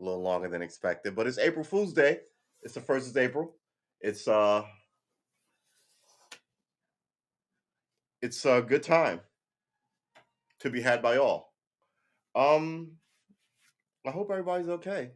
a little longer than expected, but it's April Fool's Day. It's the 1st of April. It's a good time to be had by all. Um, I hope everybody's okay.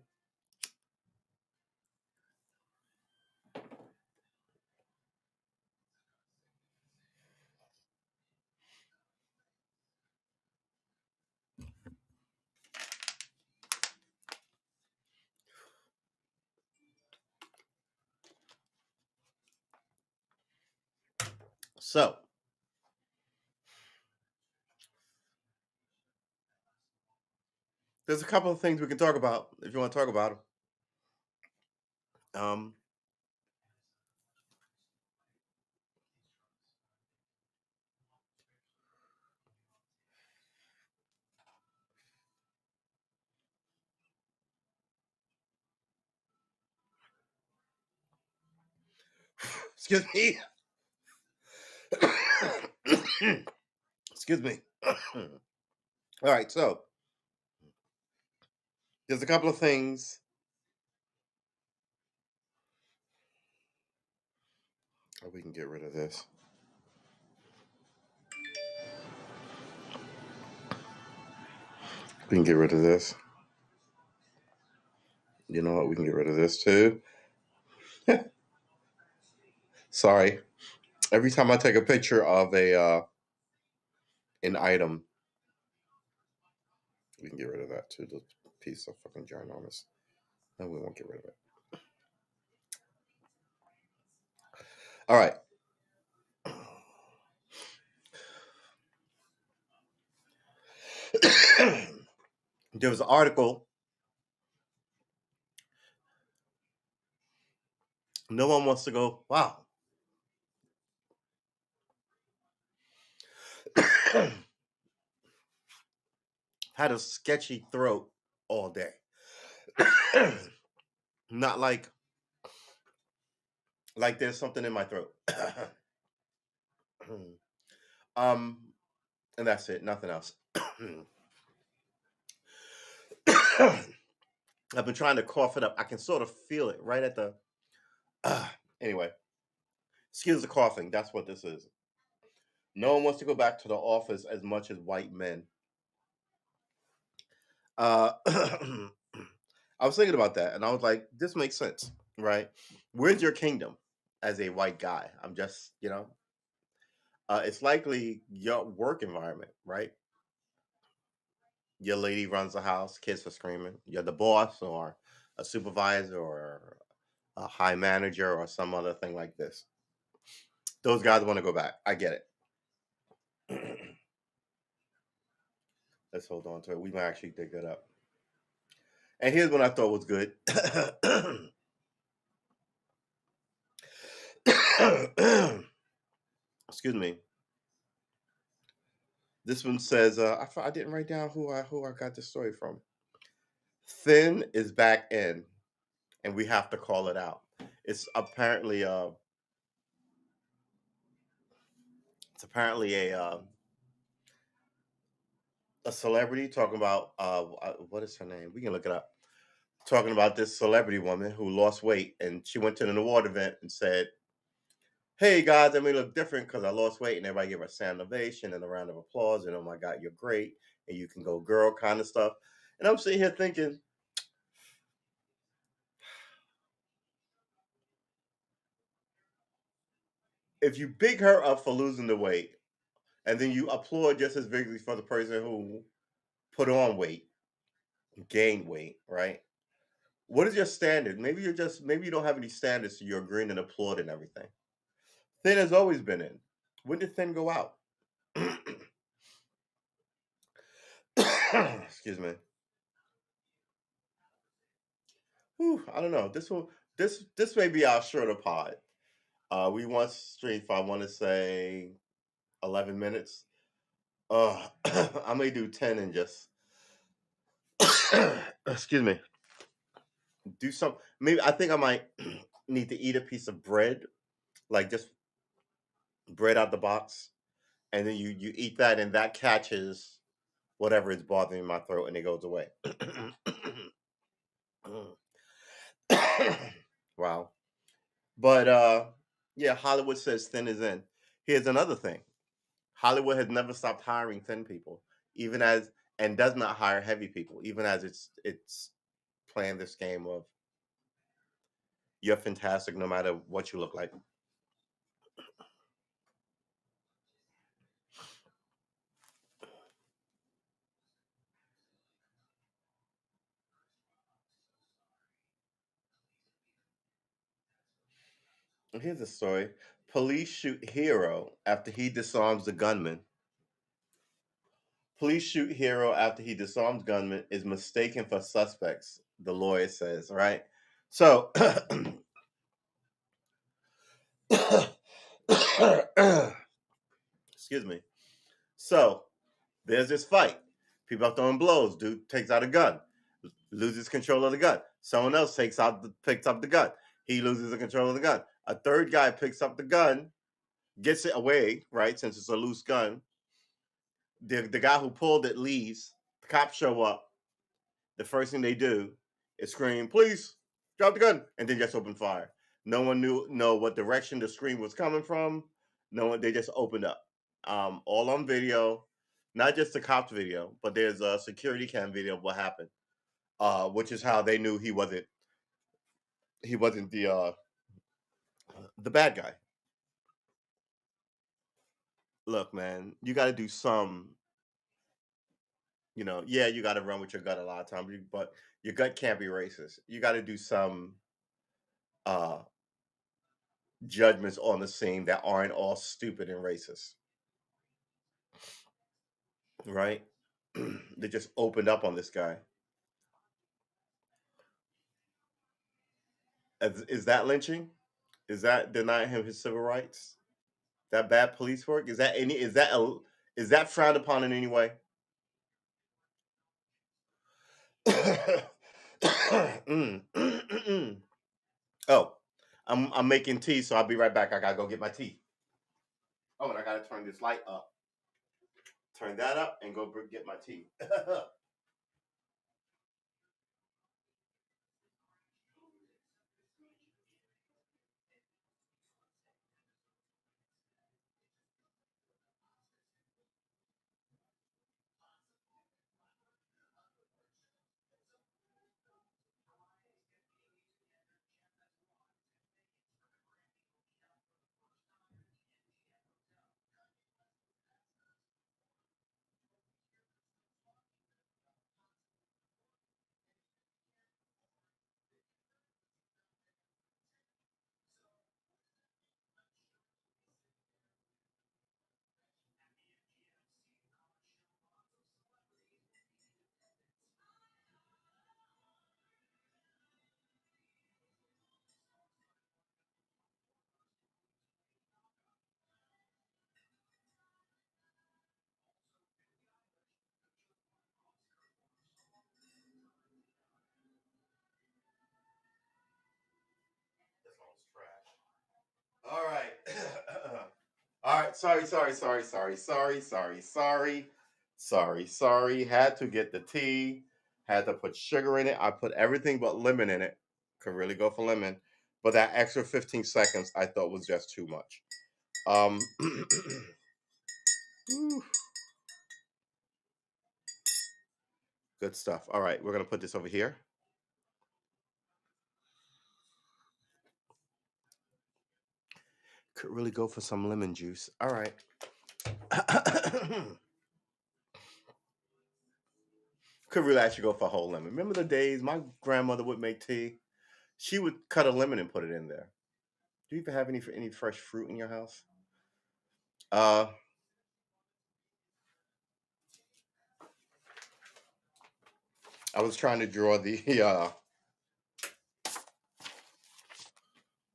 So, there's a couple of things we can talk about if you want to talk about them. Excuse me. Excuse me. All right, so there's a couple of things. Oh, we can get rid of this. We can get rid of this. You know what? We can get rid of this too. Sorry. Every time I take a picture of an item, we can get rid of that too. The piece of fucking ginormous. No, we won't get rid of it. All right. There was an article. No one wants to go, wow. Had a sketchy throat all day. Not like there's something in my throat. um, and that's it. Nothing else. I've been trying to cough it up. I can sort of feel it right at the. Anyway, excuse the coughing. That's what this is. No one wants to go back to the office as much as white men. I was thinking about that, and I was like, this makes sense, right? Where's your kingdom as a white guy? I'm just, it's likely your work environment, right? Your lady runs the house, kids are screaming. You're the boss or a supervisor or a high manager or some other thing like this. Those guys want to go back. I get it. Let's hold on to it. We might actually dig that up. And here's what I thought was good. Excuse me. This one says, I didn't write down who I got this story from. Thin is back in, and we have to call it out. It's apparently a celebrity talking about what is her name? We can look it up. Talking about this celebrity woman who lost weight, and she went to an award event and said, "Hey guys, I may look different because I lost weight," and everybody gave her a sound ovation and a round of applause, and oh my god, you're great, and you can go girl kind of stuff. And I'm sitting here thinking, if you big her up for losing the weight, and then you applaud just as vigorously for the person who put on weight, gained weight, right? What is your standard? Maybe you don't have any standards, so you're agreeing and applauding everything. Thin has always been in. When did Thin go out? Excuse me. Whew, I don't know. This may be our shorter pod. We once streamed for I want to say 11 minutes. I may do 10 and just excuse me. Do some maybe I think I might need to eat a piece of bread, like just bread out the box, and then you eat that and that catches whatever is bothering my throat and it goes away. while. But yeah, Hollywood says thin is in. Here's another thing. Hollywood has never stopped hiring thin people, even as and does not hire heavy people, even as it's playing this game of you're fantastic no matter what you look like. Here's a story. Police shoot hero after he disarms the gunman. Police shoot hero after he disarms gunman is mistaken for suspects, the lawyer says, right? So excuse me. So there's this fight. People are throwing blows. Dude takes out a gun, loses control of the gun. Someone else picks up the gun. He loses the control of the gun. A third guy picks up the gun, gets it away, right? Since it's a loose gun. The guy who pulled it leaves. The cops show up. The first thing they do is scream, "Police, drop the gun," and then just open fire. No one know what direction the scream was coming from. No one. They just opened up. All on video, not just the cops video, but there's a security cam video of what happened. Which is how they knew he wasn't the bad guy. Look, man, you got to do some. Yeah, you got to run with your gut a lot of times, but your gut can't be racist. You got to do some uh judgments on the scene that aren't all stupid and racist, right? They just opened up on this guy. Is that lynching? Is that denying him his civil rights? That bad police work? Is that frowned upon in any way? Oh, I'm making tea, so I'll be right back. I gotta go get my tea. Oh, and I gotta turn this light up. Turn that up and go get my tea. This one's trash. All right. All right. Sorry. Had to get the tea. Had to put sugar in it. I put everything but lemon in it. Could really go for lemon. But that extra 15 seconds I thought was just too much. Um, good stuff. All right. We're going to put this over here. Could really go for some lemon juice. All right. Could really actually go for whole lemon. Remember the days my grandmother would make tea? She would cut a lemon and put it in there. Do you even have any fresh fruit in your house? Uh, I was trying to draw the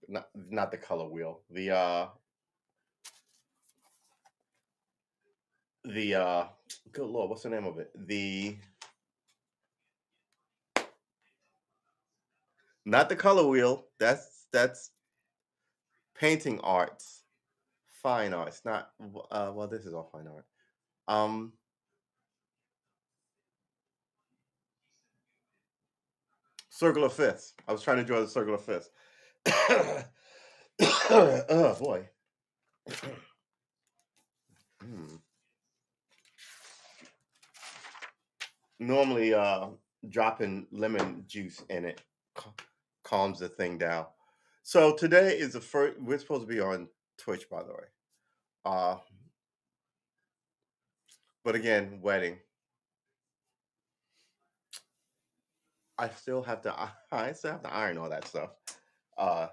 not the color wheel. The good lord, what's the name of it? The Not the color wheel. That's painting arts, fine arts. Not well. This is all fine art. Um, circle of fifths. I was trying to draw the circle of fifths. Oh boy. Normally, dropping lemon juice in it calms the thing down. So today is the first. We're supposed to be on Twitch, by the way. Uh, but again, wedding. I still have to. I still have to iron all that stuff. Uh,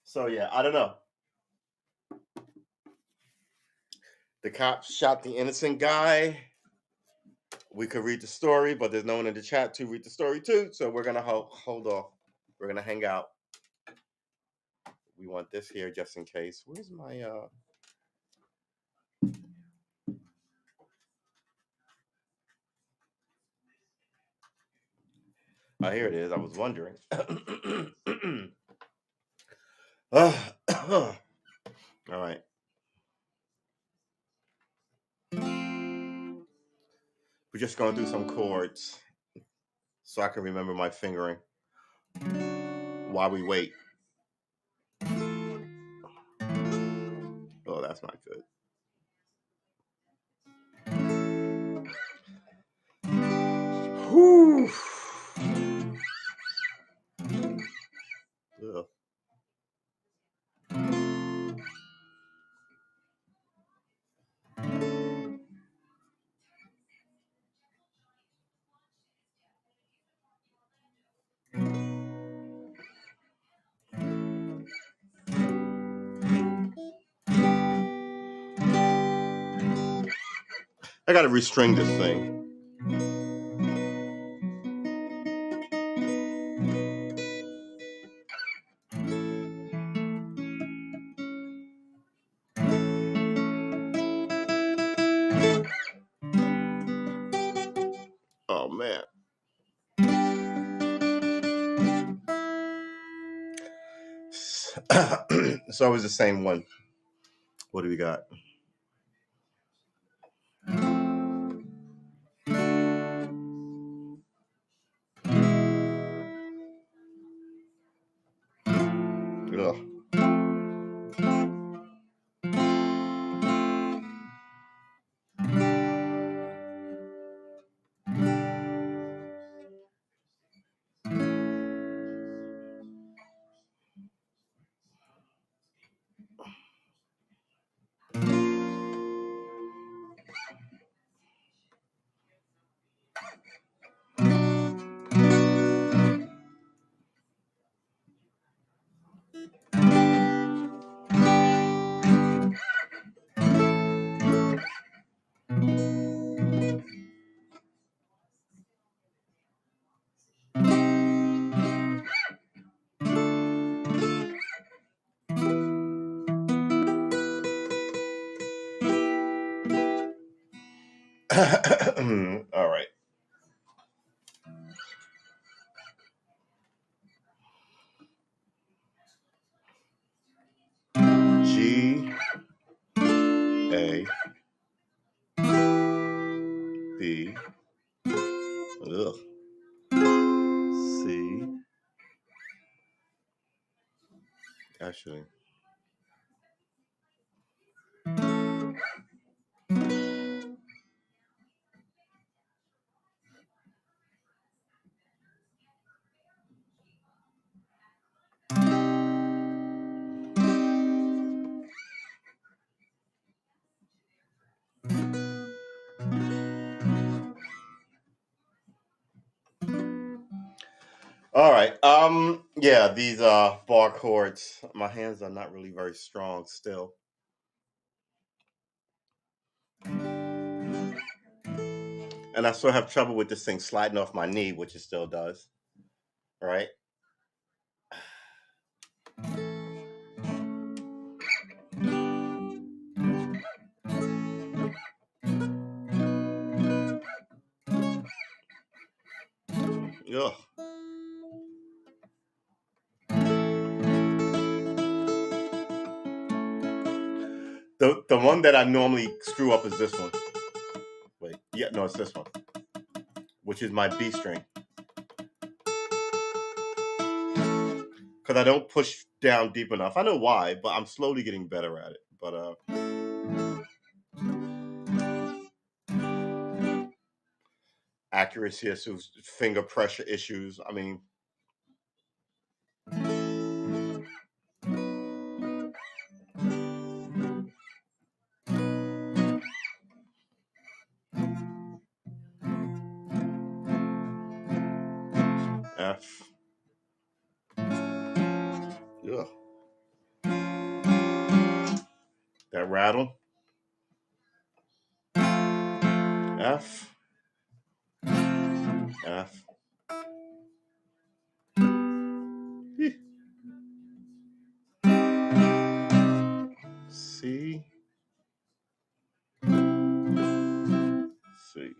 so yeah, I don't know. The cops shot the innocent guy. We could read the story, but there's no one in the chat to read the story too. So we're gonna hold off. We're gonna hang out. We want this here just in case. Where's my Oh, here it is. I was wondering. All right. We're just going through some chords so I can remember my fingering while we wait. Oh, that's not good. Whew. Ugh. I gotta restring this thing. Oh man. So it was the same one. What do we got? Ugh. All right. G A B. Ugh. C. Actually. All right. Yeah, these bar chords. My hands are not really very strong still. And I still have trouble with this thing sliding off my knee, which it still does. Right? Ugh. The one that I normally screw up is this one. Wait, yeah, no, it's this one. which is my B string. Because I don't push down deep enough. I know why, but I'm slowly getting better at it. But accuracy issues, finger pressure issues. I mean, F. Ugh. That rattle. F. F. C. C.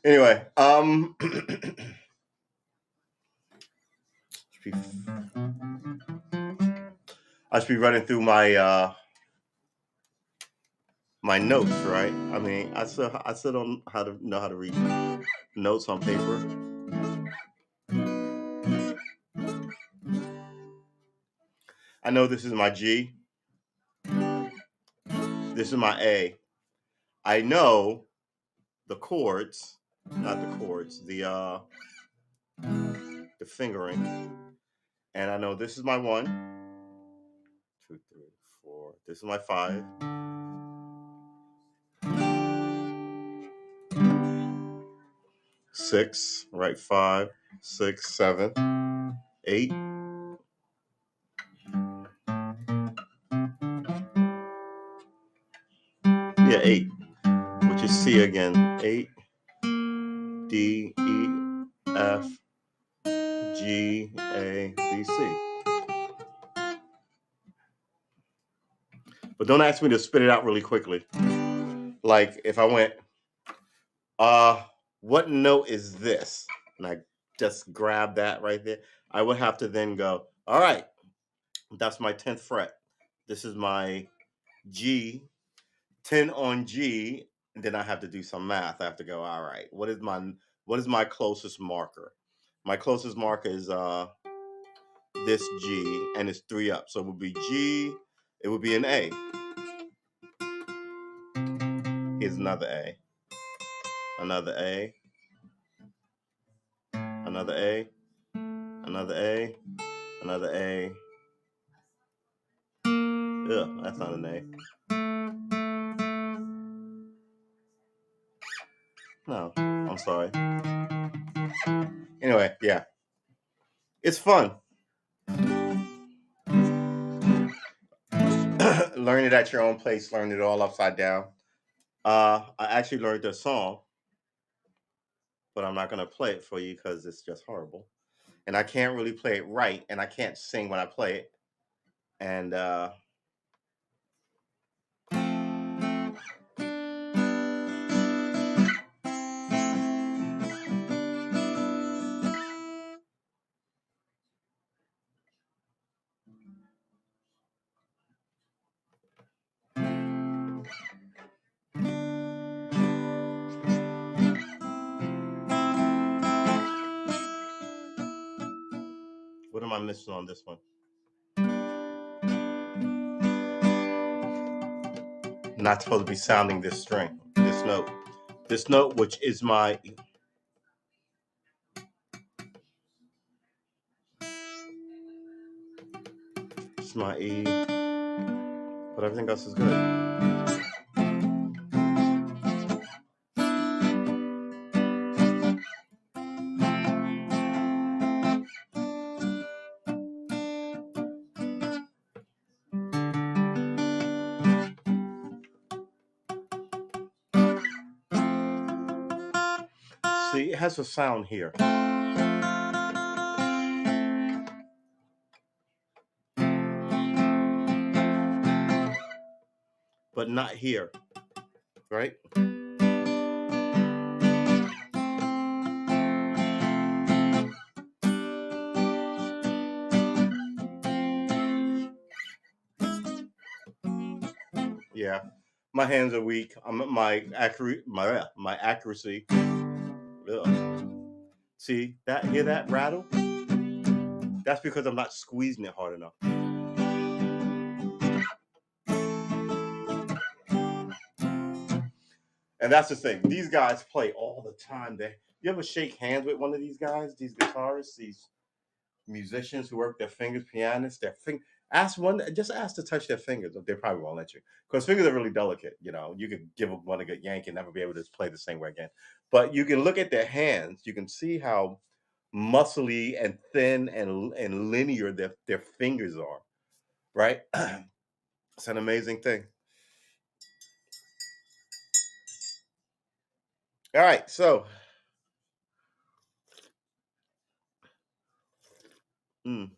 And anyway, I should be running through my my notes, right? I mean, I still don't know how to read notes on paper. I know this is my G. This is my A. I know the chords, not the chords, the fingering. And I know this is my 1, 2, 3, 4. This is my 5. 6, right? 5, 6, 7, 8. Yeah, 8, which is C again. 8, D, E, F, G, A, B, C. But don't ask me to spit it out really quickly. Like if I went, what note is this? And I just grab that right there. I would have to then go, all right, that's my 10th fret. This is my G, 10 on G, and then I have to do some math. I have to go, all right, what is my closest marker? My closest marker is this G, and it's 3 up. So it would be G, it would be an A. Here's another A. Another A. Another A. Another A. Another A. Ugh, that's not an A. No, I'm sorry. Anyway, yeah. It's fun. Learn it at your own pace, learn it all upside down. I actually learned a song, but I'm not going to play it for you because it's just horrible. And I can't really play it right, and I can't sing when I play it. And what am I missing on this one? Not supposed to be sounding this string, this note. This note, which is my... It's my E, but everything else is good. See, it has a sound here. but not here, right? Yeah, my hands are weak. My accuracy. Ugh. See that? Hear that rattle? That's because I'm not squeezing it hard enough. And that's the thing. These guys play all the time. You ever shake hands with one of these guys? These guitarists, these musicians who work their fingers, pianists, ask one, just ask to touch their fingers. They probably won't let you because fingers are really delicate. You know, you could give one a good yank and never be able to play the same way again. But you can look at their hands. You can see how muscly and thin and linear their fingers are. Right? It's an amazing thing. All right, mm,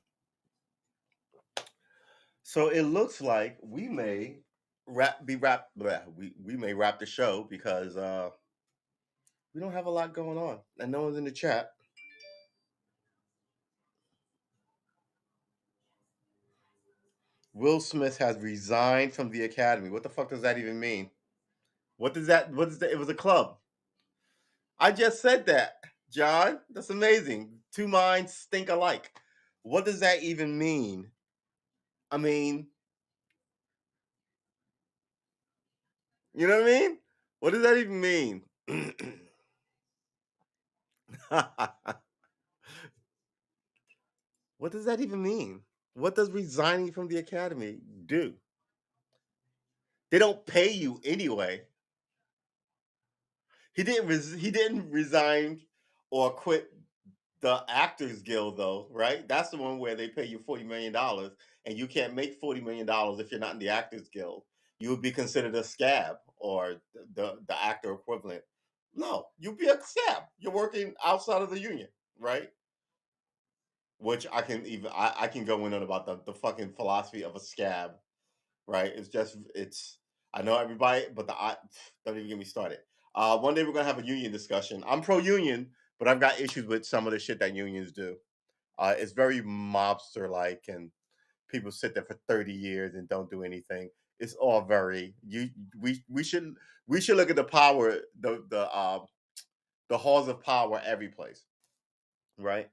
so it looks like we may we may wrap the show because we don't have a lot going on and no one's in the chat. Will Smith has resigned from the Academy. What the fuck does that even mean? What is that? It was a club. I just said that, John. That's amazing. Two minds think alike. What does that even mean? I mean, you know what I mean? What does that even mean? What does that even mean? What does resigning from the Academy do? They don't pay you anyway. He didn't resign or quit the Actors Guild though, right? That's the one where they pay you $40 million, and you can't make $40 million if you're not in the Actors Guild. You would be considered a scab or the actor equivalent. No, you'd be a scab. You're working outside of the union, right? Which I can go in on about the fucking philosophy of a scab, right? It's I know everybody, but don't even get me started. One day we're gonna have a union discussion. I'm pro union, but I've got issues with some of the shit that unions do. It's very mobster like, and people sit there for 30 years and don't do anything. It's all very you. We should look at the power, the halls of power every place, right?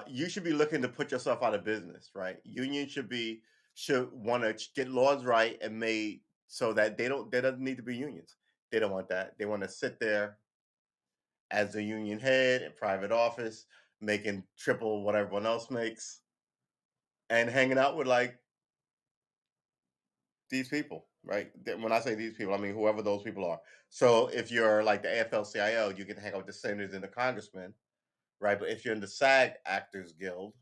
You should be looking to put yourself out of business, right? Unions should want to get laws right and made so that there doesn't need to be unions. They don't want that. They want to sit there as a union head in private office, making triple what everyone else makes, and hanging out with like these people, right? When I say these people, I mean whoever those people are. So if you're like the AFL-CIO, you can hang out with the senators and the congressmen, right? But if you're in the SAG Actors Guild,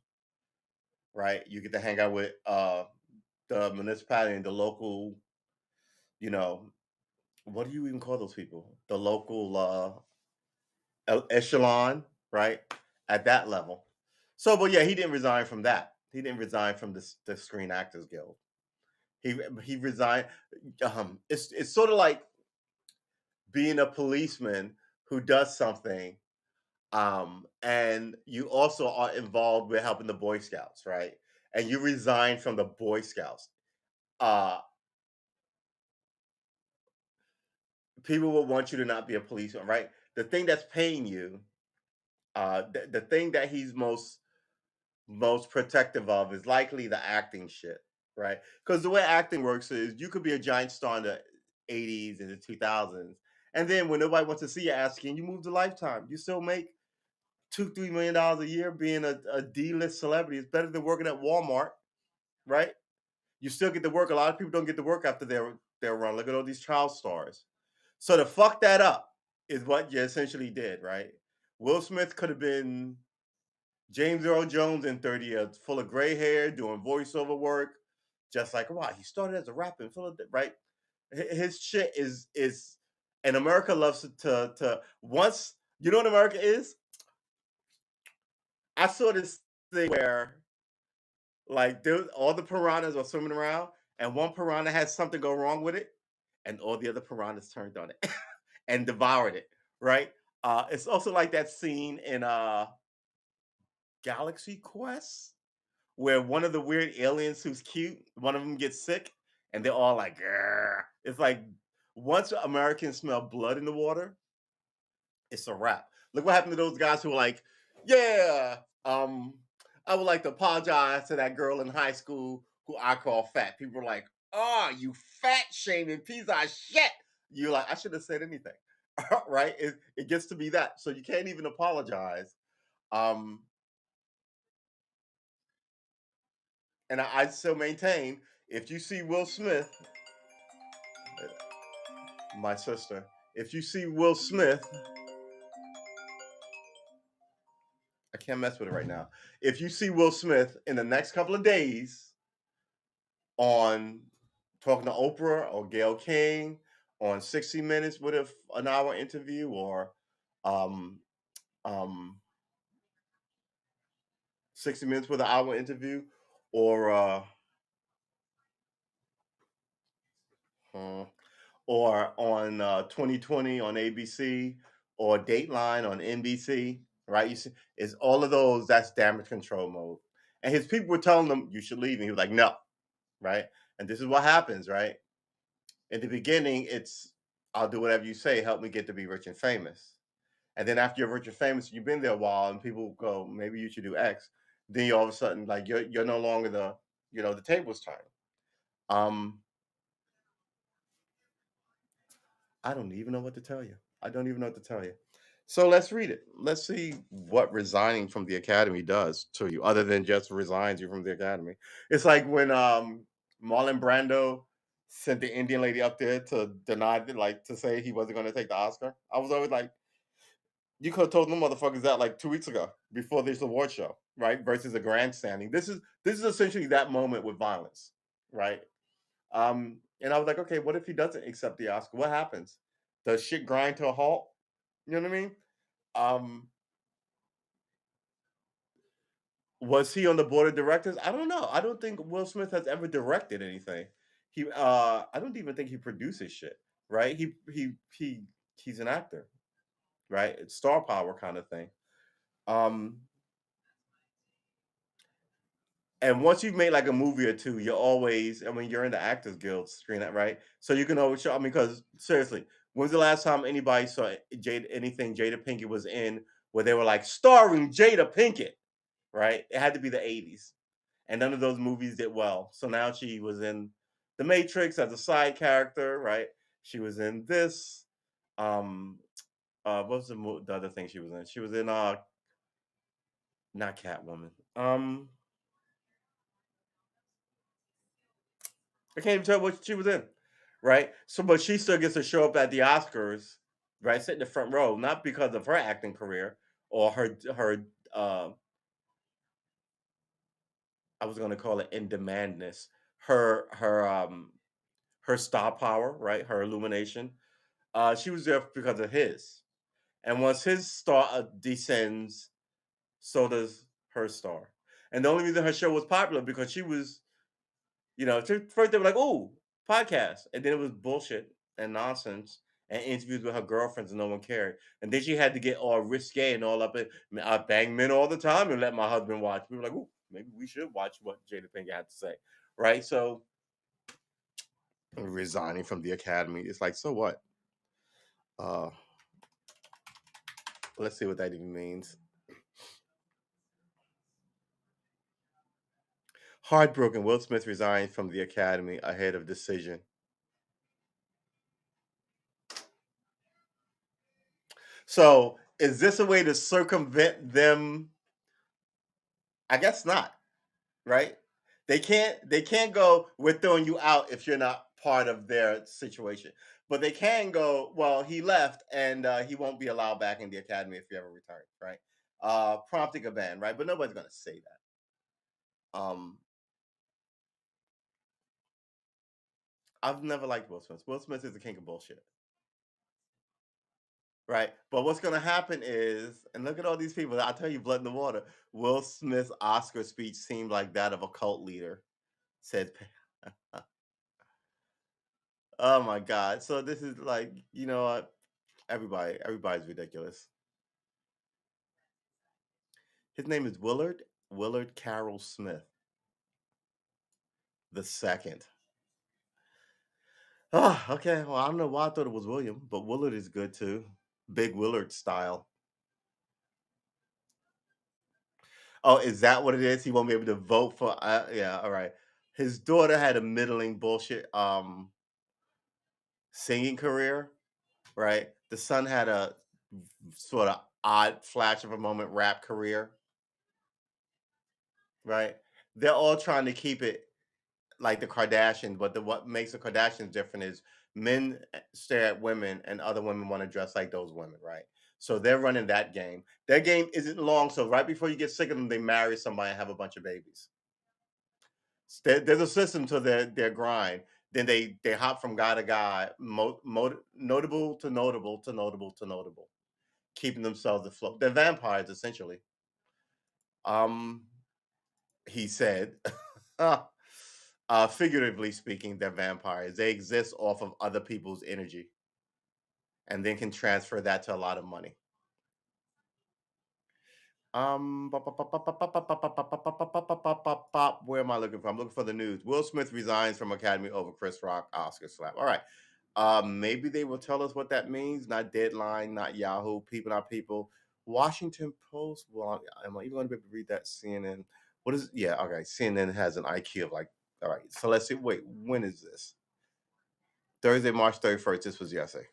right, you get to hang out with the municipality and the local, you know, what do you even call those people? The local echelon, right? At that level. So, but yeah, he didn't resign from that. He didn't resign from the Screen Actors Guild. He resigned. It's sort of like being a policeman who does something, and you also are involved with helping the Boy Scouts, right? And you resign from the Boy Scouts. Uh, People will want you to not be a policeman, right? The thing that's paying you, the thing that he's most protective of is likely the acting shit, right? Because the way acting works is you could be a giant star in the '80s and the 2000s, and then when nobody wants to see you asking, you move to Lifetime. You still make $2-3 million a year being a D-list celebrity. It's better than working at Walmart, right? You still get to work. A lot of people don't get to work after their run. Look at all these child stars. So to fuck that up is what you essentially did, right? Will Smith could have been James Earl Jones in 30 years, full of gray hair, doing voiceover work, just like wow, he started as a rapper, full of right. His shit is, and America loves to once you know what America is. I saw this thing where like all the piranhas are swimming around, and one piranha had something go wrong with it, and all the other piranhas turned on it and devoured it. Right? It's also like that scene in Galaxy Quest where one of the weird aliens who's cute, one of them gets sick, and they're all like, "Grr." It's like once Americans smell blood in the water, it's a wrap. Look what happened to those guys who were like, yeah, I would like to apologize to that girl in high school who I call fat. People were like, oh, you fat shaming piece of shit. You're like, I should have said anything. Right? It gets to be that. So you can't even apologize. Um, and I still maintain if you see Will Smith, my sister, if you see Will Smith, I can't mess with it right now. If you see Will Smith in the next couple of days on talking to Oprah or Gayle King on 60 Minutes with an hour interview or um, um, 60 Minutes with an hour interview or uh, or on 2020 on ABC or Dateline on NBC, right? You see, it's all of those. That's damage control mode. And his people were telling him you should leave, and he was like, no, right? And this is what happens, right? In the beginning, it's I'll do whatever you say, help me get to be rich and famous. And then after you're rich and famous, you've been there a while, and people go, maybe you should do X. Then you all of a sudden, like you're no longer the tables turn. Um, I don't even know what to tell you. I don't even know what to tell you. So let's read it. Let's see what resigning from the academy does to you, other than just resigns you from the academy. It's like when Marlon Brando sent the Indian lady up there to deny it, like to say he wasn't going to take the Oscar. I was always like, you could have told them motherfuckers that like 2 weeks ago before this award show, right? Versus a grandstanding. This is essentially that moment with violence, right? And I was like, okay, what if he doesn't accept the Oscar? What happens? Does shit grind to a halt? You know what I mean? Um, was he on the board of directors? I don't know. I don't think Will Smith has ever directed anything. I don't even think he produces shit, right? He's an actor, right? It's star power kind of thing. Um, and once you've made like a movie or two, you're always, I mean, you're in the Actors Guild screen that, right? So you can always show, I mean, because seriously, when's the last time anybody saw anything Jada Pinkett was in where they were like, starring Jada Pinkett, right? It had to be the 80s. And none of those movies did well. So now she was in The Matrix as a side character, right? She was in this. Um, what was the other thing she was in? She was in not Catwoman. I can't even tell what she was in, right? So, but she still gets to show up at the Oscars, right? Sit in the front row, not because of her acting career or her. I was going to call it in demandness. Her star power, right? Her illumination. She was there because of his, and once his star descends, so does her star. And the only reason her show was popular because she was first they were like, "Oh, podcast," and then it was bullshit and nonsense and interviews with her girlfriends, and no one cared. And then she had to get all risque and all up in. I bang men all the time and let my husband watch. We were like, "Oh, maybe we should watch what Jada Pinkett had to say," right? So resigning from the academy, it's like, so what? Uh, let's see what that even means. Heartbroken, Will Smith resigned from the academy ahead of decision. So, is this a way to circumvent them? I guess not, right? They can't go, we're throwing you out if you're not part of their situation. But they can go, well, he left and he won't be allowed back in the academy if he ever returns, right? Prompting a ban, right? But nobody's gonna say that. I've never liked Will Smith. Will Smith is the king of bullshit. Right. But what's going to happen is, and look at all these people. I tell you, blood in the water. Will Smith's Oscar speech seemed like that of a cult leader. Said, Oh my God. So this is like, you know what? Everybody's ridiculous. His name is Willard Carroll Smith the second. Oh, okay. Well, I don't know why I thought it was William, but Willard is good too. Big Willard style. Oh, is that what it is? He won't be able to vote for yeah, all right. His daughter had a middling bullshit singing career, right? The son had a sort of odd flash of a moment rap career, right? They're all trying to keep it like the Kardashians, but what makes the Kardashians different is men stare at women and other women want to dress like those women, right? So they're running that game. Their game isn't long, so right before you get sick of them, they marry somebody and have a bunch of babies. There's a system to their grind. Then they hop from guy to guy, notable to notable to notable to notable, keeping themselves afloat. They're vampires essentially. Um, he said, figuratively speaking, they're vampires. They exist off of other people's energy and then can transfer that to a lot of money. Where am I looking for? I'm looking for the news. Will Smith resigns from Academy over Chris Rock Oscar slap. All right. Maybe they will tell us what that means. Not Deadline, not Yahoo, People Not People. Washington Post. Well, am I even going to be able to read that? CNN. What is? Yeah, okay. CNN has an IQ of like. All right. So let's see. Wait, when is this? Thursday, March 31st. This was yesterday.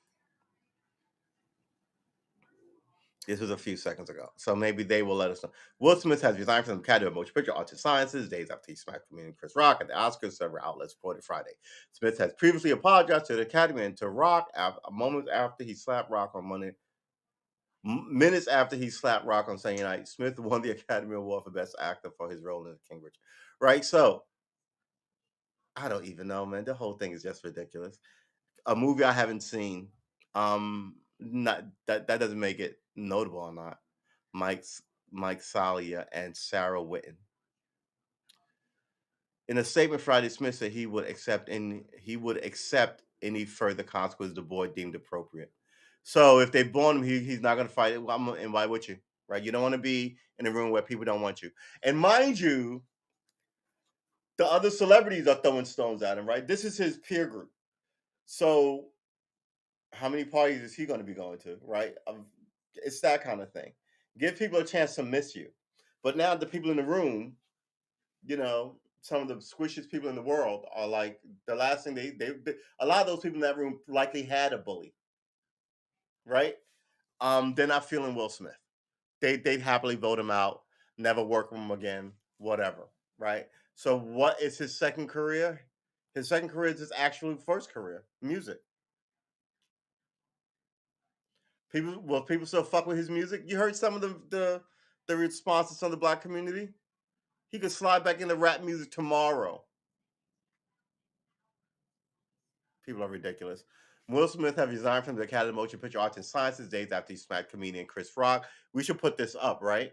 This was a few seconds ago. So maybe they will let us know. Will Smith has resigned from the Academy of Motion Picture Arts and Sciences days after he smacked comedian Chris Rock at the Oscars, several outlets reported Friday. Smith has previously apologized to the Academy and to Rock moments after he slapped Rock on Monday. Minutes after he slapped Rock on Sunday night, Smith won the Academy Award for Best Actor for his role in King Richard. Right? So, I don't even know, man. The whole thing is just ridiculous. A movie I haven't seen. Not that doesn't make it notable or not. Mike's Mike Salia and Sarah Witten. In a statement Friday, Smith said he would accept any further consequences the board deemed appropriate. So if they bond him, he's not going to fight it. Well, and why would you? Right? You don't want to be in a room where people don't want you. And mind you, the other celebrities are throwing stones at him. Right? This is his peer group. So how many parties is he going to be going to? Right? It's that kind of thing. Give people a chance to miss you. But now the people in the room, some of the squishiest people in the world are like the last thing they a lot of those people in that room likely had a bully, right? They're not feeling Will Smith. They'd happily vote him out, never work with him again, whatever, right? So what is his second career? His second career is his actual first career, music. People still fuck with his music. You heard some of the responses from the black community. He could slide back into rap music tomorrow. People are ridiculous. Will Smith have resigned from the Academy of Motion Picture Arts and Sciences days after he smacked comedian Chris Rock. We should put this up, right?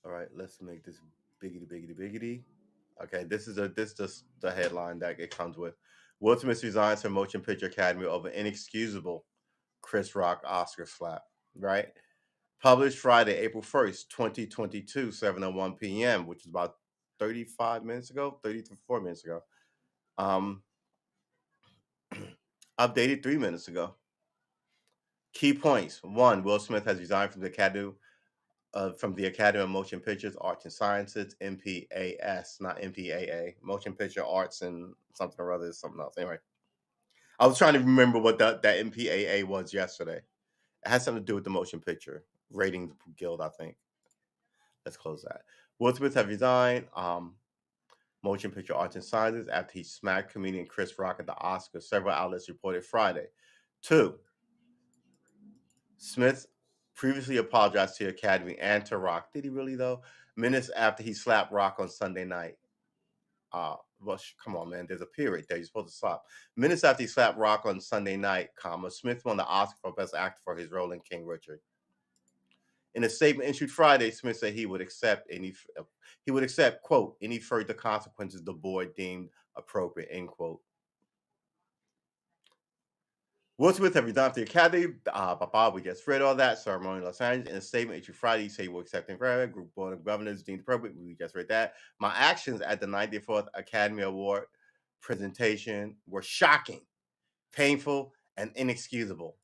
All right, let's make this biggity biggity biggity. Okay, this is the headline that it comes with. Will Smith resigns from Motion Picture Academy over inexcusable Chris Rock Oscar slap. Right? Published Friday, April 1st, 2022, 7:01 p.m., which is about 35 minutes ago, 34 minutes ago. Um, Updated 3 minutes ago. Key points: one, Will Smith has resigned from the Academy of Motion Pictures Arts and Sciences (MPAS), not MPAA, Motion Picture Arts and something or other, something else. Anyway, I was trying to remember what that MPAA was yesterday. It has something to do with the Motion Picture Ratings Guild, I think. Let's close that. Will Smith has resigned. Motion Picture Arts and Sciences after he smacked comedian Chris Rock at the Oscars. Several outlets reported Friday. Two, Smith previously apologized to the Academy and to Rock. Did he really though? Minutes after he slapped Rock on Sunday night. Come on, man. There's a period there. You're supposed to slap. Minutes after he slapped Rock on Sunday night, Smith won the Oscar for Best Actor for his role in King Richard. In a statement issued Friday, Smith said he would accept, quote, any further consequences the board deemed appropriate, end quote. Will Smith have resigned from the Academy? We just read all that. Ceremony in Los Angeles. In a statement issued Friday, he said he will accept inquiry. Group Board of Governors deemed appropriate. We just read that. My actions at the 94th Academy Award presentation were shocking, painful, and inexcusable.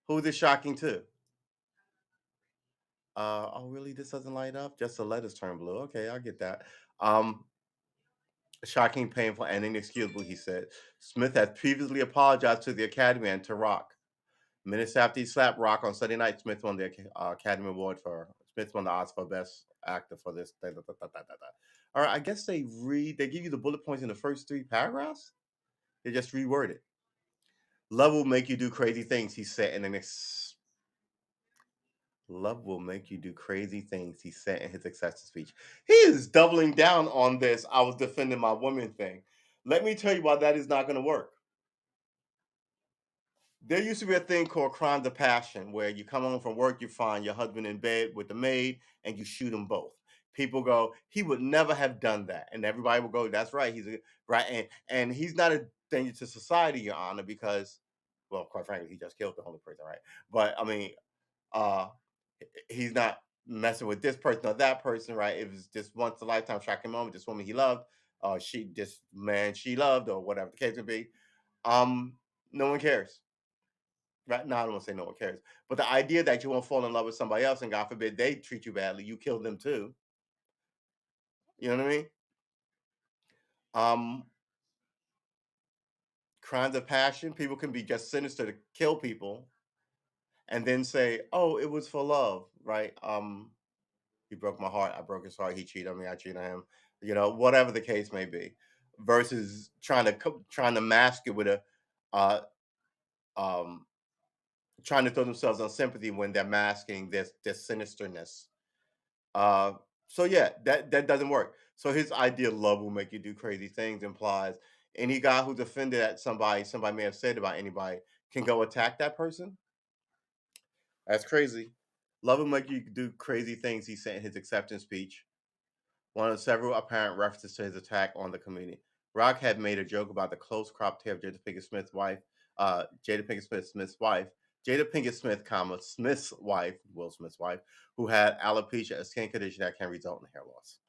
Who is it shocking to? Oh, really? This doesn't light up? Just the letters turn blue. Okay, I get that. Um, Shocking, painful, and inexcusable, he said. Smith had previously apologized to the Academy and to Rock. Minutes after he slapped Rock on Sunday night, Smith won the Academy Award for Smith won the Oscar for Best Actor for this. All right, I guess they give you the bullet points in the first three paragraphs. They just reword it. Love will make you do crazy things, he said in an Love will make you do crazy things, he said in his acceptance speech. He is doubling down on this. I was defending my woman thing. Let me tell you why that is not going to work. There used to be a thing called crimes of passion where you come home from work, you find your husband in bed with the maid, and you shoot them both. People go, he would never have done that. And everybody will go, that's right. And he's not a danger to society, Your Honor, because, well, quite frankly, he just killed the only person, right? But I mean, uh, he's not messing with this person or that person, right? It was just once a lifetime shocking moment. This woman he loved, this man she loved, or whatever the case may be. No one cares. Right now, I don't want to say no one cares, but the idea that you won't fall in love with somebody else, and God forbid they treat you badly, you kill them too. You know what I mean? Um, Crimes of passion. People can be just sinister to kill people, and then say, "Oh, it was for love," right? He broke my heart. I broke his heart. He cheated on me. I cheated on him. You know, whatever the case may be, versus trying to mask it with a, uh, um, trying to throw themselves on sympathy when they're masking this sinisterness. Uh, so yeah, that doesn't work. So his idea of love will make you do crazy things implies any guy who's offended at somebody may have said about anybody can go attack that person. That's crazy. Love will make you do crazy things, he said in his acceptance speech, one of several apparent references to his attack on the comedian. Rock had made a joke about the close cropped hair of Jada Pinkett Smith's wife, Jada Pinkett Smith, Smith's wife, Will Smith's wife, who had alopecia, a skin condition that can result in hair loss.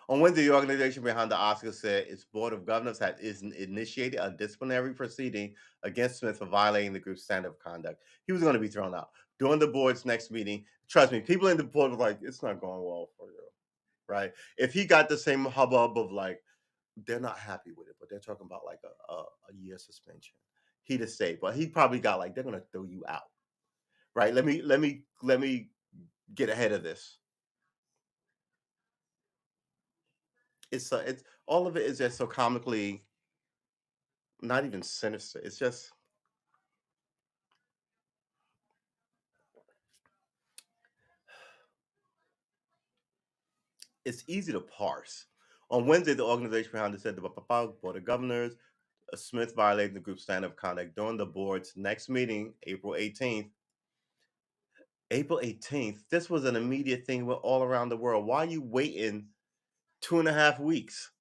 On Wednesday, the organization behind the Oscars said its board of governors had initiated a disciplinary proceeding against Smith for violating the group's standard of conduct. He was going to be thrown out. During the board's next meeting, trust me, people in the board were like, it's not going well for you, right? If he got the same hubbub of like, they're not happy with it, but they're talking about like a year suspension, he'd have stayed. But he probably got like, they're going to throw you out, right? Let me get ahead of this. It's all of it is just so comically not even sinister. It's just it's easy to parse. On Wednesday, the organization behind it said the Board of Governors, Smith violated the group's standard of conduct during the board's next meeting, April 18th. April 18th, this was an immediate thing all around the world. Why are you waiting 2.5 weeks?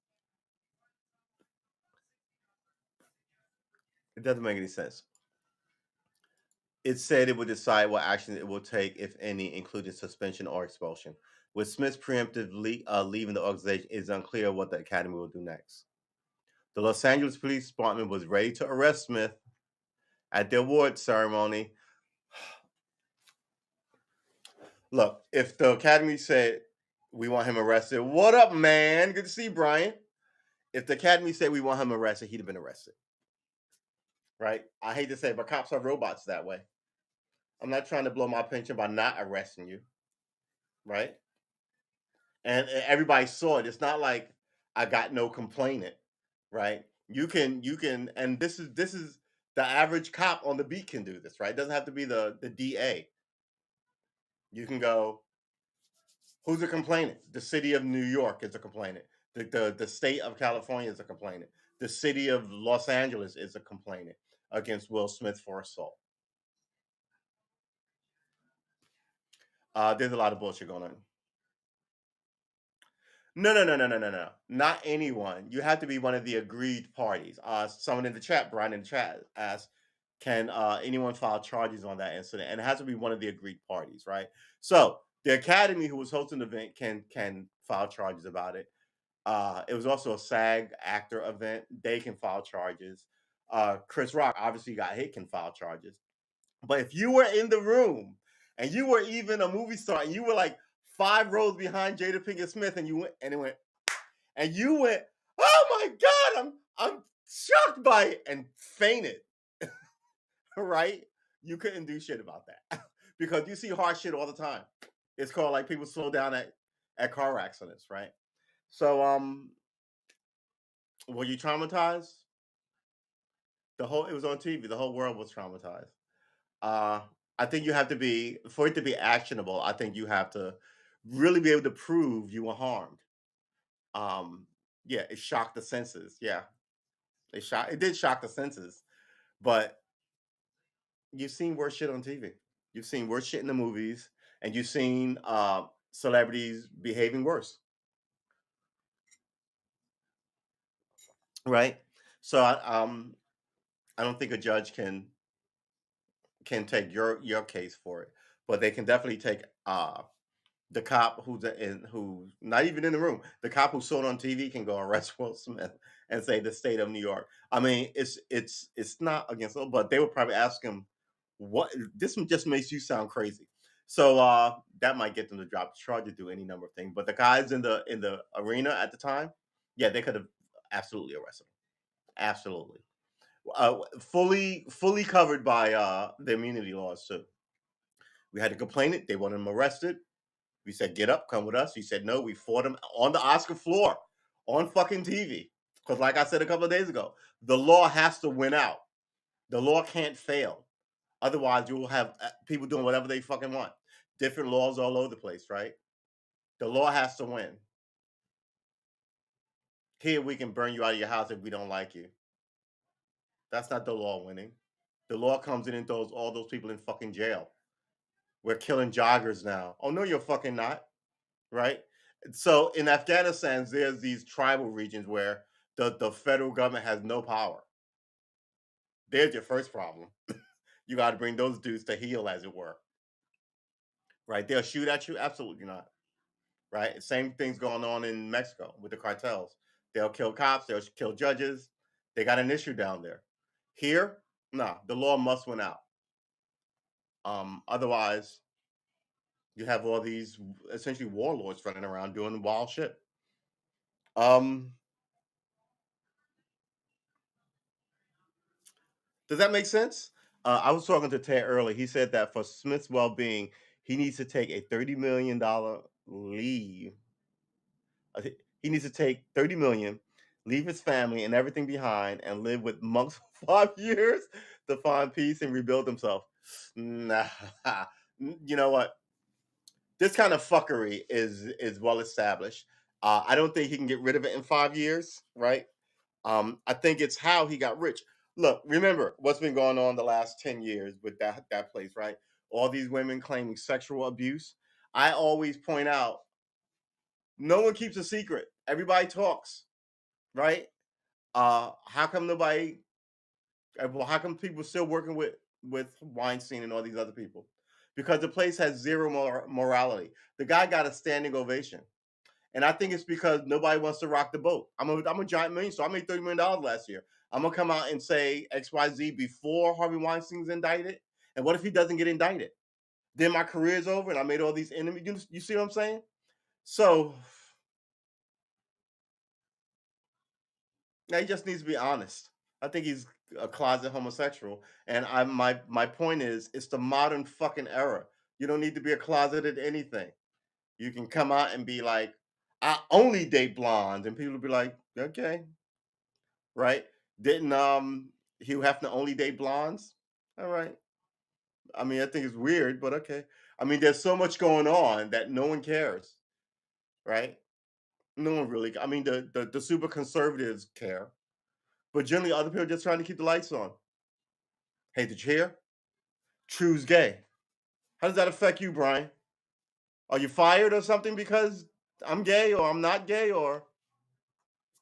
It doesn't make any sense. It said it would decide what action it will take, if any, including suspension or expulsion. With Smith's preemptively leaving the organization, it is unclear what the Academy will do next. The Los Angeles Police Department was ready to arrest Smith at the award ceremony. Look, if the Academy said, we want him arrested, what up, man? Good to see you, Brian. If the Academy said we want him arrested, he'd have been arrested. Right? I hate to say it, but cops are robots that way. I'm not trying to blow my pension by not arresting you. Right? And everybody saw it. It's not like I got no complainant, right? You can, and this is the average cop on the beat can do this, right? It doesn't have to be the DA. You can go, who's a complainant? The city of New York is a complainant. The state of California is a complainant. The city of Los Angeles is a complainant against Will Smith for assault. There's a lot of bullshit going on. No, no, no, no, no, no, no. Not anyone. You have to be one of the agreed parties. Someone in the chat, Brian in the chat asked, can anyone file charges on that incident? And it has to be one of the agreed parties, right? So the academy who was hosting the event can file charges about it. It was also a SAG actor event. They can file charges. Chris Rock obviously got hit, can file charges. But if you were in the room and you were even a movie star and you were like 5 rows behind Jada Pinkett Smith and you went and it went and you went, oh my God, I'm shocked by it and fainted, right? You couldn't do shit about that because you see hard shit all the time. It's called like people slow down at car accidents, right? So were you traumatized? The whole it was on TV. The whole world was traumatized. Uh, I think you have to be for it to be actionable. I think you have to really be able to prove you were harmed. Um, yeah, it shocked the senses. Yeah, it did shock the senses. But you've seen worse shit on TV. You've seen worse shit in the movies, and you've seen celebrities behaving worse, right? So I don't think a judge can take your case for it, but they can definitely take the cop who's not even in the room. The cop who saw it on TV can go arrest Will Smith and say the state of New York. I mean, it's not against them, but they would probably ask him, "What? This one just makes you sound crazy." So that might get them to drop the charge to do any number of things. But the guys in the arena at the time, yeah, they could have absolutely arrested him. Absolutely, fully covered by the immunity laws too. We had to complain it. They wanted him arrested. We said, get up, come with us. He said, no, we fought him on the Oscar floor on fucking TV. Because, like I said a couple of days ago, the law has to win out. The law can't fail. Otherwise, you will have people doing whatever they fucking want. Different laws all over the place, right? The law has to win. Here, we can burn you out of your house if we don't like you. That's not the law winning. The law comes in and throws all those people in fucking jail. We're killing joggers now. Oh, no, you're fucking not. Right? So in Afghanistan, there's these tribal regions where the federal government has no power. There's your first problem. You got to bring those dudes to heel, as it were. Right? They'll shoot at you? Absolutely not. Right? Same things going on in Mexico with the cartels. They'll kill cops, they'll kill judges. They got an issue down there. Here, nah, the law must win out. Otherwise, you have all these essentially warlords running around doing wild shit. Um, Does that make sense? I was talking to Ted earlier. He said that for Smith's well-being, he needs to take a $30 million leave. He needs to take 30 million, leave his family and everything behind, and live with monks for 5 years to find peace and rebuild himself. Nah, you know what? This kind of fuckery is well established. I don't think he can get rid of it in 5 years, right? I think it's how he got rich. Look, remember what's been going on the last 10 years with that place, right? All these women claiming sexual abuse. I always point out no one keeps a secret. Everybody talks, right? How come nobody well, how come people still working with Weinstein and all these other people? Because the place has zero morality. The guy got a standing ovation. And I think it's because nobody wants to rock the boat. I'm a giant million, so I made $30 million last year. I'm gonna come out and say XYZ before Harvey Weinstein's indicted. And what if he doesn't get indicted? Then my career's over and I made all these enemies. You see what I'm saying? So now he just needs to be honest. I think he's a closet homosexual. And my point is it's the modern fucking era. You don't need to be a closeted anything. You can come out and be like, I only date blondes, and people will be like, okay, right? Didn't Hugh Hefner only date blondes? All right. I mean, I think it's weird, but okay. I mean, there's so much going on that no one cares, right? No one really. I mean, the super conservatives care, but generally, other people are just trying to keep the lights on. Hey, did you hear? True's gay. How does that affect you, Brian? Are you fired or something because I'm gay or I'm not gay or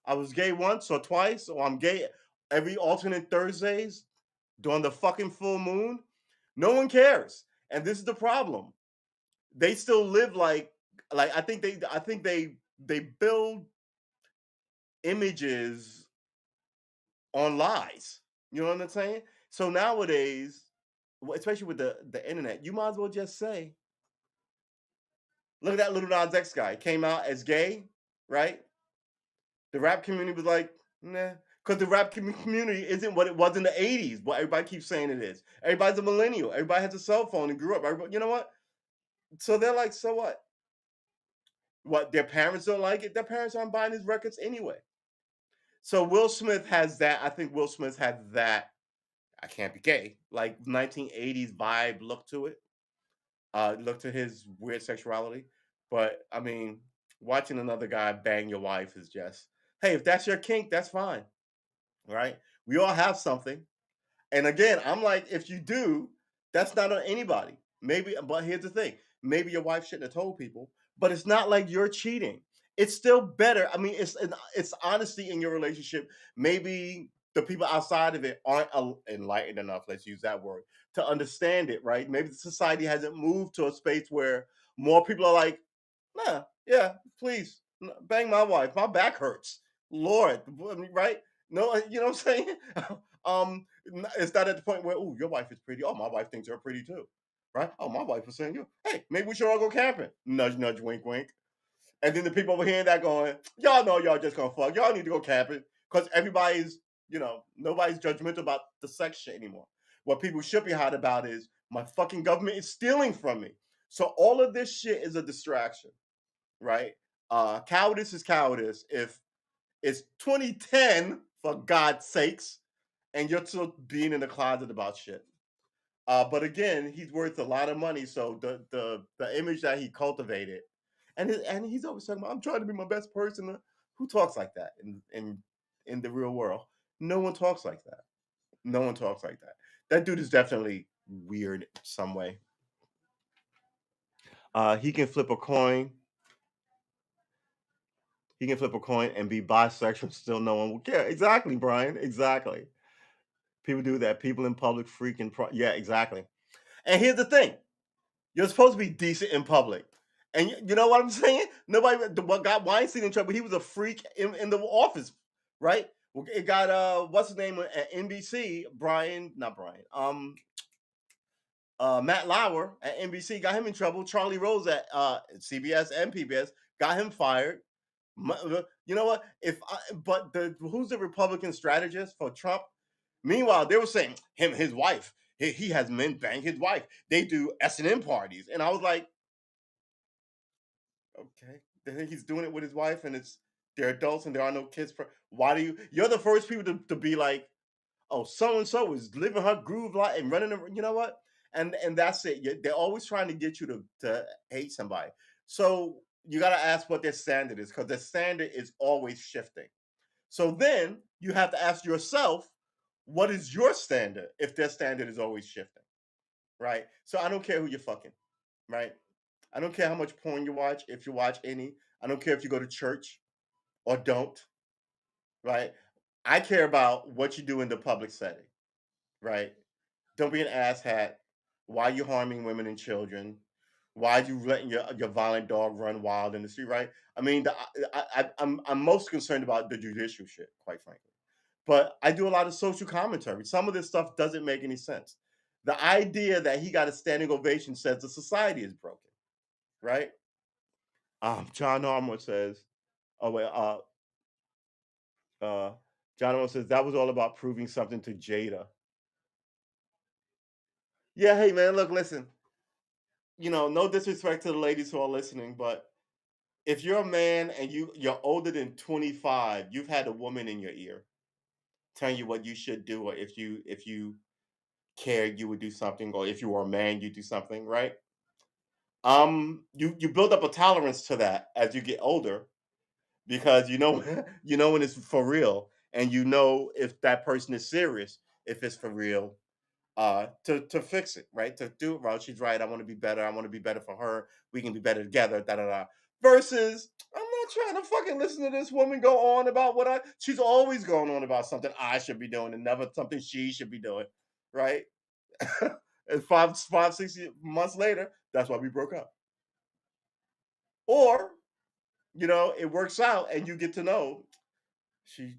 I was gay once or twice or I'm gay every alternate Thursdays during the fucking full moon? No one cares. And this is the problem. They still live like I think they build images on lies. You know what I'm saying? So nowadays, especially with the internet, you might as well just say, look at that little Nas X guy. Came out as gay, right? The rap community was like, nah. Because the rap community isn't what it was in the 80s, what everybody keeps saying it is. Everybody's a millennial. Everybody has a cell phone and grew up. You know what? So they're like, so what? What, their parents don't like it? Their parents aren't buying his records anyway. So Will Smith has that. I think Will Smith had that. I can't be gay. Like 1980s vibe look to it. Look to his weird sexuality. But I mean, watching another guy bang your wife is just, hey, if that's your kink, that's fine. Right? We all have something. And again, I'm like, if you do, that's not on anybody. Maybe, but here's the thing: maybe your wife shouldn't have told people, but it's not like you're cheating. It's still better. I mean, it's honesty in your relationship. Maybe the people outside of it aren't enlightened enough. Let's use that word to understand it. Right? Maybe the society hasn't moved to a space where more people are like, nah, yeah, please bang my wife. My back hurts. Lord, right? No, you know what I'm saying? It's not at the point where, oh, your wife is pretty. Oh, my wife thinks you're pretty too, right? Oh, my wife was saying you. Hey, maybe we should all go camping. Nudge, nudge, wink, wink. And then the people over hearing that going, y'all know y'all just gonna fuck. Y'all need to go camping because everybody's, nobody's judgmental about the sex shit anymore. What people should be hot about is my fucking government is stealing from me. So all of this shit is a distraction, right? Cowardice is cowardice. If it's 2010, for God's sakes, and you're still being in the closet about shit. But again, he's worth a lot of money, so the image that he cultivated, and he's always talking about, I'm trying to be my best person. Who talks like that in the real world? No one talks like that. No one talks like that. That dude is definitely weird some way. He can flip a coin. He can flip a coin and be bisexual. Still, no one will care. Exactly, Brian. Exactly. People do that. People in public freaking. Yeah, exactly. And here's the thing: you're supposed to be decent in public. And you know what I'm saying? What got Weinstein in trouble, he was a freak in the office, right? It got what's his name at NBC, not Brian, Matt Lauer at NBC got him in trouble. Charlie Rose at CBS and PBS got him fired. You know what? But who's the Republican strategist for Trump? Meanwhile, they were saying his wife, he has men bang his wife. They do S&M parties, and I was like, okay, then he's doing it with his wife, and they're adults and there are no kids. Why do you're the first people to be like, oh, so and so is living her groove life and running. You know what? And that's it. They're always trying to get you to hate somebody. So you got to ask what their standard is, because their standard is always shifting. So then you have to ask yourself, what is your standard if their standard is always shifting, right? So I don't care who you're fucking, right? I don't care how much porn you watch, if you watch any. I don't care if you go to church or don't, right? I care about what you do in the public setting, right? Don't be an asshat. Why are you harming women and children? Why are you letting your violent dog run wild in the street? Right? I mean, I'm most concerned about the judicial shit, quite frankly. But I do a lot of social commentary. Some of this stuff doesn't make any sense. The idea that he got a standing ovation says the society is broken, right? John Armour says, oh wait, uh, John Armour says that was all about proving something to Jada. Yeah, hey man, look, listen. No disrespect to the ladies who are listening, but if you're a man and you're older than 25, you've had a woman in your ear telling you what you should do, or if you cared, you would do something, or if you were a man, you do something, right? You build up a tolerance to that as you get older, because you know when it's for real, and you know if that person is serious, if it's for real. to fix it, right? To do it right. She's right. I want to be better. I want to be better for her. We can be better together. Da da da. Versus, I'm not trying to fucking listen to this woman go on about what I. She's always going on about something I should be doing and never something she should be doing, right? And 6 months later, that's why we broke up. Or, it works out and you get to know she,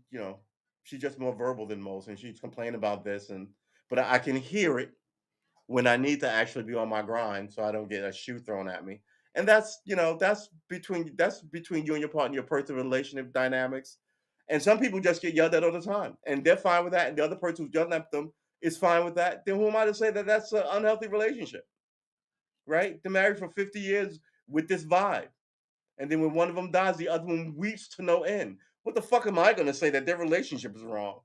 she's just more verbal than most, and she's complaining about this, but I can hear it when I need to actually be on my grind so I don't get a shoe thrown at me. And that's between you and your partner, your personal relationship dynamics. And some people just get yelled at all the time, and they're fine with that. And the other person who's yelling at them is fine with that. Then who am I to say that that's an unhealthy relationship, right? They're married for 50 years with this vibe, and then when one of them dies, the other one weeps to no end. What the fuck am I going to say that their relationship is wrong?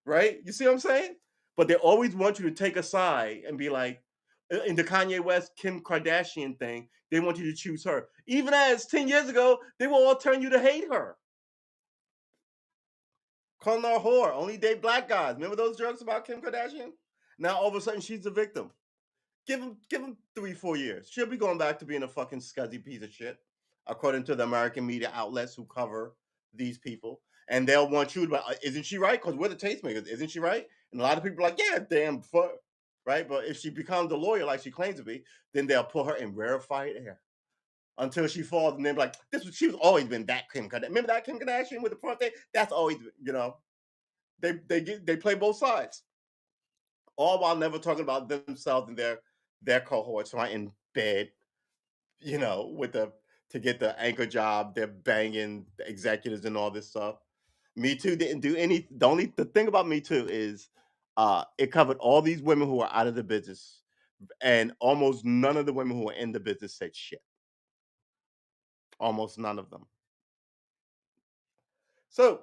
Right? You see what I'm saying? But they always want you to take a side and be like, in the Kanye West, Kim Kardashian thing, they want you to choose her. Even as 10 years ago, they will all turn you to hate her. Calling her a whore, only date black guys. Remember those jokes about Kim Kardashian? Now all of a sudden she's the victim. Give him 3, 4 years. She'll be going back to being a fucking scuzzy piece of shit, according to the American media outlets who cover these people. And they'll want you to, isn't she right? Because we're the tastemakers, isn't she right? And a lot of people are like, yeah, damn fuck. Right? But if she becomes a lawyer like she claims to be, then they'll put her in rarefied air until she falls, and then be like, she was always been that Kim Kardashian. Remember that Kim Kardashian with the front thing? That's always, they play both sides, all while never talking about themselves and their cohorts right in bed, with the to get the anchor job. They're banging the executives and all this stuff. Me Too didn't do any. The thing about Me Too is, it covered all these women who are out of the business, and almost none of the women who are in the business said shit. Almost none of them. So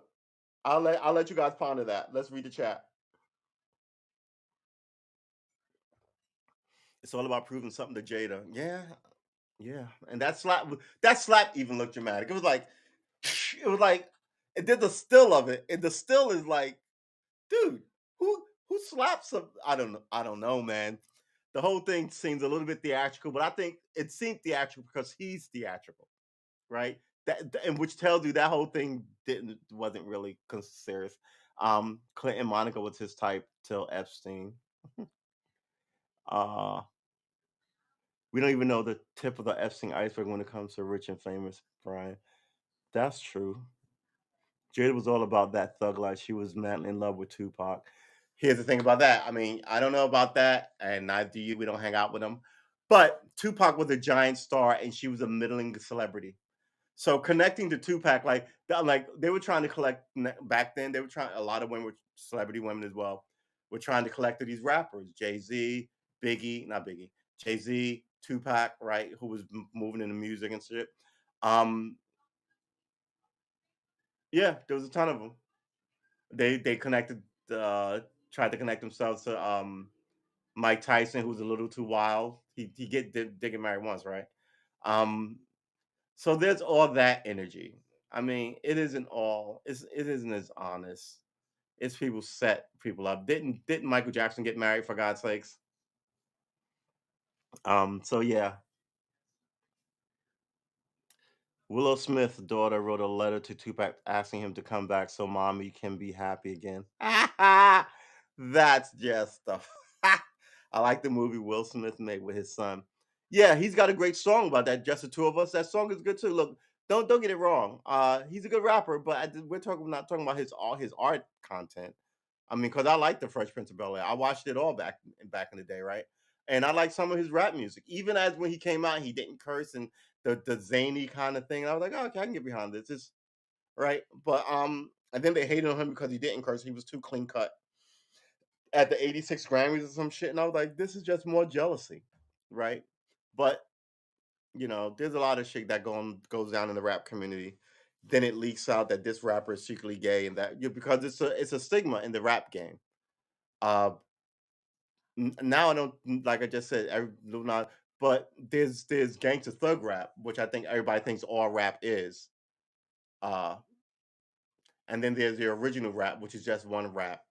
I'll let you guys ponder that. Let's read the chat. It's all about proving something to Jada. Yeah, yeah, and that slap even looked dramatic. It was like, it was like, it did the still of it, and the still is like, dude, who slaps some? I don't know, man. The whole thing seems a little bit theatrical, but I think it seemed theatrical because he's theatrical, right? And which tells you that whole thing wasn't really serious. Clinton Monica was his type till Epstein. Uh, we don't even know the tip of the Epstein iceberg when it comes to rich and famous, Brian. That's true. Jada was all about that thug life. She was madly in love with Tupac. Here's the thing about that. I mean, I don't know about that, and neither do you. We don't hang out with him. But Tupac was a giant star, and she was a middling celebrity. So connecting to Tupac, like they were trying to collect back then. They were trying. A lot of women were celebrity women as well. Were trying to collect to these rappers: Jay Z, Biggie, not Biggie, Jay Z, Tupac, right? Who was moving into music and shit. Um, yeah, there was a ton of them. They connected, uh, tried to connect themselves to Mike Tyson, who's a little too wild. He get married once, right? Um, so there's all that energy. I mean, it isn't as honest. It's people set people up. Didn't Michael Jackson get married, for God's sakes? So yeah, Willow Smith's daughter wrote a letter to Tupac asking him to come back so mommy can be happy again. That's just stuff. I like the movie Will Smith made with his son. Yeah, he's got a great song about that. Just the two of us. That song is good too. Look, don't get it wrong. He's a good rapper, but we're not talking about his art content. I mean, because I like the Fresh Prince of Bel Air. I watched it all back in the day, right? And I like some of his rap music. Even as when he came out, he didn't curse and the zany kind of thing. And I was like, oh, okay, I can get behind this. It's right. But and then they hated on him because he didn't curse. He was too clean cut at the 86 Grammys or some shit. And I was like, this is just more jealousy, right? But there's a lot of shit that goes down in the rap community. Then it leaks out that this rapper is secretly gay, and that because it's a stigma in the rap game. Uh, Now I don't, like I just said, not, but there's gangster thug rap, which I think everybody thinks all rap is. Uh, and then there's the original rap, which is just one rap,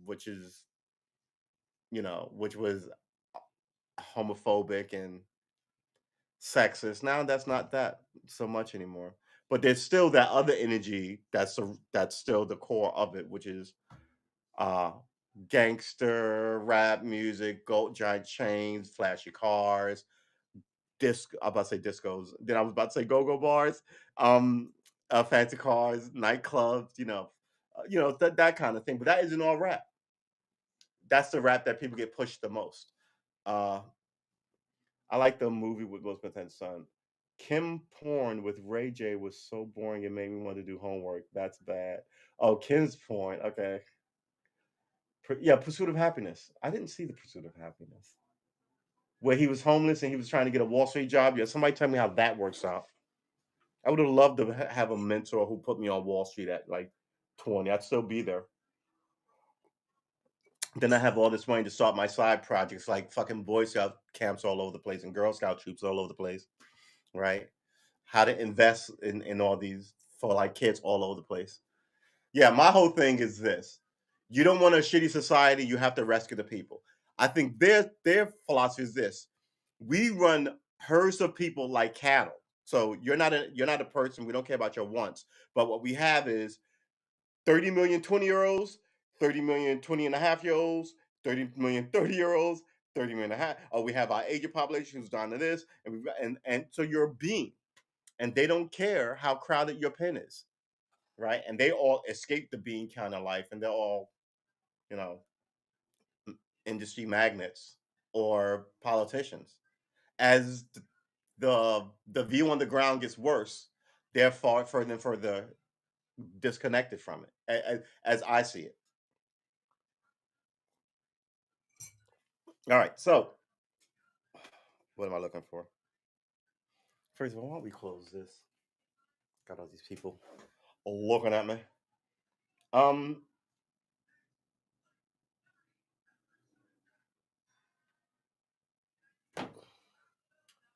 which is which was homophobic and sexist. Now that's not that so much anymore. But there's still that other energy that's still the core of it, which is uh gangster rap music, gold giant chains, flashy cars, I'm about to say discos. Then I was about to say go-go bars, um, fancy cars, nightclubs, that kind of thing. But that isn't all rap. That's the rap that people get pushed the most. Uh, I like the movie with Will Smith and son. Kim Porn with Ray J was so boring it made me want to do homework. That's bad. Oh, Kim's Porn. Okay. Yeah, Pursuit of Happiness. I didn't see the Pursuit of Happiness. Where he was homeless and he was trying to get a Wall Street job. Yeah, somebody tell me how that works out. I would have loved to have a mentor who put me on Wall Street at like 20. I'd still be there. Then I have all this money to start my side projects like fucking Boy Scout camps all over the place and Girl Scout troops all over the place, right? How to invest in all these for like kids all over the place. Yeah, my whole thing is this. You don't want a shitty society, you have to rescue the people. I think their philosophy is this. We run herds of people like cattle. So you're not a person, we don't care about your wants. But what we have is 30 million 20-year-olds, 30 million 20 and a half year olds, 30 million 30-year olds, 30 million and a half. Oh, we have our aging population who's down to this, and and so you're a being, and they don't care how crowded your pen is, right? And they all escape the being kind of life, and they're all, you know, industry magnates or politicians. As the view on the ground gets worse, they're far further and further disconnected from it, as I see it. All right, so what am I looking for? First of all, why don't we close this? Got all these people looking at me. Um,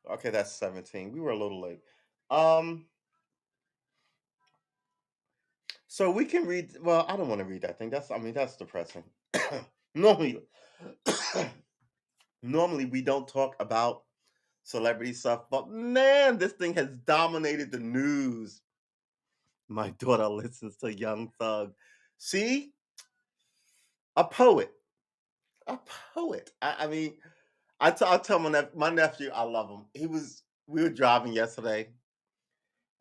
okay, that's 17. We were a little late. Um, so we can read. Well, I don't want to read that thing. That's depressing. normally, normally we don't talk about celebrity stuff, but man, this thing has dominated the news. My daughter listens to Young Thug. See, a poet, a poet. I'll tell my nephew I love him. We were driving yesterday,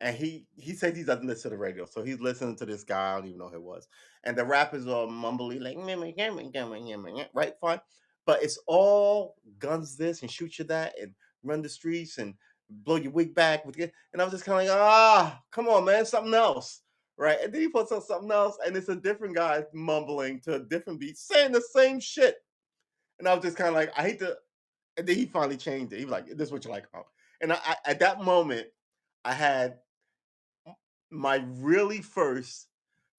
and he says he doesn't listen to the radio, so he's listening to this guy. I don't even know who it was, and the rappers are mumbly like right, fine, but it's all guns this and shoot you that and run the streets and blow your wig back and I was just kind of like, come on, man, something else, right? And then he puts on something else, and it's a different guy mumbling to a different beat saying the same shit, and I was just kind of like, I hate to. And then he finally changed it. He was like, "This is what you like." Oh. And at that moment, I had my really first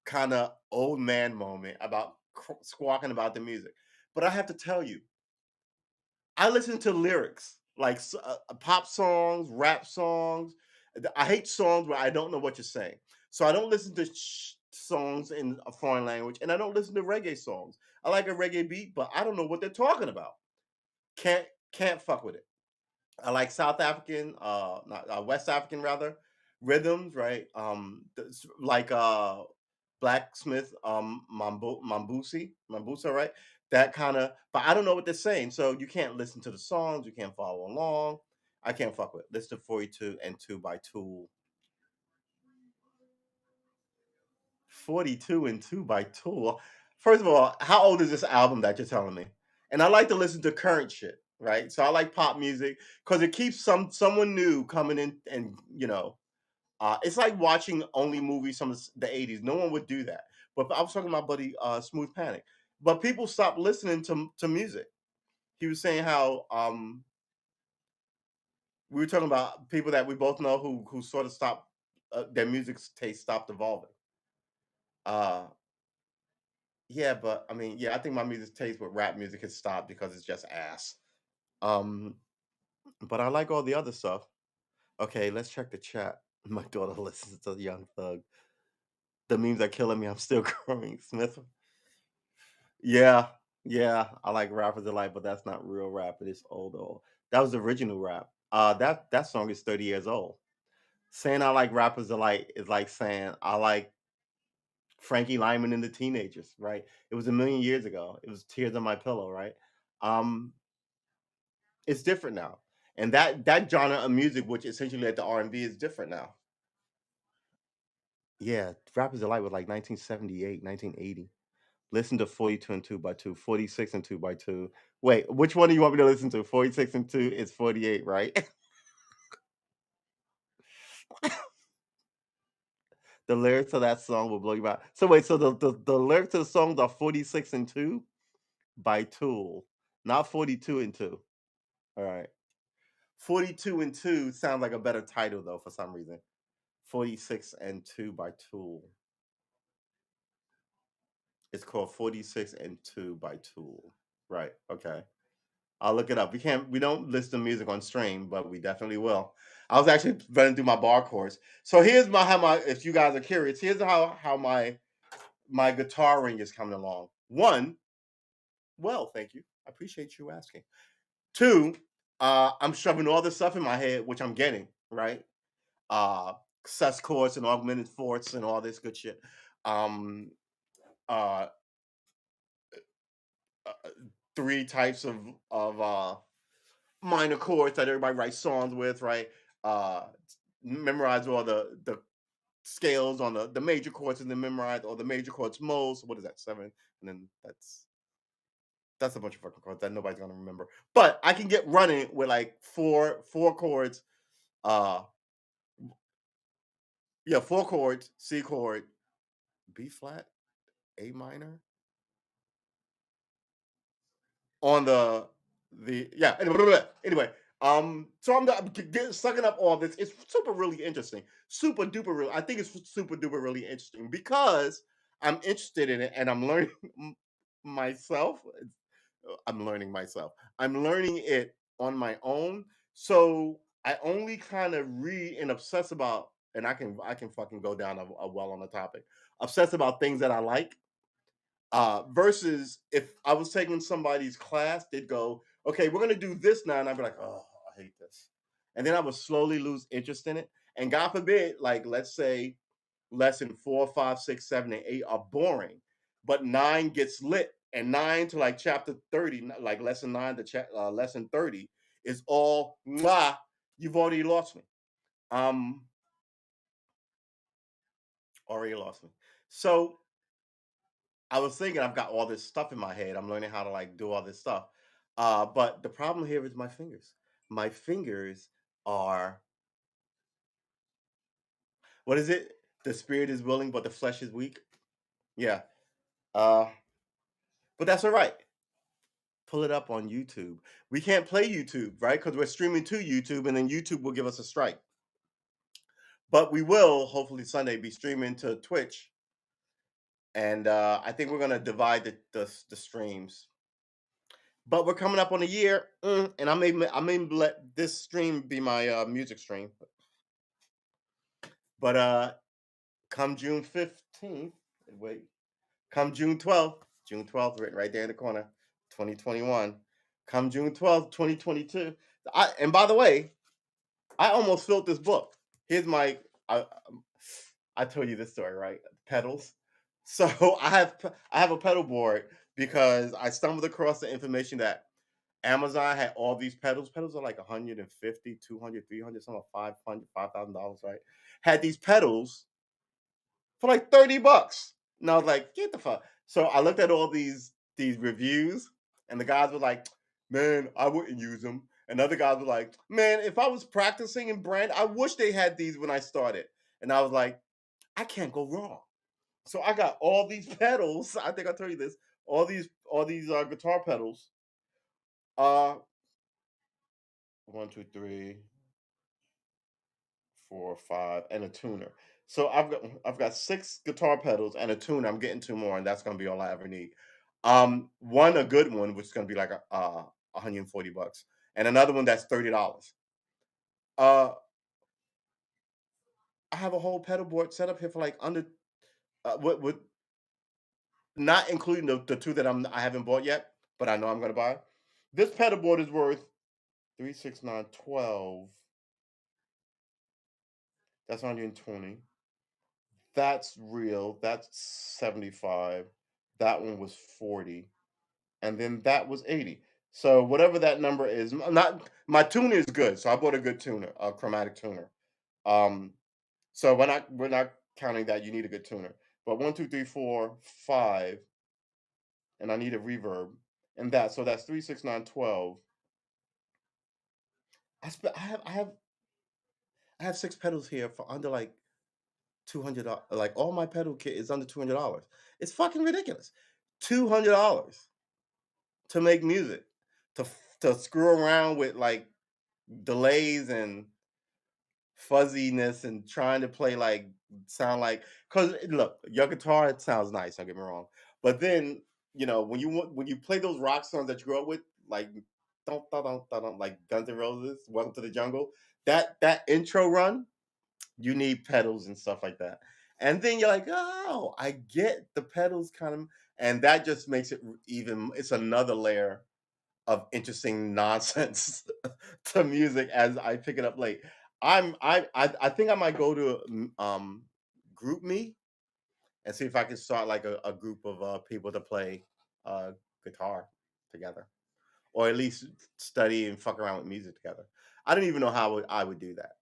kind of old man moment about squawking about the music. But I have to tell you, I listen to lyrics like pop songs, rap songs. I hate songs where I don't know what you're saying. So I don't listen to songs in a foreign language, and I don't listen to reggae songs. I like a reggae beat, but I don't know what they're talking about. Can't fuck with it. I like South African, not West African rather, rhythms, right? Like Blacksmith, Mambusa, right? That kind of, but I don't know what they're saying, so you can't listen to the songs, you can't follow along. I can't fuck with it. Listen to 42 and 2 by Tool. 42 and 2 by Tool. First of all, how old is this album that you're telling me? And I like to listen to current shit, right? So I like pop music because it keeps someone new coming in, and it's like watching only movies from the 80s. No one would do that. But I was talking to my buddy Smooth Panic. But people stopped listening to music. He was saying how we were talking about people that we both know who sort of stopped, their music taste stopped evolving. Uh Yeah, but I mean, yeah, I think my music taste with rap music has stopped because it's just ass. Um, but I like all the other stuff. Okay, let's check the chat. My daughter listens to Young Thug. The memes are killing me. I'm still growing. Smith. Yeah. Yeah, I like Rappers Delight, but that's not real rap. It is old. That was the original rap. That song is 30 years old. Saying I like Rappers Delight is like saying I like Frankie Lyman and the Teenagers, right? It was a million years ago. It was Tears on My Pillow, right? Um, it's different now, and that genre of music, which essentially led to R&B, is different now. Yeah, Rappers Delight was like 1978, 1980. Listen to 42 and 2 by 2, 46 and 2 by 2. Wait, which one do you want me to listen to? 46 and 2 is 48, right? The lyrics of that song will blow you out. So wait, so the lyrics of the songs are 46 and 2 by Tool, not 42 and 2. All right. 42 and 2 sounds like a better title though for some reason. 46 and 2 by Tool. It's called 46 and 2 by Tool. Right. Okay. I'll look it up. We don't list the music on stream, but we definitely will. I was actually running through my bar chords. So here's my how my if you guys are curious, here's how my guitar ring is coming along. One, well, thank you. I appreciate you asking. Two, I'm shoving all this stuff in my head, which I'm getting, right? Uh sus chords and augmented fourths and all this good shit. Um uh, uh three types of minor chords that everybody writes songs with, right? Uh, memorize all the scales on the major chords and then memorize all the major chords most. What is that? Seven, and then that's a bunch of fucking chords that nobody's gonna remember. But I can get running with like four chords. Uh, yeah, four chords: C chord, B flat, A minor, on the yeah. Anyway, so sucking up all this. It's super really interesting, super duper real. I think it's super duper really interesting because I'm interested in it and I'm learning myself. I'm learning myself. I'm learning it on my own. So I only kind of read and obsess about, and I can fucking go down a well on the topic. Obsess about things that I like versus if I was taking somebody's class, they'd go, okay, we're gonna do this now, and I'd be like, oh, I hate this, and then I would slowly lose interest in it. And God forbid, like let's say lesson four, five, six, seven, and eight are boring, but nine gets lit, and nine to like chapter 30, like lesson nine to lesson 30 is all mwah, you've already lost me. Um, already lost me. So I was thinking I've got all this stuff in my head. I'm learning how to like do all this stuff. But the problem here is my fingers. My fingers are what is it? The spirit is willing, but the flesh is weak. Yeah. Uh, but that's all right. Pull it up on YouTube. We can't play YouTube, right? Because we're streaming to YouTube, and then YouTube will give us a strike. But we will hopefully Sunday be streaming to Twitch, and I think we're gonna divide the streams. But we're coming up on a year, and I may let this stream be my music stream. But come June 15th, wait, come June 12th, written right there in the corner, 2021. Come June 12th, 2022. And by the way, I almost filled this book. Here's my I told you this story, right? Pedals. So I have a pedal board because I stumbled across the information that Amazon had all these pedals. Pedals are like 150, 200, 300, some are 500, $5,000, right? Had these pedals for like 30 bucks. And I was like, get the fuck. So I looked at all these reviews, and the guys were like, man, I wouldn't use them. And other guys were like, man, if I was practicing in brand, I wish they had these when I started. And I was like, I can't go wrong. So I got all these pedals. I think I told you this. All these guitar pedals. Uh, one, two, three, four, five, and a tuner. So I've got six guitar pedals and a tuner. I'm getting two more, and that's gonna be all I ever need. One a good one, which is gonna be like 140 bucks, and another one that's $30. Uh, I have a whole pedal board set up here for like under with not including the two that I haven't bought yet. but I know I'm gonna buy. This pedal board is worth 369.12. That's 120. That's real. That's 75. That one was 40. And then that was 80. So whatever that number is, not my tuner is good. So I bought a good tuner, a chromatic tuner. Um, so we're not counting that you need a good tuner. But one, two, three, four, five, and I need a reverb. And that, so that's 369.12. I have six pedals here for under like $200. Like all my pedal kit is under $200. It's fucking ridiculous. $200 to make music, to screw around with like delays and fuzziness and trying to play like sound like, because look, your guitar, it sounds nice, don't get me wrong, but then when you play those rock songs that you grew up with, like don't like Guns N' Roses, Welcome to the Jungle, that intro run, you need pedals and stuff like that. And then you're like, oh, I get the pedals kind of, and that just makes it even, it's another layer of interesting nonsense to music as I pick it up late. I think I might go to Group Me and see if I can start like a group of people to play uh guitar together, or at least study and fuck around with music together. I don't even know how I would do that.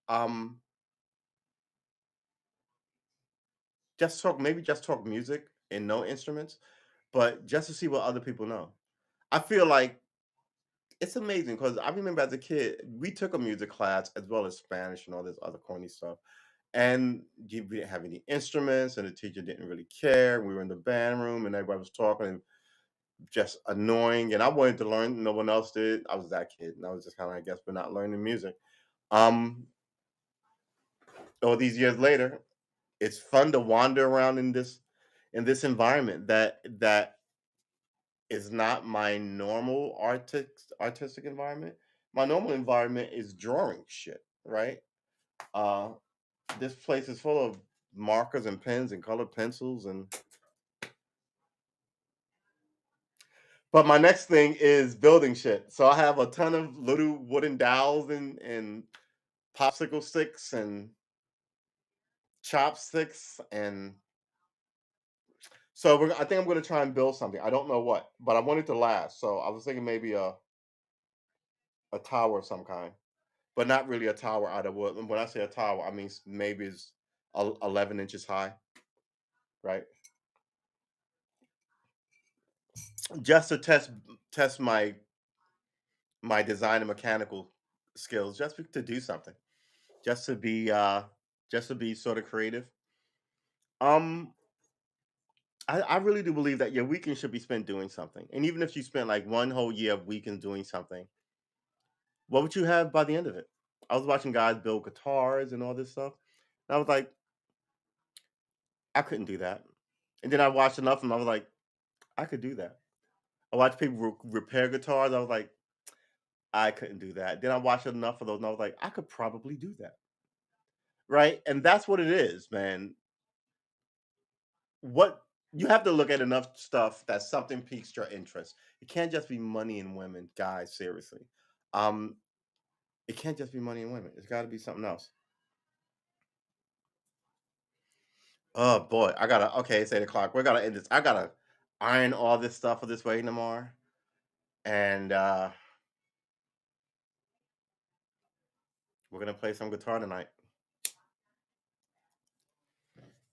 Just talk music and no instruments, but just to see what other people know. I feel like it's amazing because I remember as a kid, we took a music class as well as Spanish and all this other corny stuff. And we didn't have any instruments, and the teacher didn't really care. We were in the band room, and everybody was talking, and just annoying. And I wanted to learn; no one else did. I was that kid, and I was just kind of, I guess, we're not learning music. Um, all these years later, it's fun to wander around in this environment that is not my normal artistic environment. My normal environment is drawing shit, right? Uh, this place is full of markers and pens and colored pencils, and but my next thing is building shit. So I have a ton of little wooden dowels and popsicle sticks and chopsticks, and so I think I'm going to try and build something. I don't know what, but I want it to last. So I was thinking maybe a tower of some kind, but not really a tower out of wood. And when I say a tower, I mean maybe it's 11 inches high, right? Just to test my design and mechanical skills, to do something, just to be uh just to be sort of creative. Um, I really do believe that your weekend should be spent doing something, and even if you spent like one whole year of weekend doing something, what would you have by the end of it? I was watching guys build guitars and all this stuff, and I was like, I couldn't do that. And then I watched enough, and I was like, I could do that. I watched people repair guitars. I was like, I couldn't do that. Then I watched enough of those, and I was like, I could probably do that, right? And that's what it is, man. What You have to look at enough stuff that something piques your interest. It can't just be money and women, guys. Seriously, um, it can't just be money and women. It's got to be something else. Oh boy, I gotta. Okay, it's 8 o'clock. We gotta end this. I gotta iron all this stuff for this wedding tomorrow, and we're gonna play some guitar tonight.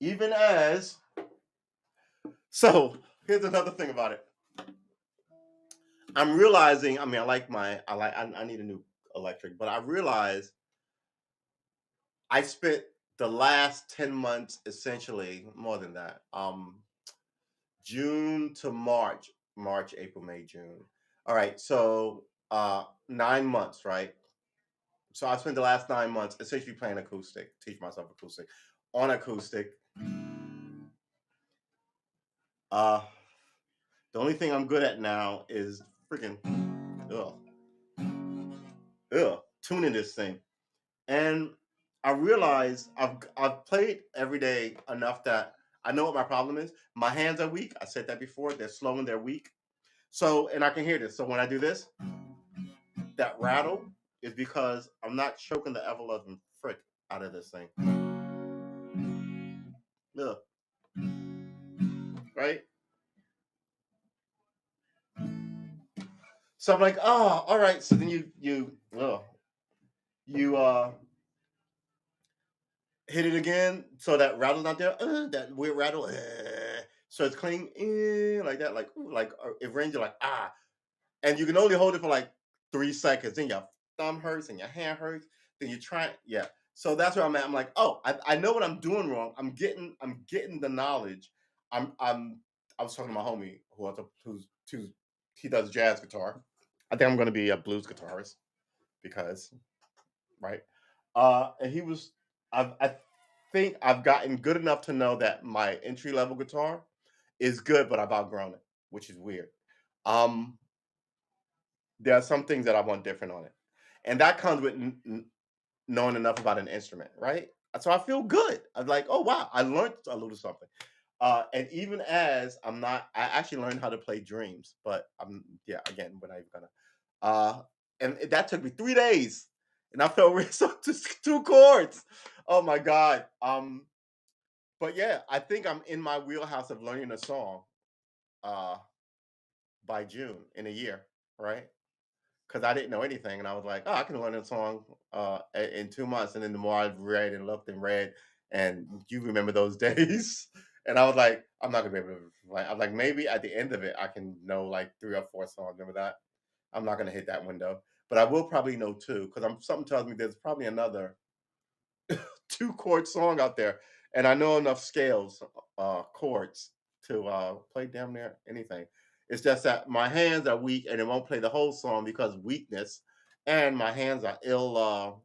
Even as so, here's another thing about it. I'm realizing. I mean, I need a new electric, but I realize I spent the last 10 months, essentially more than that. June to March, April, May, June. All right, so 9 months, right? So I spent the last 9 months essentially playing acoustic, teach myself acoustic. On acoustic, uh, the only thing I'm good at now is freaking ugh, tuning this thing. And I realized I've played every day enough that I know what my problem is. My hands are weak. I said that before. They're slow and they're weak. So, and I can hear this. So when I do this, that rattle is because I'm not choking the ever-loving frick out of this thing. Look, right? So I'm like, oh, all right. So then you hit it again, so that rattle's not there. That weird rattle. So it's clean, like that, like ooh, like it rings. You're like and you can only hold it for like 3 seconds. Then your thumb hurts and your hand hurts. Then you try, yeah. So that's where I'm at. I'm like, oh, I know what I'm doing wrong. I'm getting the knowledge. I'm I was talking to my homie who's he does jazz guitar. I think I'm gonna be a blues guitarist because right. And he was I think I've gotten good enough to know that my entry level guitar is good, but I've outgrown it, which is weird. Um, there are some things that I want different on it, and that comes with knowing enough about an instrument, right? So I feel good. I'm like, oh wow, I learned a little something. And even as I actually learned how to play dreams, but yeah, again, we're not even gonna. Uh, and that took me 3 days, and I felt really so just 2 chords. Oh my god. But yeah, I think I'm in my wheelhouse of learning a song uh by June in a year, right? Because I didn't know anything, and I was like, "Oh, I can learn a song in 2 months." And then the more I've read and looked and read, and you remember those days, and I was like, "I'm not gonna be able to." Like, I'm like, maybe at the end of it, I can know like 3 or 4 songs. Remember that? I'm not gonna hit that window, but I will probably know two because I'm something tells me there's probably another 2 chord song out there, and I know enough scales, chords to play damn near anything. It's just that my hands are weak and it won't play the whole song because weakness, and my hands are ill.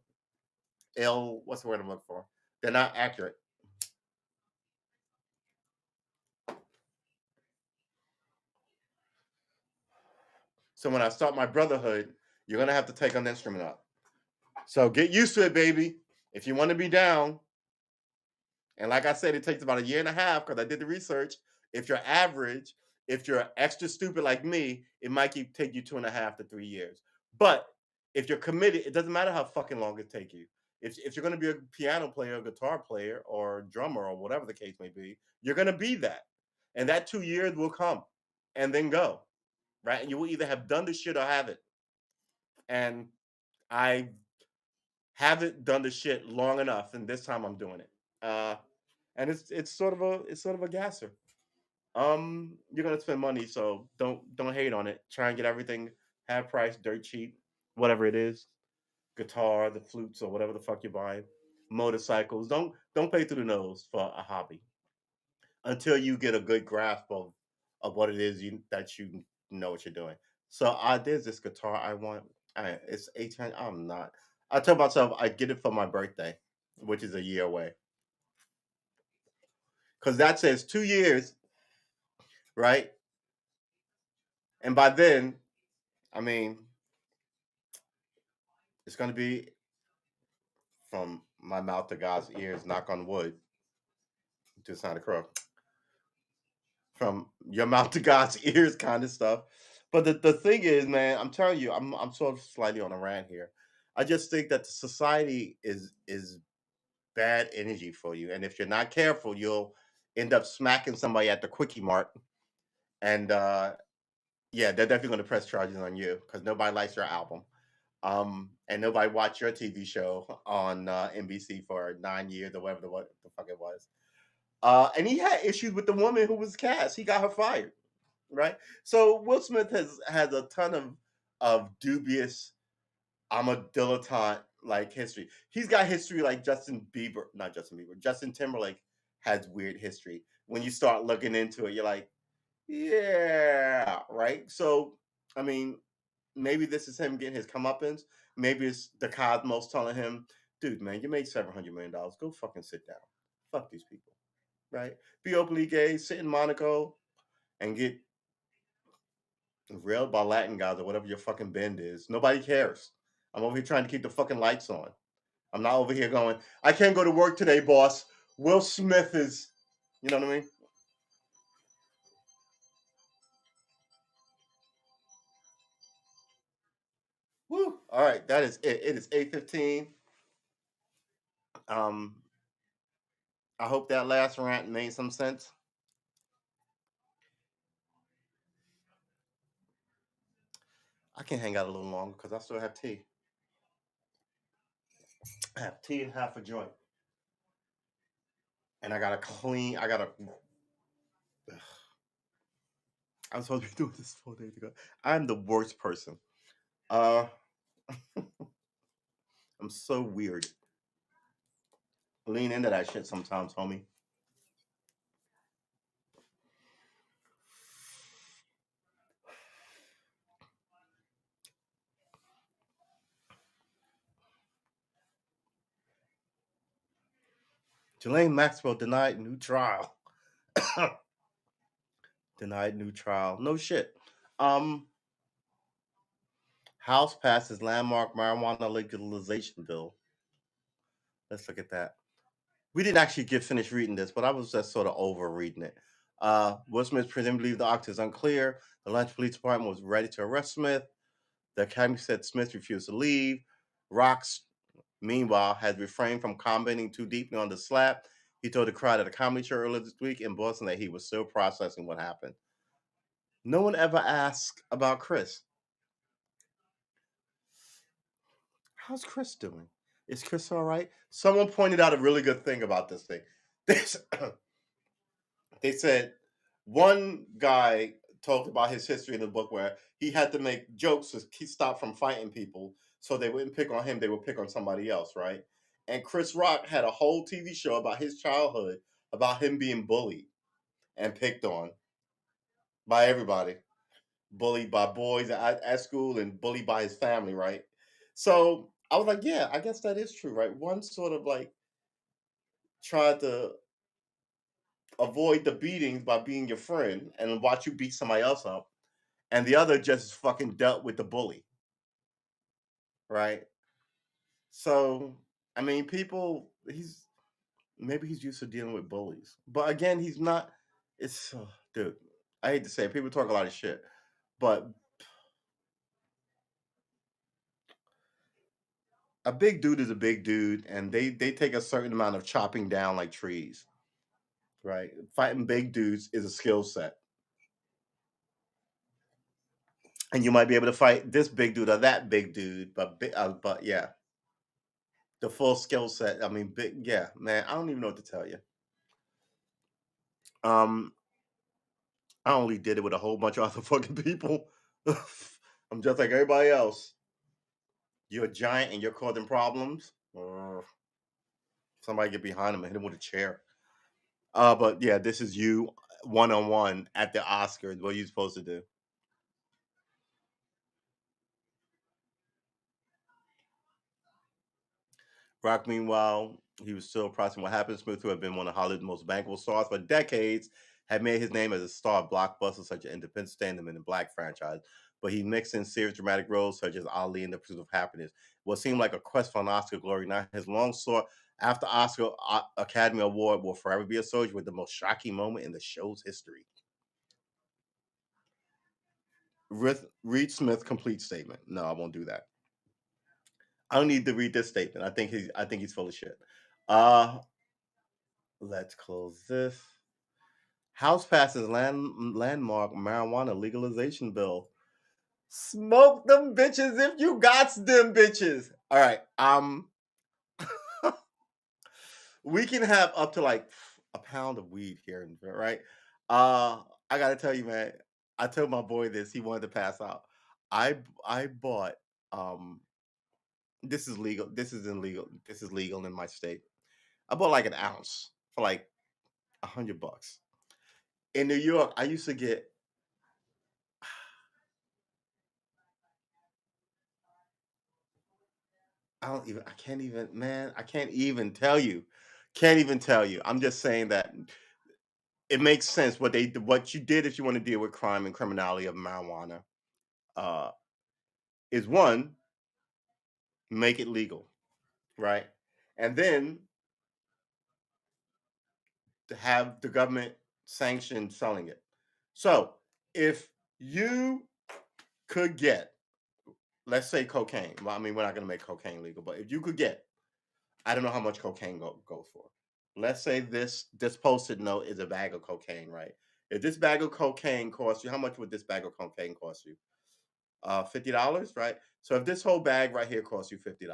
What's the word I'm looking for? They're not accurate. So when I start my brotherhood, you're gonna have to take an instrument up. So get used to it, baby. If you want to be down, and like I said, it takes about a year and a half because I did the research. If you're average, if you're extra stupid like me, it might take you 2.5 to 3 years. But if you're committed, it doesn't matter how fucking long it take you. If you're going to be a piano player, a guitar player, or drummer, or whatever the case may be, you're going to be that. And that 2 years will come and then go, right? And you will either have done the shit or have it. And I haven't done the shit long enough, and this time I'm doing it. And it's sort of a gasser. You're gonna spend money, so don't hate on it. Try and get everything half price, dirt cheap, whatever it is. Guitar, the flutes, or whatever the fuck you buy. Motorcycles. Don't pay through the nose for a hobby until you get a good grasp of what it is that you know what you're doing. So there's this guitar I want. It's 18. I'm not. I tell myself I get it for my birthday, which is a year away, because that says 2 years, right? And by then, I mean it's going to be from my mouth to God's ears. Knock on wood. To sign a crow. From your mouth to God's ears, kind of stuff. But the thing is, man, I'm telling you, I'm sort of slightly on a rant here. I just think that the society is bad energy for you, and if you're not careful, you'll end up smacking somebody at the quickie mart, and yeah, they're definitely going to press charges on you because nobody likes your album. And nobody watched your TV show on NBC for 9 years or whatever what the fuck it was. And he had issues with the woman who was cast. He got her fired, right? So Will Smith has a ton of dubious. I'm a dilettante like history. He's got history like Justin Bieber, not Justin Bieber. Justin Timberlake has weird history. When you start looking into it, you're like, yeah, right. So I mean, maybe this is him getting his comeuppance. Maybe it's the cosmos telling him, dude, man, you made $700 million. Go fucking sit down. Fuck these people, right? Be openly gay, sit in Monaco, and get railed by Latin guys or whatever your fucking bend is. Nobody cares. I'm over here trying to keep the fucking lights on. I'm not over here going, I can't go to work today, boss. Will Smith is, you know what I mean? Woo. All right, that is it. It is 8:15. Um, I hope that last rant made some sense. I can hang out a little longer because I still have tea. I have tea and half a joint, and I gotta clean. I gotta. I'm supposed to be doing this 4 days ago. I'm the worst person. Uh, I'm so weird. Lean into that shit sometimes, homie. Ghislaine Maxwell denied new trial. Denied new trial. No shit. Um, House passes landmark marijuana legalization bill. Let's look at that. We didn't actually get finished reading this, but I was just sort of over reading it. Will Smith presumably leave the octa is unclear. The Atlanta Police Department was ready to arrest Smith. The academy said Smith refused to leave. Rocks, meanwhile, has refrained from commenting too deeply on the slap. He told the crowd at a comedy show earlier this week in Boston that he was still processing what happened. No one ever asked about Chris. How's Chris doing? Is Chris all right? Someone pointed out a really good thing about this thing. They said one guy talked about his history in the book where he had to make jokes to stop from fighting people so they wouldn't pick on him, they would pick on somebody else, right? And Chris Rock had a whole TV show about his childhood, about him being bullied and picked on by everybody, bullied by boys at school and bullied by his family, right? So I was like, yeah, I guess that is true, right? One sort of like tried to avoid the beatings by being your friend and watch you beat somebody else up, and the other just fucking dealt with the bully, right? So, I mean, people, he's maybe he's used to dealing with bullies, but again, he's not. It's dude. I hate to say it, people talk a lot of shit, but a big dude is a big dude, and they take a certain amount of chopping down like trees, right? Fighting big dudes is a skill set, and you might be able to fight this big dude or that big dude, but yeah, the full skill set. I mean, big, yeah, man. I don't even know what to tell you. Um, I only did it with a whole bunch of other fucking people. I'm just like everybody else. You're a giant and you're causing problems. Somebody get behind him and hit him with a chair. But yeah, this is you one on one at the Oscars. What are you supposed to do? Rock, meanwhile, he was still processing what happened. Smith, who had been one of Hollywood's most bankable stars for decades, had made his name as a star of blockbusters such as Independence Day and the Men in Black franchise. But he mixed in serious dramatic roles such as Ali in The Pursuit of Happiness. What seemed like a quest for an Oscar glory, now his long sought after Oscar Academy Award will forever be associated with the most shocking moment in the show's history. Read Smith's complete statement. No, I won't do that. I don't need to read this statement. I think he's full of shit. Uh let's close this. House passes landmark marijuana legalization bill. Smoke them bitches if you got them bitches. All right. We can have up to like a pound of weed here, right? I gotta tell you, man. I told my boy this. He wanted to pass out. I bought um. This is legal. This is illegal. This is legal in my state. I bought like an ounce for like $100. In New York, I used to get I can't even, man, I can't even tell you. Can't even tell you. I'm just saying that it makes sense what you did if you want to deal with crime and criminality of marijuana. Uh is one, make it legal, right? And then to have the government sanction selling it. So if you could get let's say cocaine. Well, I mean, we're not going to make cocaine legal, but if you could get, I don't know how much cocaine goes for. Let's say this posted note is a bag of cocaine, right? If this bag of cocaine costs you, how much would this bag of cocaine cost you? $50, right? So if this whole bag right here costs you $50,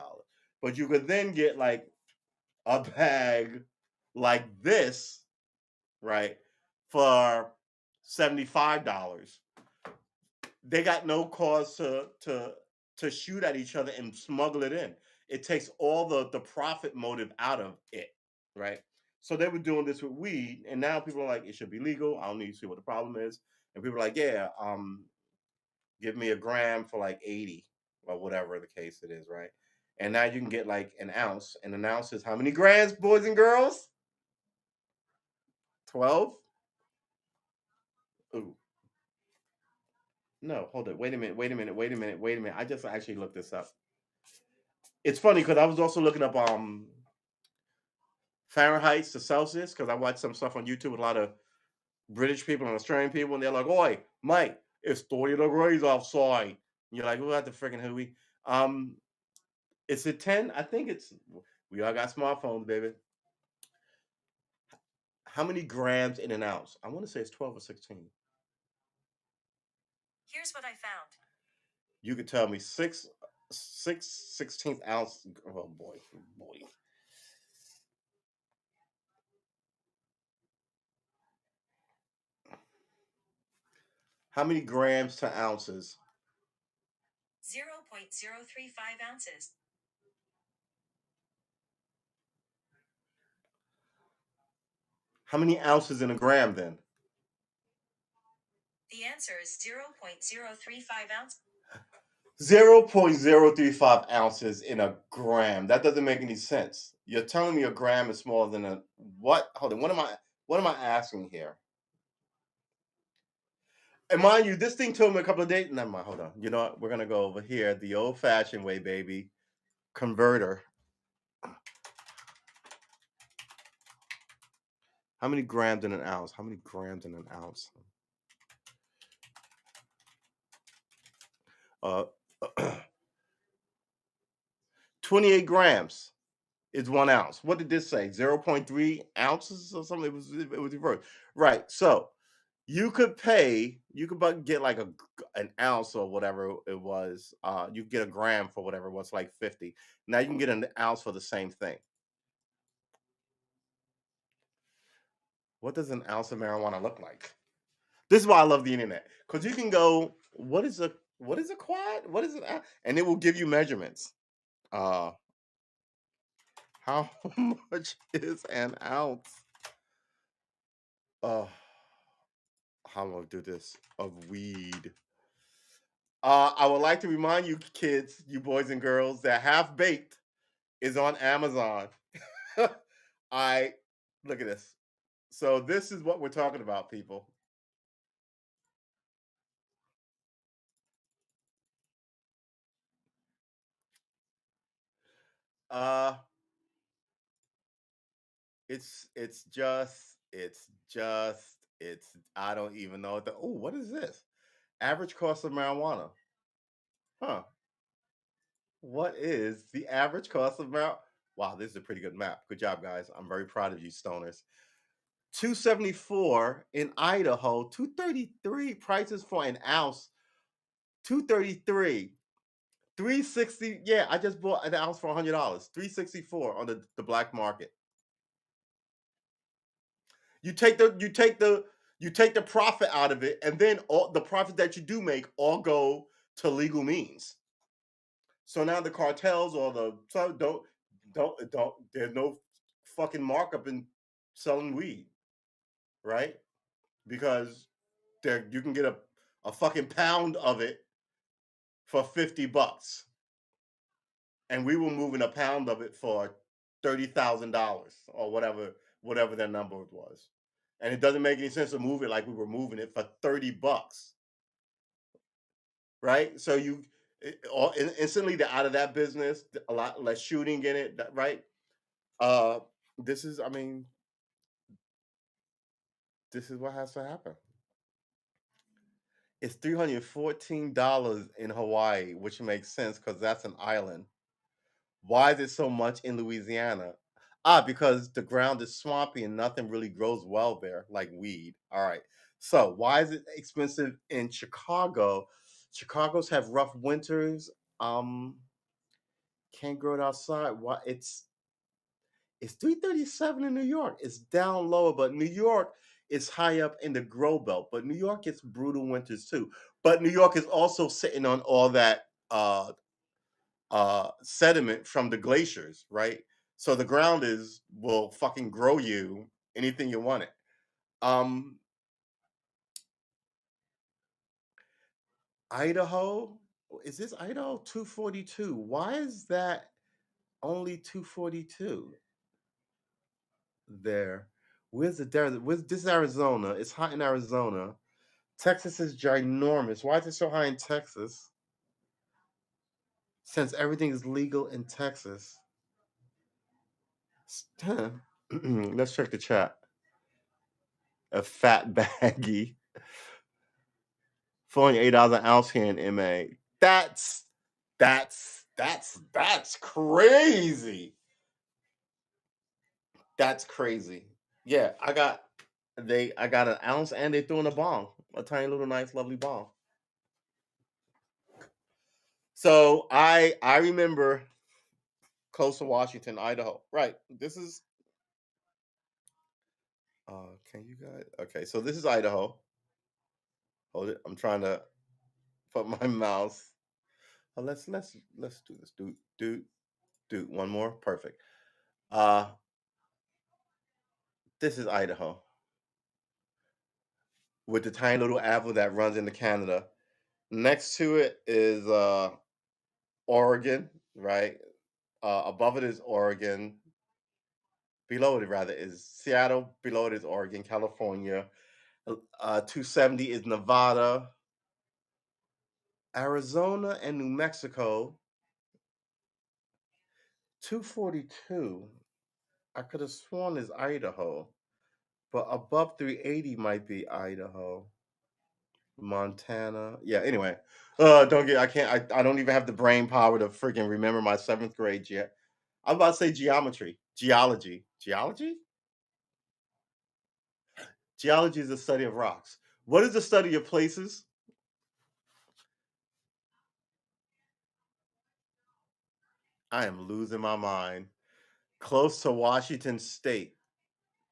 but you could then get like a bag like this, right, for $75. They got no cause to shoot at each other and smuggle it in. It takes all the profit motive out of it, right? So they were doing this with weed, and now people are like, it should be legal. I don't need to see what the problem is. And people are like, yeah, give me a gram for like 80 or whatever the case it is, right? And now you can get like an ounce, and an ounce is how many grams, boys and girls? 12? Ooh. No, hold it. Wait a minute. Wait a minute. Wait a minute. Wait a minute. I just actually looked this up. It's funny because I was also looking up Fahrenheit to Celsius because I watched some stuff on YouTube with a lot of British people and Australian people, and they're like, "Oi, Mike, it's 30 degrees outside." And you're like, "Who got the freaking hooey?" Um, it's a 10. I think it's. We all got smartphones, baby. How many grams in an ounce? I want to say it's 12 or 16. Here's what I found. You could tell me six sixteenth ounce. Oh boy, boy. How many grams to ounces? 0.035 ounces. How many ounces in a gram then? The answer is 0.035 ounces. 0.035 ounces in a gram. That doesn't make any sense. You're telling me a gram is smaller than a what? Hold on. What am I asking here? And mind you, this thing took me a couple of days. Never mind. Hold on. You know what? We're gonna go over here the old-fashioned way, baby. Converter. How many grams in an ounce? How many grams in an ounce? Uh, 28 grams is 1 ounce. What did this say? 0.3 ounces or something? It was reversed. Right. So you could get like an ounce or whatever it was. You could get a gram for whatever it was, like 50. Now you can get an ounce for the same thing. What does an ounce of marijuana look like? This is why I love the internet. Because you can go, what is a quad? What is it? And it will give you measurements. Uh how much is an ounce? Uh how do I do this? Of weed. I would like to remind you kids, you boys and girls, that Half Baked is on Amazon. I look at this. So this is what we're talking about, people. Uh it's I don't even know what the oh, what is this? Average cost of marijuana. Huh. What is the average cost of marijuana? Wow, this is a pretty good map. Good job, guys. I'm very proud of you, stoners. 274 in Idaho, 233 prices for an ounce, 233. 360. Yeah, I just bought an ounce for $100. 364 on the black market. You take the profit out of it, and then all the profit that you do make all go to legal means. So now the cartels or the so don't there's no fucking markup in selling weed, right? Because there you can get a fucking pound of it for $50, and we were moving a pound of it for $30,000 or whatever that number was, and it doesn't make any sense to move it like we were moving it for $30, right? So instantly they're out of that business. A lot less shooting in it, right? Uh, this is, I mean, this is what has to happen. It's $314 in Hawaii, which makes sense because that's an island. Why is it so much in Louisiana? Because the ground is swampy and nothing really grows well there, like weed. All right. So why is it expensive in Chicago? Chicago's have rough winters. Um, can't grow it outside. Why it's 337 in New York. It's down lower, but New York is high up in the grow belt. But New York gets brutal winters too. But New York is also sitting on all that sediment from the glaciers, right? So the ground is will fucking grow you anything you want it. Um, Idaho, is this Idaho 242? Why is that only 242 there? Where's the desert? Where's this is Arizona? It's hot in Arizona. Texas is ginormous. Why is it so high in Texas? Since everything is legal in Texas. Huh. Let's check the chat. A fat baggie. $48 an ounce here in MA. That's crazy. That's crazy. Yeah, I got an ounce and they threw in a bong. A tiny little nice lovely bong. So I remember close to Washington, Idaho. Right. This is can you guys okay, so this is Idaho. Hold it. I'm trying to put my mouse. Let's do this. Do one more. Perfect. Uh this is Idaho with the tiny little apple that runs into Canada. Next to it is Oregon, right? Above it is Oregon. Below it, rather, is Seattle. Below it is Oregon, California. 270 is Nevada, Arizona, and New Mexico. 242. I could have sworn is Idaho, but above 380 might be Idaho. Montana. Yeah, anyway. Don't get I can't I don't even have the brain power to freaking remember my seventh grade yet. I'm about to say geometry. Geology. Geology? Geology is the study of rocks. What is the study of places? I am losing my mind. Close to Washington State,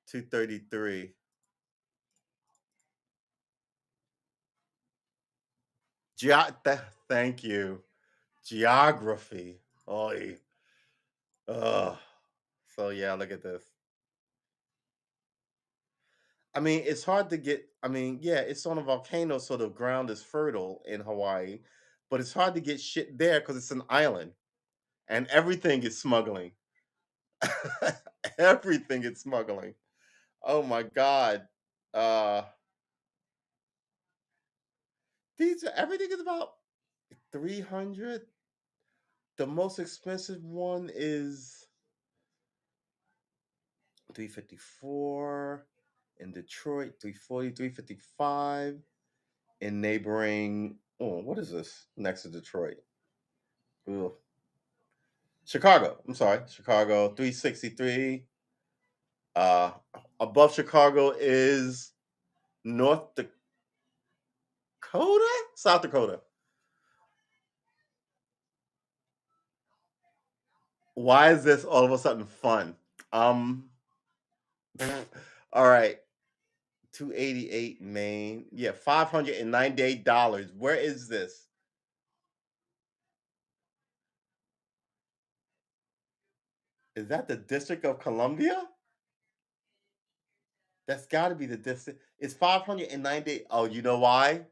233. Thank you. Geography. Oy. Ugh. So yeah, look at this. I mean, it's hard to get. I mean, yeah, it's on a volcano, so the ground is fertile in Hawaii, but it's hard to get shit there because it's an island and everything is smuggling. Everything is smuggling. Oh my god. Uh everything is about 300. The most expensive one is 354 in Detroit, 340, 355 in neighboring. Oh, what is this next to Detroit? Ugh. Chicago. I'm sorry, Chicago, 363. Uh, above Chicago is North Dakota, South Dakota. Why is this all of a sudden fun? Um, all right, 288 Maine. Yeah, $598. Where is this? Is that the District of Columbia? That's got to be the district. It's 598. Oh, you know why?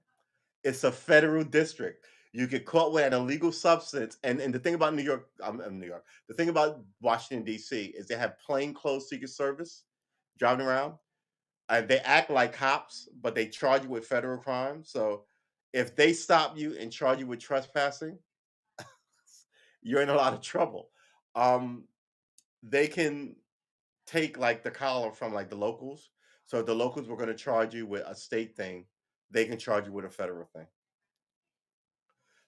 It's a federal district. You get caught with an illegal substance, and the thing about New York, New York. The thing about Washington D.C. is they have plainclothes Secret Service driving around. They act like cops, but they charge you with federal crime. So if they stop you and charge you with trespassing, you're in a lot of trouble. Um, they can take like the collar from like the locals. So if the locals were going to charge you with a state thing, they can charge you with a federal thing.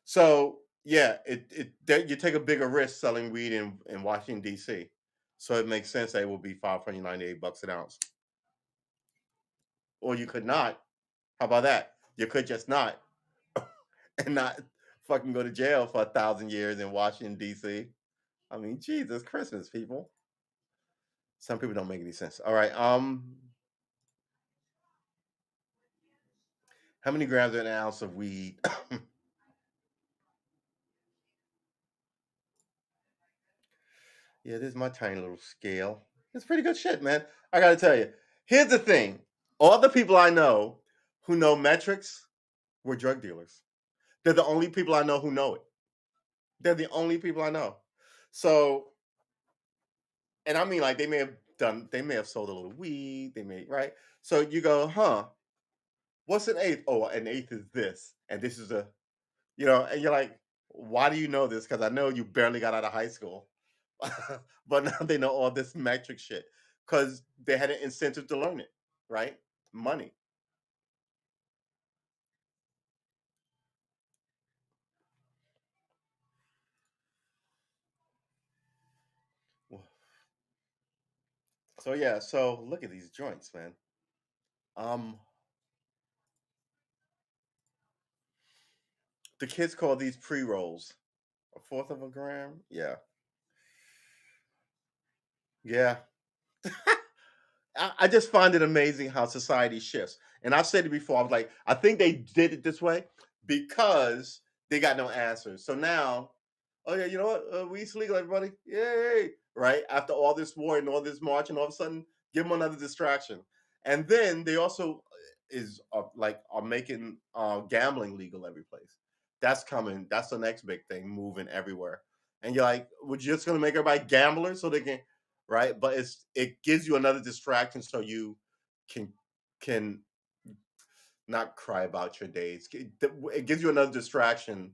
So yeah, you take a bigger risk selling weed in Washington D.C. So it makes sense that it will be $598 an ounce. Or you could not. How about that? You could just not and not fucking go to jail for 1,000 years in Washington D.C. I mean, Jesus Christmas, people. Some people don't make any sense. All right. How many grams in an ounce of weed? Yeah, this is my tiny little scale. It's pretty good shit, man. I gotta tell you. Here's the thing. All the people I know who know metrics were drug dealers. They're the only people I know who know it. They're the only people I know. So, and I mean, like they may have sold a little weed. They may, right? So you go, huh? What's an eighth? Oh, an eighth is this, and this is a, and you're like, why do you know this? Because I know you barely got out of high school, but now they know all this metric shit because they had an incentive to learn it, right? Money. So yeah, so look at these joints, man. Um, the kids call these pre rolls. A fourth of a gram? Yeah. Yeah. I just find it amazing how society shifts. And I've said it before. I was like, I think they did it this way because they got no answers. So now, oh yeah, you know what? Weed's legal, everybody. Yay! Right after all this war and all this marching, all of a sudden, give them another distraction. And then they also are making gambling legal every place. That's coming. That's the next big thing, moving everywhere. And you're like, we're just gonna make everybody gamblers so they can, right? But it gives you another distraction so you can can not cry about your days. It gives you another distraction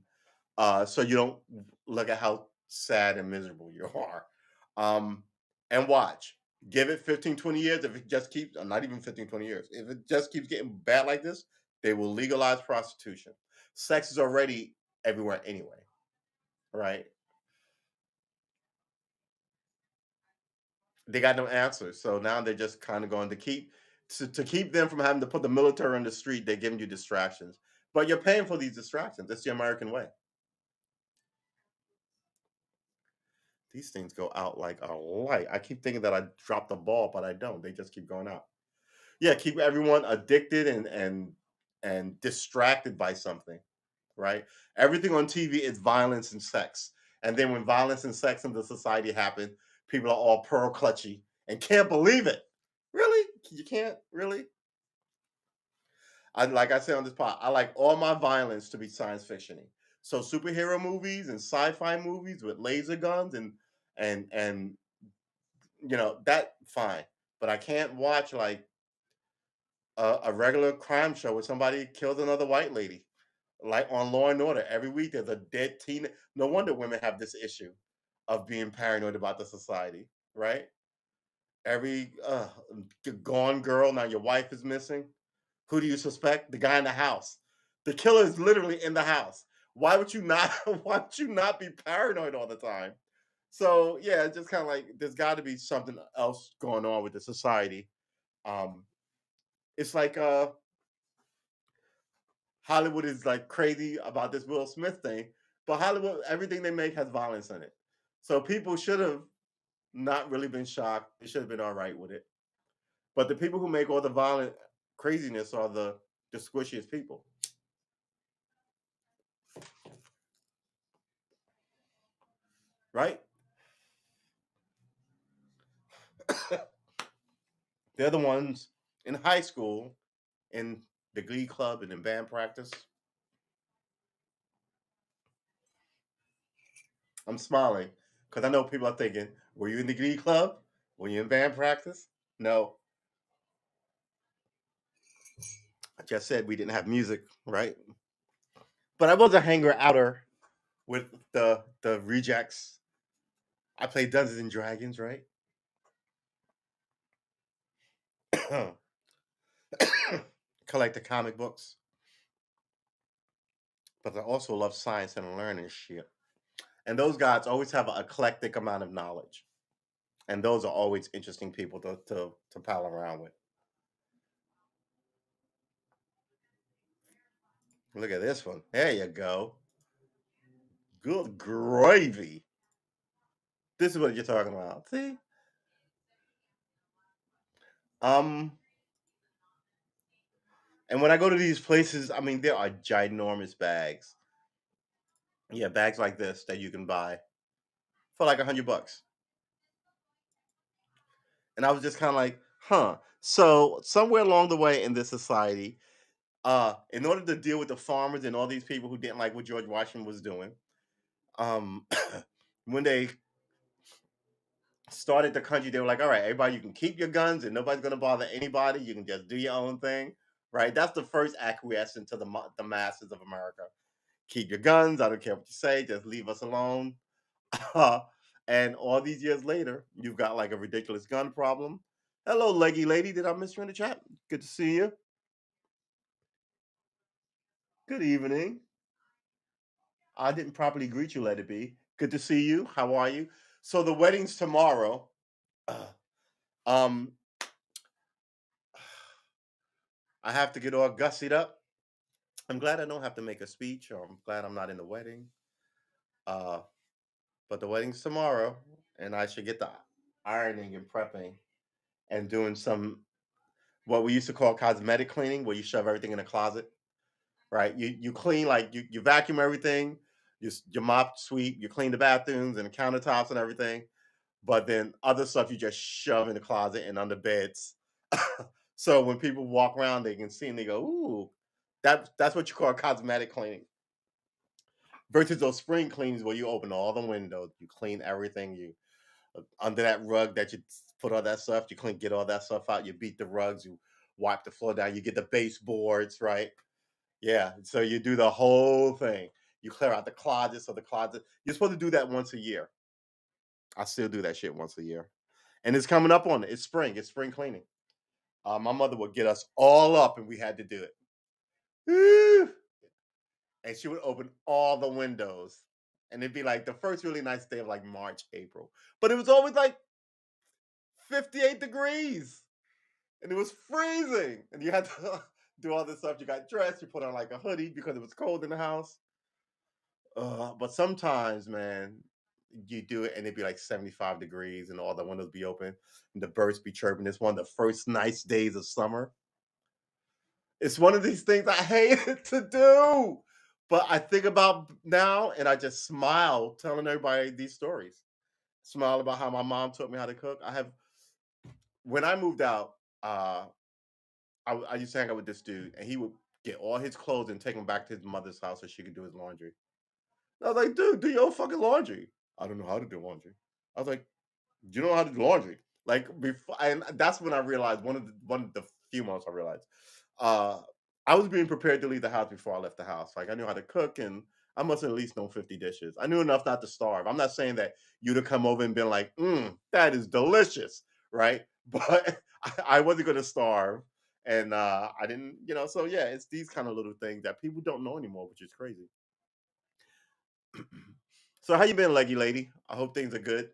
so you don't look at how sad and miserable you are. Um, and watch. Give it 15, 20 years. If it just keeps, not even 15, 20 years, if it just keeps getting bad like this, they will legalize prostitution. Sex is already everywhere anyway, right? They got no answers. So now they're just kind of going to keep them from having to put the military on the street. They're giving you distractions, but you're paying for these distractions. It's the American way. These things go out like a light. I keep thinking that I dropped the ball, but I don't. They just keep going out. Yeah, keep everyone addicted and distracted by something, right? Everything on TV is violence and sex. And then when violence and sex in the society happen, people are all pearl clutchy and can't believe it. Really? You can't really? I like I said on this pod, I like all my violence to be science fictiony. So superhero movies and sci-fi movies with laser guns and that fine. But I can't watch like a regular crime show where somebody kills another white lady. Like on Law and Order, every week there's a dead teen. No wonder women have this issue of being paranoid about the society, right? Every gone girl, now your wife is missing. Who do you suspect? The guy in the house. The killer is literally in the house. Why would you not? Why would you not be paranoid all the time? So yeah, it's just kind of like there's got to be something else going on with the society. Um, it's like Hollywood is like crazy about this Will Smith thing, but Hollywood, everything they make has violence in it. So people should have not really been shocked. They should have been all right with it. But the people who make all the violent craziness are the squishiest people, right? They're the ones in high school, in the glee club and in band practice. I'm smiling because I know people are thinking, were you in the glee club? Were you in band practice? No. I just said we didn't have music, right? But I was a hanger outer with the rejects. I played Dungeons and Dragons, right? Collect the comic books. but I also love science and learning shit. And those guys always have an eclectic amount of knowledge. And those are always interesting people to pal around with. Look at this one. There you go. Good gravy. This is what you're talking about. See? Um, and when I go to these places, I mean, there are ginormous bags. Yeah, bags like this that you can buy for like $100. And I was just kind of like, huh. So somewhere along the way in this society, in order to deal with the farmers and all these people who didn't like what George Washington was doing, um, when they started the country, they were like, all right, everybody, you can keep your guns and nobody's going to bother anybody. You can just do your own thing, right? That's the first acquiescence to the masses of America. Keep your guns. I don't care what you say. Just leave us alone. And all these years later, you've got like a ridiculous gun problem. Hello, leggy lady. Did I miss you in the chat? Good to see you. Good evening. I didn't properly greet you, let it be. Good to see you. How are you? So the wedding's tomorrow. um, I have to get all gussied up. I'm glad I don't have to make a speech, or I'm glad I'm not in the wedding. Uh, but the wedding's tomorrow, and I should get the ironing and prepping and doing some what we used to call cosmetic cleaning, where you shove everything in a closet. Right? You clean like you vacuum everything, you mop, sweep, you clean the bathrooms and the countertops and everything. But then other stuff you just shove in the closet and under beds. So when people walk around, they can see and they go, "Ooh, that's what you call cosmetic cleaning." Versus those spring cleans where you open all the windows, you clean everything, you under that rug that you put all that stuff, you clean, get all that stuff out, you beat the rugs, you wipe the floor down, you get the baseboards, right? Yeah, so you do the whole thing. You clear out the closet, so the closet. You're supposed to do that once a year. I still do that shit once a year, and it's coming up on it. It's spring. It's spring cleaning. My mother would get us all up, and we had to do it. Woo! And she would open all the windows, and it'd be like the first really nice day of like March, April. But it was always like 58 degrees, and it was freezing, and you had to do all this stuff. You got dressed, you put on like a hoodie because it was cold in the house. But sometimes, man, you do it and it'd be like 75 degrees and all the windows be open and the birds be chirping. It's one of the first nice days of summer. It's one of these things I hated to do. But I think about now and I just smile telling everybody these stories. Smile about how my mom taught me how to cook. When I moved out, I used to hang out with this dude and he would get all his clothes and take them back to his mother's house so she could do his laundry. I was like, dude, do your own fucking laundry. I don't know how to do laundry. I was like, you don't know how to do laundry. Like before, and that's when I realized one of the few months I realized uh, I was being prepared to leave the house before I left the house. Like I knew how to cook, and I must have at least known 50 dishes. I knew enough not to starve. I'm not saying that you'd have come over and been like, that is delicious, right? But I wasn't going to starve, and I didn't, So yeah, it's these kind of little things that people don't know anymore, which is crazy. So how you been, leggy lady? I hope things are good.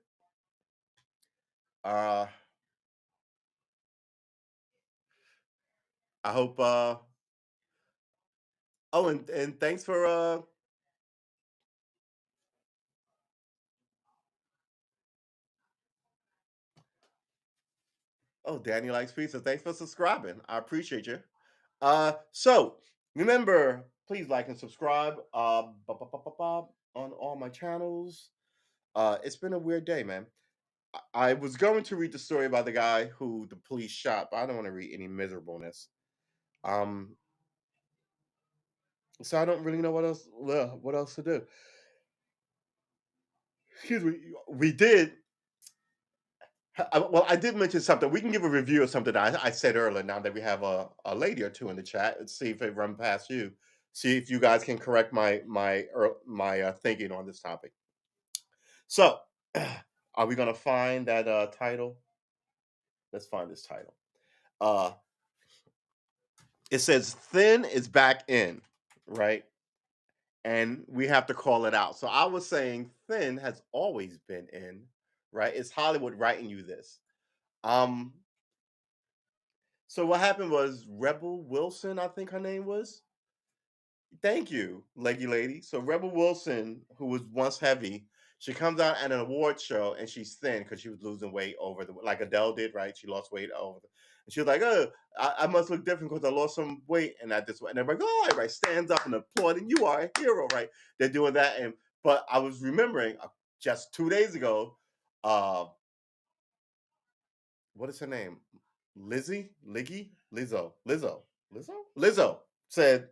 Uh I hope oh and thanks for oh Danny likes pizza. Thanks for subscribing. I appreciate you. So remember, please like and subscribe on all my channels. It's been a weird day, man. I was going to read the story about the guy who the police shot, but I don't want to read any miserableness. Um so I don't really know what else to do. Excuse me. We did well, I did mention something. We can give a review of something I said earlier. Now that we have a lady or two in the chat, let's see if it run past you. See if you guys can correct my thinking on this topic. So, are we gonna find that title? Let's find this title. Uh, it says "Thin is back in," right? and we have to call it out. So I was saying thin has always been in, right? It's Hollywood writing you this. Um, so what happened was Rebel Wilson, I think her name was. Thank you, leggy lady. So Rebel Wilson, who was once heavy, she comes out at an award show and she's thin because she was losing weight over the like Adele did, right? She lost weight over and she was like, "Oh, I must look different because I lost some weight." And at this way, and everybody, "Oh, everybody stands up and applauding. You are a hero, right?" They're doing that, and but I was remembering just 2 days ago, uh, what is her name? Lizzie, Liggy, Lizzo said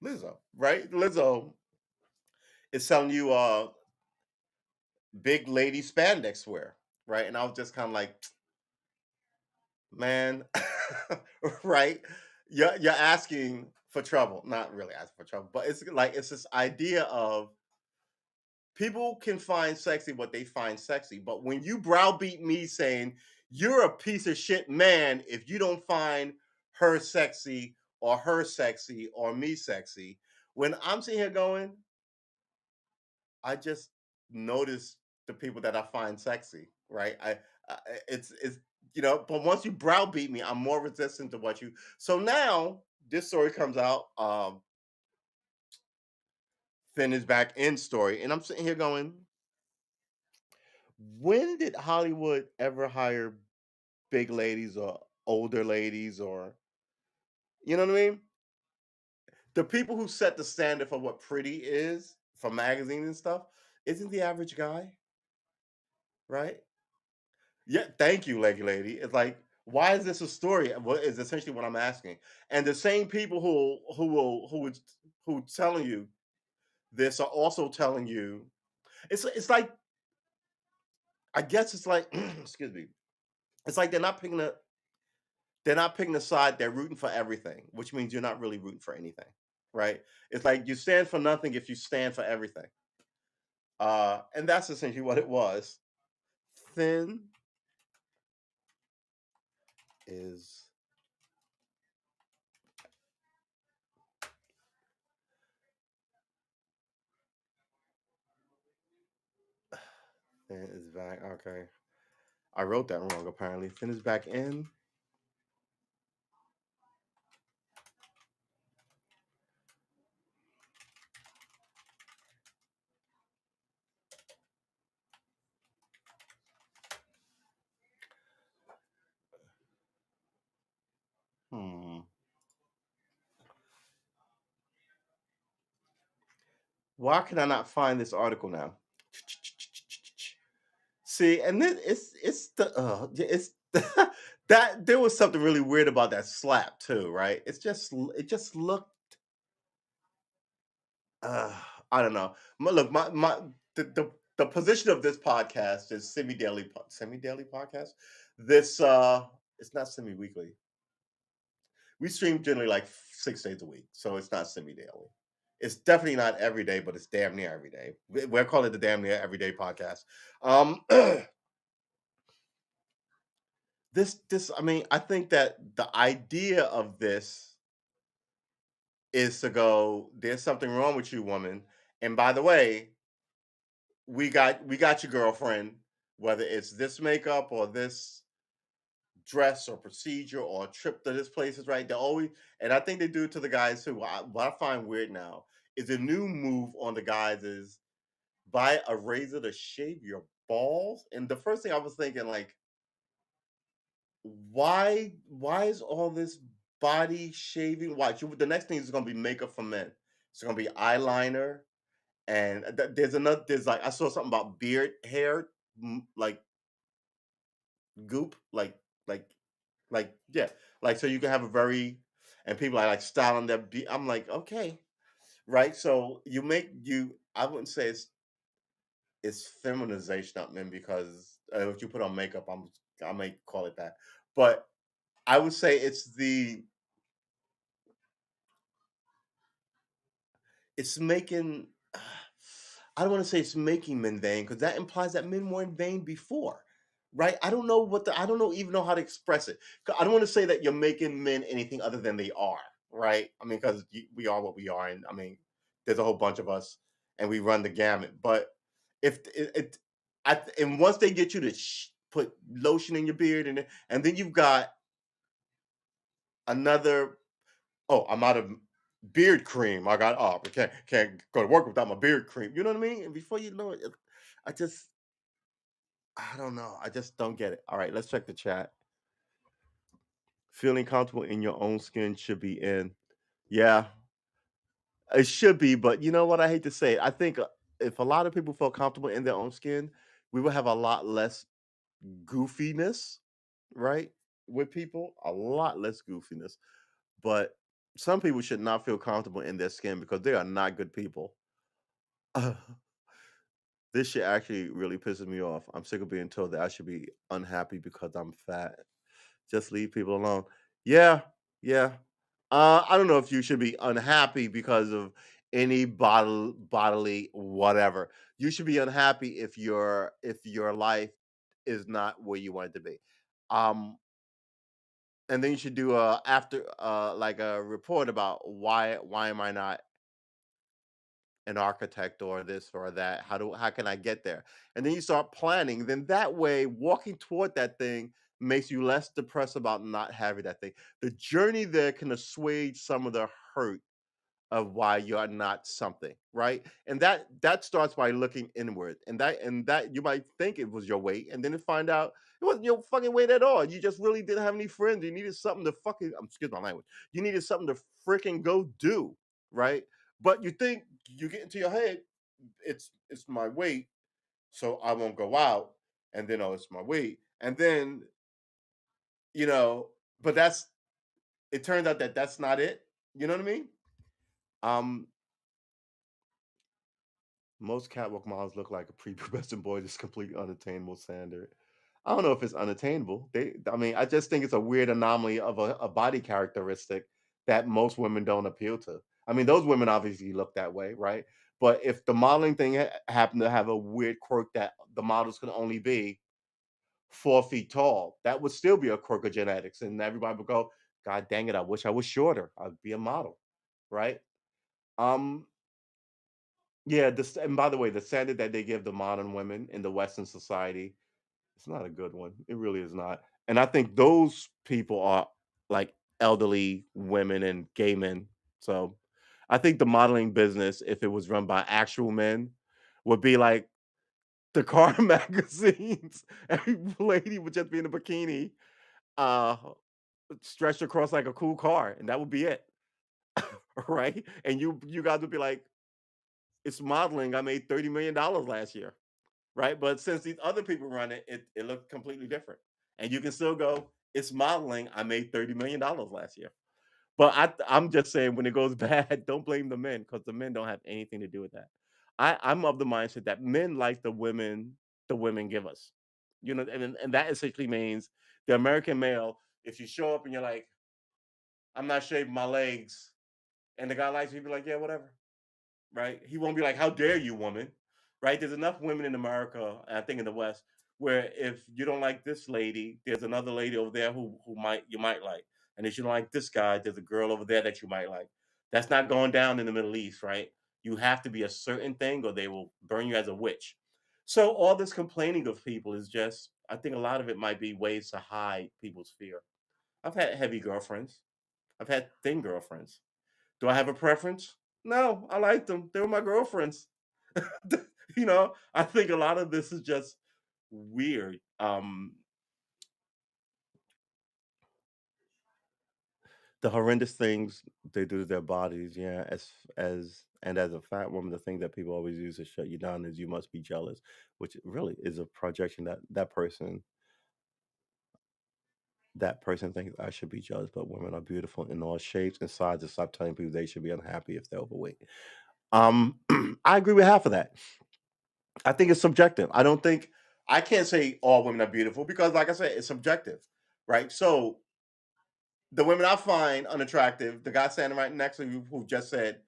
Lizzo, right? Lizzo is selling you big lady spandex wear, right? And I was just kind of like, man, right? You're asking for trouble. Not really asking for trouble, but it's like it's this idea of people can find sexy what they find sexy. But when you browbeat me saying you're a piece of shit man if you don't find her sexy or me sexy, when I'm sitting here going, I just notice the people that I find sexy, right? I it's but once you browbeat me, I'm more resistant to what you. So now this story comes out, Finn is back in story, and I'm sitting here going, when did Hollywood ever hire big ladies or older ladies or you know what I mean? The people who set the standard for what pretty is for magazines and stuff isn't the average guy, right? Yeah, thank you, leggy lady. It's like, why is this a story? What is essentially what I'm asking. And the same people who telling you this are also telling you it's like I guess it's like excuse me. It's like they're not picking a side, they're rooting for everything, which means you're not really rooting for anything. Right? It's like you stand for nothing if you stand for everything. And that's essentially what it was. Thin is thin is back. Okay. I wrote that wrong apparently. Finn is back in. Hmm. Why can I not find this article now? See, and then it's the it's that there was something really weird about that slap too, right? It just looked uh I don't know. Look, my the position of this podcast is semi daily podcast. This it's not semi weekly. We stream generally like 6 days a week, so it's not semi daily. It's definitely not every day, but it's damn near every day. We're calling it the damn near everyday podcast. Um, this I mean, I think that the idea of this is to go, there's something wrong with you, woman. And by the way, we got your girlfriend, whether it's this makeup or this dress or procedure or trip to this place is right. They always, and I think they do it to the guys too. What I find weird now is a new move on the guys is buy a razor to shave your balls. And the first thing I was thinking, like, why is all this body shaving? Watch the next thing is gonna be makeup for men. It's gonna be eyeliner and there's another. There's like I saw something about beard hair, like goop, like yeah, like so you can have a very and people are like styling their. I'm like okay, right? So you make you. I wouldn't say it's feminization of men because if you put on makeup, I may call it that, but I would say it's making. I don't want to say it's making men vain because that implies that men weren't vain before, right? I don't know even know how to express it. 'Cause I don't want to say that you're making men anything other than they are, right? I mean, because we are what we are, and I mean, there's a whole bunch of us, and we run the gamut. But if and once they get you to put lotion in your beard, and then you've got another. Oh, I'm out of beard cream. I got oh, I can't go to work without my beard cream. You know what I mean? And before you know it, I just I don't know. I just don't get it. All right, let's check the chat. Feeling comfortable in your own skin should be in. Yeah, it should be, but you know what? I hate to say it. I think if a lot of people felt comfortable in their own skin, we would have a lot less goofiness, right? With people, a lot less goofiness. But some people should not feel comfortable in their skin because they are not good people. This shit actually really pisses me off. I'm sick of being told that I should be unhappy because I'm fat. Just leave people alone. Yeah, yeah. I don't know if you should be unhappy because of any bodily whatever. You should be unhappy if your life is not where you want it to be. Um, and then you should do a after like a report about why am I not an architect or this or that? How can I get there? And then you start planning. Then that way, walking toward that thing makes you less depressed about not having that thing. The journey there can assuage some of the hurt of why you're not something, right? And that starts by looking inward. And that you might think it was your weight, and then to find out it wasn't your fucking weight at all. You just really didn't have any friends. You needed something to fucking excuse my language. You needed something to freaking go do, right? But you think you get into your head, it's my weight, so I won't go out, and then oh, it's my weight, and then you know, but that's it turns out that that's not it. You know what I mean? Um, Most catwalk models look like a prepubescent boy that's completely unattainable standard. I don't know if it's unattainable. I mean, I just think it's a weird anomaly of a body characteristic that most women don't appeal to. I mean, those women obviously look that way, right? But if the modeling thing happened to have a weird quirk that the models can only be 4 feet tall, that would still be a quirk of genetics, and everybody would go, "God dang it! I wish I was shorter. I'd be a model," right? Um, Yeah, this and by the way, the standard that they give the modern women in the Western society, it's not a good one. It really is not. And I think those people are like elderly women and gay men. So I think the modeling business, if it was run by actual men, would be like the car magazines. Every lady would just be in a bikini, uh, stretched across like a cool car, and that would be it. Right? And you guys would be like, it's modeling. I made $30 million last year. Right? But since these other people run it, it looked completely different. And you can still go, it's modeling. I made $30 million last year. But I'm just saying when it goes bad, don't blame the men because the men don't have anything to do with that. I'm of the mindset that men like the women give us. You know, and that essentially means the American male, if you show up and you're like, I'm not shaving my legs, and the guy likes you, be like, yeah, whatever. Right? He won't be like, "How dare you, woman?" Right? There's enough women in America, and I think in the West, where if you don't like this lady, there's another lady over there who might you might like, and if you don't like this guy, there's a girl over there that you might like. That's not going down in the Middle East, right? You have to be a certain thing, or they will burn you as a witch. So all this complaining of people is just, I think a lot of it might be ways to hide people's fear. I've had heavy girlfriends. I've had thin girlfriends. Do I have a preference? No, I like them. They were my girlfriends. I think a lot of this is just weird. The horrendous things they do to their bodies, yeah. As a fat woman, the thing that people always use to shut you down is you must be jealous, which really is a projection that person thinks I should be jealous, but women are beautiful in all shapes and sizes. And stop telling people they should be unhappy if they're overweight. I agree with half of that. I think it's subjective. I can't say all women are beautiful because, like I said, it's subjective, right? So the women I find unattractive, the guy standing right next to you who just said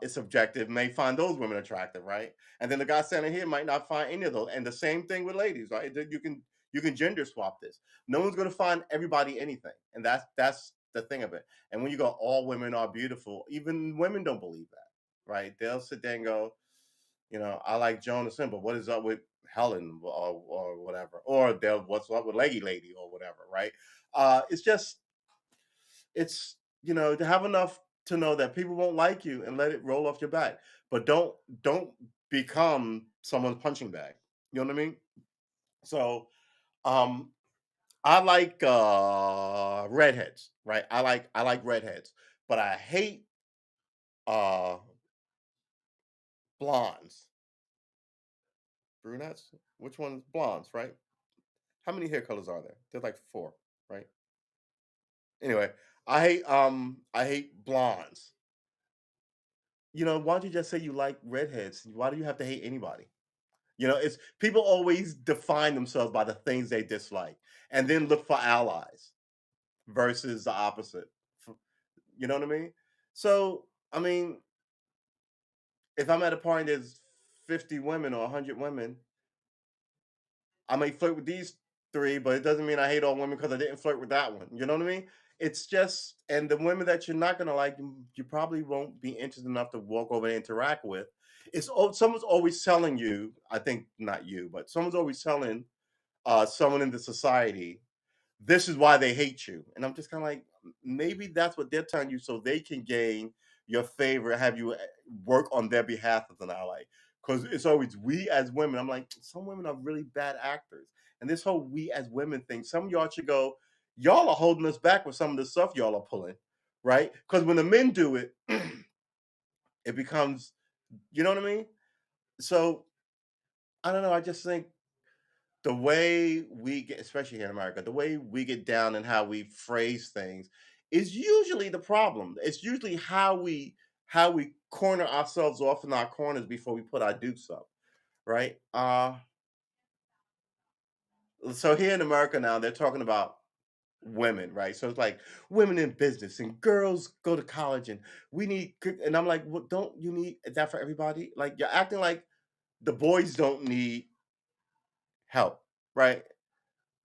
it's subjective may find those women attractive, right? And then the guy standing here might not find any of those. And the same thing with ladies, right? You can gender swap this. No one's going to find everybody anything, and that's the thing of it. And when you go, all women are beautiful, even women don't believe that, right? They'll sit there and go, I like Jonas and but what is up with Helen or whatever, or they'll what's up with Leggy Lady or whatever, right? It's just it's to have enough to know that people won't like you and let it roll off your back, but don't become someone's punching bag. You know what I mean? So um I like redheads, right? I like redheads, but I hate uh blondes. Brunettes? Which one's blondes, right? How many hair colors are there? There's like four, right? Anyway, I hate blondes. Why don't you just say you like redheads? Why do you have to hate anybody? It's people always define themselves by the things they dislike and then look for allies versus the opposite. F- You know what I mean? So, I mean, if I'm at a party there's 50 women or 100 women, I may flirt with these 3, but it doesn't mean I hate all women because I didn't flirt with that one. You know what I mean? It's just and the women that you're not gonna like, you probably won't be interested enough to walk over and interact with. Someone's always telling you, I think not you, but someone's always telling someone in the society this is why they hate you. And I'm just kind of like, maybe that's what they're telling you so they can gain your favor, have you work on their behalf as an ally. Because it's always we as women. I'm like, some women are really bad actors. And this whole we as women thing, some of y'all should go, y'all are holding us back with some of the stuff y'all are pulling, right? Because when the men do it, it becomes, you know what I mean? So I don't know. I just think the way we get, especially here in America, the way we get down and how we phrase things is usually the problem. It's usually how we corner ourselves off in our corners before we put our dukes up, right? So here in America now, they're talking about women, right? So it's like women in business and girls go to college and we need, and I'm like, well, don't you need that for everybody? Like you're acting like the boys don't need help, right?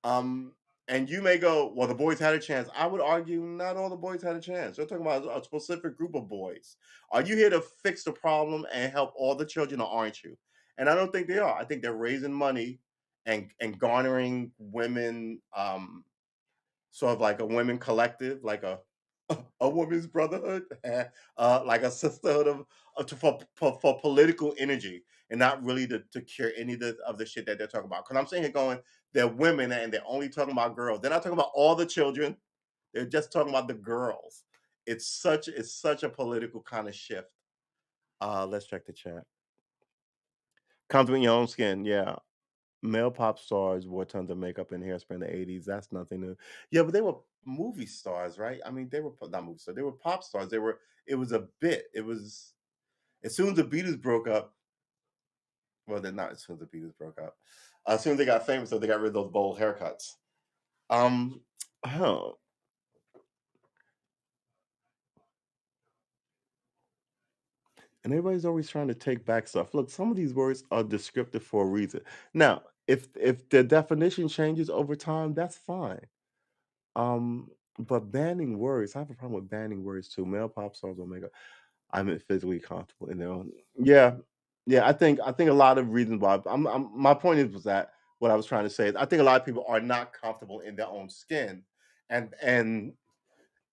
Um, and you may go, well, the boys had a chance. I would argue not all the boys had a chance. They're talking about a specific group of boys. Are you here to fix the problem and help all the children, or aren't you? And I don't think they are. I think they're raising money and garnering women, sort of like a women collective, like a women's brotherhood, like a sisterhood for political energy, and not really to cure any of the shit that they're talking about. Because I'm sitting here going, they're women and they're only talking about girls. They're not talking about all the children. They're just talking about the girls. It's such a political kind of shift. Let's check the chat. Comes with your own skin, yeah. Male pop stars wore tons of makeup and hairspray in the '80s. That's nothing new. Yeah, but they were movie stars, right? I mean, they were not movie stars. They were pop stars. They were. It was a bit. It was as soon as the Beatles broke up. Well, they're not as soon as the Beatles broke up. As soon as they got famous, so they got rid of those bold haircuts. Um, oh, and everybody's always trying to take back stuff. Look, some of these words are descriptive for a reason. Now, if the definition changes over time, that's fine. Um, but banning words, I have a problem with banning words too. Male pop stars will make a I'm physically comfortable in their own. Yeah, yeah. I think a lot of reasons why my point is was that what I was trying to say is I think a lot of people are not comfortable in their own skin, and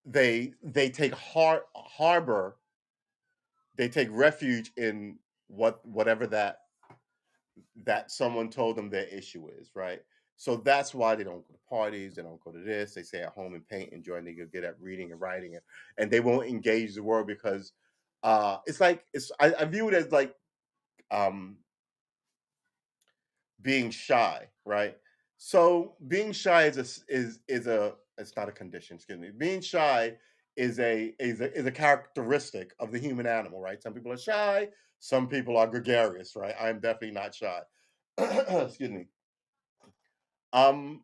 they take harbor, they take refuge in whatever that someone told them their issue is, right? So that's why they don't go to parties, they don't go to this, they stay at home and paint, enjoy, and they get good at reading and writing, and they won't engage the world because it's like I view it as like um being shy, right? So being shy is a it's not a condition, excuse me. Being shy is a characteristic of the human animal, right? Some people are shy, some people are gregarious, right? I'm definitely not shy. Excuse me. Um,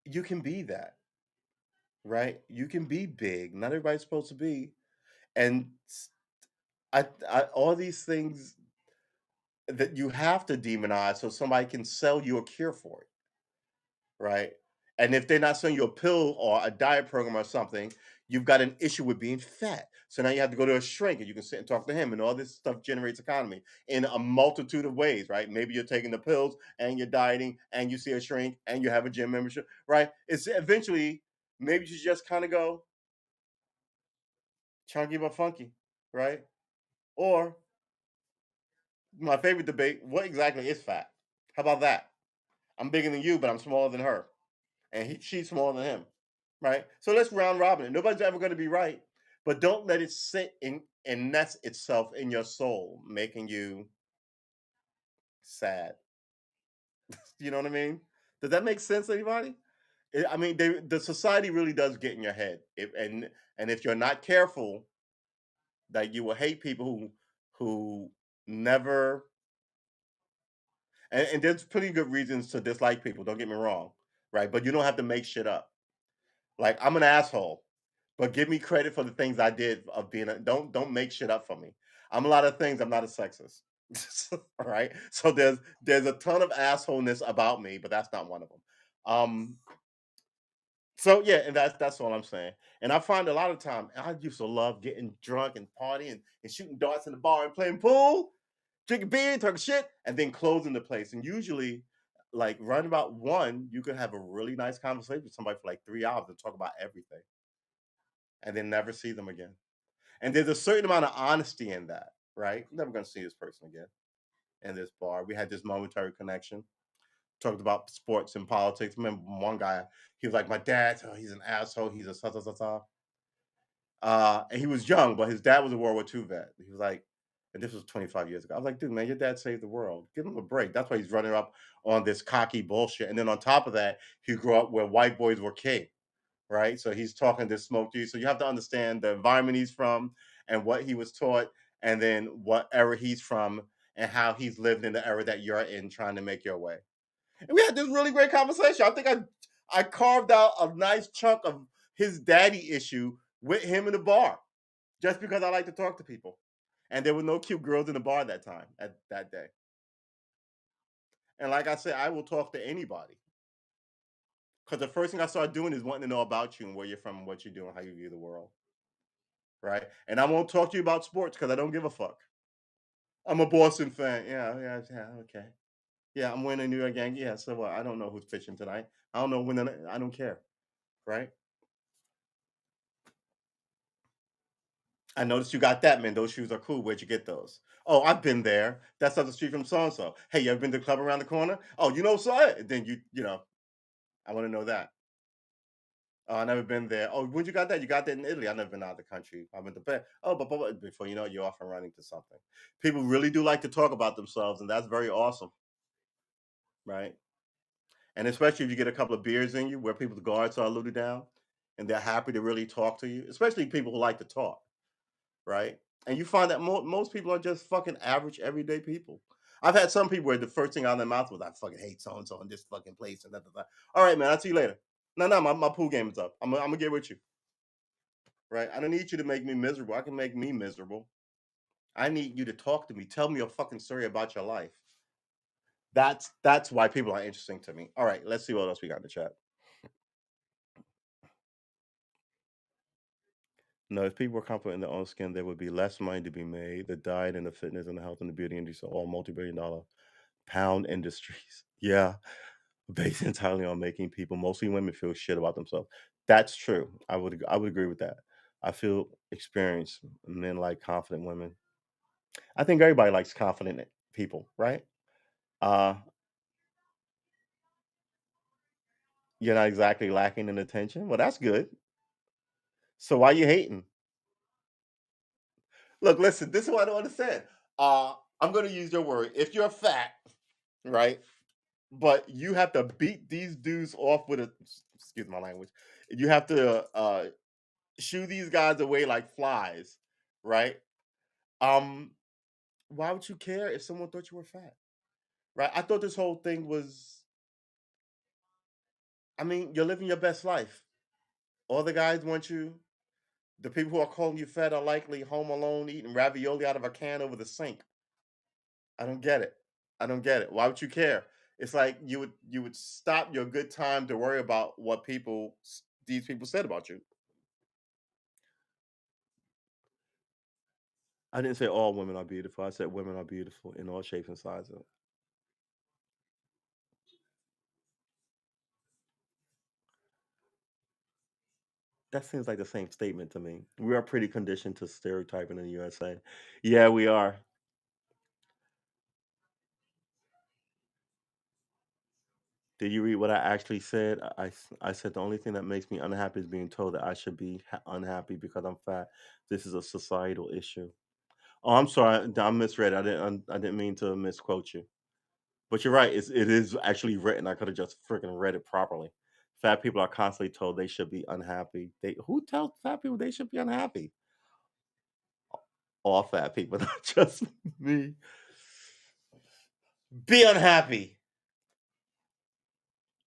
you can be that, right? You can be big. Not everybody's supposed to be. And all these things that you have to demonize so somebody can sell you a cure for it, right? And if they're not selling you a pill or a diet program or something, you've got an issue with being fat. So now you have to go to a shrink and you can sit and talk to him, and all this stuff generates economy in a multitude of ways, right? Maybe you're taking the pills and you're dieting and you see a shrink and you have a gym membership, right? It's eventually maybe you just kind of go chunky but funky, right? Or my favorite debate, what exactly is fat? How about that? I'm bigger than you, but I'm smaller than her. And she's smaller than him, right? So let's round robin it. Nobody's ever going to be right, but don't let it sit in and nest itself in your soul, making you sad. You know what I mean? Does that make sense, anybody? I mean, the society really does get in your head, and if you're not careful, that you will hate people who never. And there's pretty good reasons to dislike people. Don't get me wrong, right? But you don't have to make shit up. Like, I'm an asshole, but give me credit for the things I did of being a don't make shit up for me. I'm a lot of things, I'm not a sexist. All right? So there's a ton of assholeness about me, but that's not one of them. Um, so yeah, and that's all I'm saying. And I find a lot of time I used to love getting drunk and partying and shooting darts in the bar and playing pool, drinking beer, talking shit, and then closing the place. And usually, like right about one, you could have a really nice conversation with somebody for like 3 hours and talk about everything and then never see them again. And there's a certain amount of honesty in that, right? I'm never going to see this person again in this bar. We had this momentary connection, talked about sports and politics. Remember one guy, he was like, my dad, oh, he's an asshole. He's a sa sa sa sa. And he was young, but his dad was a World War II vet. He was like, and this was 25 years ago. I was like, dude, man, your dad saved the world. Give him a break. That's why he's running up on this cocky bullshit. And then on top of that, he grew up where white boys were king, right? So he's talking this smoke to you. So you have to understand the environment he's from and what he was taught, and then what era he's from and how he's lived in the era that you're in trying to make your way. And we had this really great conversation. I think I carved out a nice chunk of his daddy issue with him in the bar just because I like to talk to people. And there were no cute girls in the bar that time, at that day. And like I said, I will talk to anybody. Because the first thing I started doing is wanting to know about you and where you're from and what you do and how you view the world. Right. And I won't talk to you about sports because I don't give a fuck. I'm a Boston fan. Yeah, yeah, yeah. Okay. Yeah, I'm winning New York Yankees. Yeah, so what? I don't know who's pitching tonight. I don't know when. I don't care. Right. I noticed you got that, man. Those shoes are cool. Where'd you get those? Oh, I've been there. That's up the street from so and so. Hey, you ever been to the club around the corner? Oh, you know so. Then I want to know that. Oh, I never been there. Oh, when you got that? You got that in Italy. I never been out of the country. I went to bed. Oh, but before you know it, you're off and running to something. People really do like to talk about themselves, and that's very awesome, right? And especially if you get a couple of beers in you, where people's guards are a little down, and they're happy to really talk to you. Especially people who like to talk, right? And you find that most people are just fucking average, everyday people. I've had some people where the first thing out of their mouth was, "I fucking hate so and so in this fucking place," and that. All right, man. I'll see you later. No, no, my pool game is up. I'm gonna get with you. Right? I don't need you to make me miserable. I can make me miserable. I need you to talk to me. Tell me a fucking story about your life. That's why people are interesting to me. All right, let's see what else we got in the chat. No, if people were confident in their own skin, there would be less money to be made. The diet and the fitness and the health and the beauty industries are all multi-billion-dollar pound industries. Yeah, based entirely on making people, mostly women, feel shit about themselves. That's true. I would agree with that. I feel experienced men like confident women. I think everybody likes confident people, right? Uh, you're not exactly lacking in attention. Well, that's good. So why you hating? Look, listen, this is what I don't understand. I'm gonna use your word. If you're fat, right? But you have to beat these dudes off with a excuse my language. You have to shoo these guys away like flies, right? Um, why would you care if someone thought you were fat? Right? I thought this whole thing was, I mean, you're living your best life. All the guys want you. The people who are calling you fat are likely home alone eating ravioli out of a can over the sink. I don't get it. I don't get it. Why would you care? It's like you would stop your good time to worry about what these people said about you. I didn't say all women are beautiful. I said women are beautiful in all shapes and sizes. That seems like the same statement to me. We are pretty conditioned to stereotyping in the USA. Yeah, we are. Did you read what I actually said? I said the only thing that makes me unhappy is being told that I should be unhappy because I'm fat. This is a societal issue. Oh, I'm sorry. I misread. I didn't mean to misquote you. But you're right. It is actually written. I could have just freaking read it properly. Fat people are constantly told they should be unhappy. They who tells fat people they should be unhappy? All fat people, not just me. Be unhappy.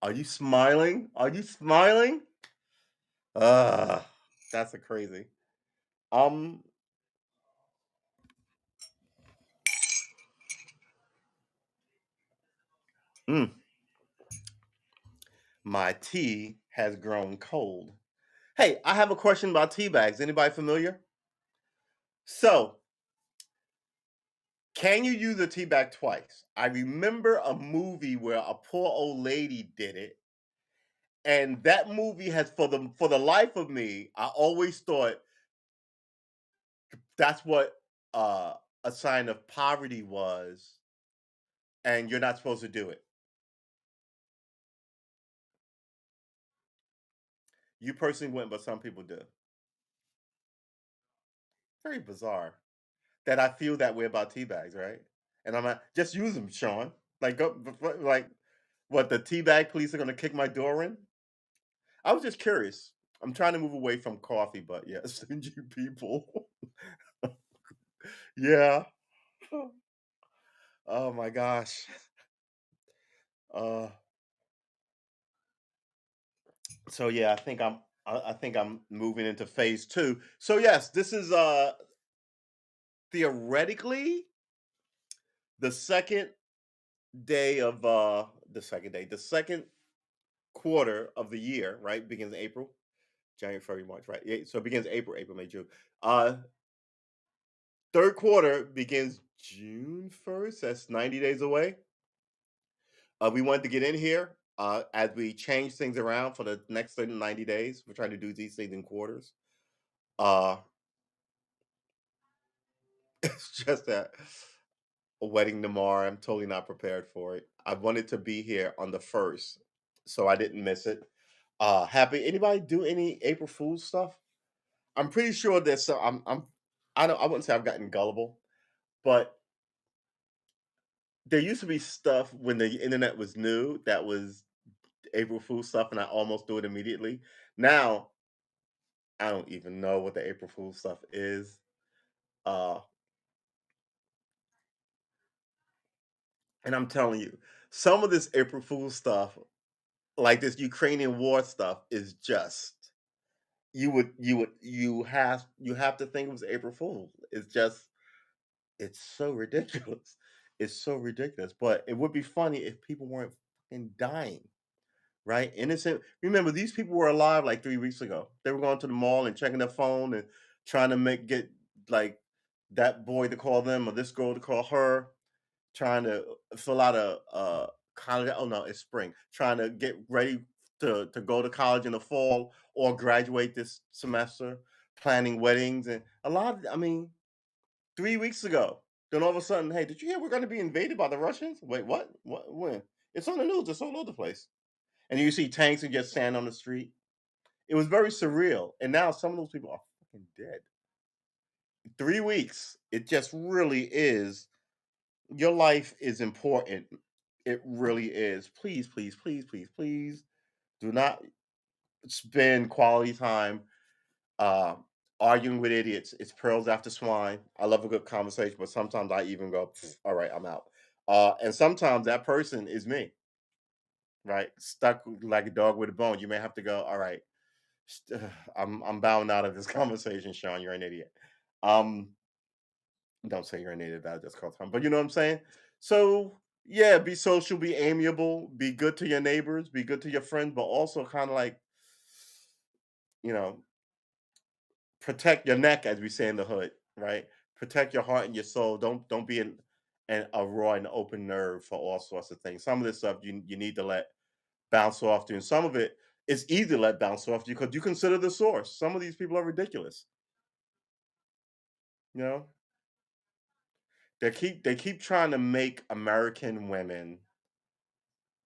Are you smiling? Are you smiling? Ah, that's a crazy. Um, mm, my tea has grown cold. Hey, I have a question about tea bags. Anybody familiar? So, can you use a tea bag twice? I remember a movie where a poor old lady did it, and that movie has for the life of me, I always thought that's what uh, a sign of poverty was, and you're not supposed to do it. You personally wouldn't, but some people do. Very bizarre that I feel that way about tea bags, right? And I'm like, just use them, Sean. Like, like, what the tea bag police are gonna kick my door in? I was just curious. I'm trying to move away from coffee, but yeah, stingy people. Yeah. Oh my gosh. Uh, so yeah, I think I'm moving into phase two. So yes, this is theoretically the second the second quarter of the year, right? Begins April, January, February, March, right? Yeah, so it begins April, May, June. Uh Third quarter begins June 1st. That's 90 days away. We wanted to get in here as we change things around for the next 90 days. We're trying to do these things in quarters. Uh, it's just that a wedding tomorrow. I'm totally not prepared for it. I wanted to be here on the first, so I didn't miss it. Happy. Anybody do any April Fool's stuff? I'm pretty sure there's some. I don't. I wouldn't say I've gotten gullible, but there used to be stuff when the internet was new that was April Fool stuff, and I almost do it immediately. Now, I don't even know what the April Fool stuff is. Uh, and I'm telling you, some of this April Fool stuff, like this Ukrainian war stuff, is just you have to think it was April Fool. It's so ridiculous. It's so ridiculous. But it would be funny if people weren't fucking dying. Right? Innocent. Remember, these people were alive like 3 weeks ago. They were going to the mall and checking their phone and trying to get like that boy to call them or this girl to call her, trying to fill out a college. Oh no, it's spring. Trying to get ready to go to college in the fall or graduate this semester, planning weddings and a lot. I mean, 3 weeks ago. Then all of a sudden, hey, did you hear we're going to be invaded by the Russians? Wait, what? What? When? It's on the news. It's all over the place. And you see tanks and just stand on the street. It was very surreal. And now some of those people are fucking dead. 3 weeks. It just really is. Your life is important. It really is. Please, please, please, please, please do not spend quality time uh, arguing with idiots. It's pearls after swine. I love a good conversation, but sometimes I even go, "Pfft, all right, I'm out. And sometimes that person is me, right? Stuck like a dog with a bone. You may have to go, all right, I'm bound out of this conversation, Sean. You're an idiot. Um, don't say you're an idiot. That just cause time, but you know what I'm saying. So Yeah, be social, be amiable, be good to your neighbors, be good to your friends, but also kind of like, you know, protect your neck, as we say in the hood, right? Protect your heart and your soul. Don't be a raw and open nerve for all sorts of things. Some of this stuff you need to let bounce off you, and some of it is easy to let bounce off you because you consider the source. Some of these people are ridiculous. You know, they keep trying to make American women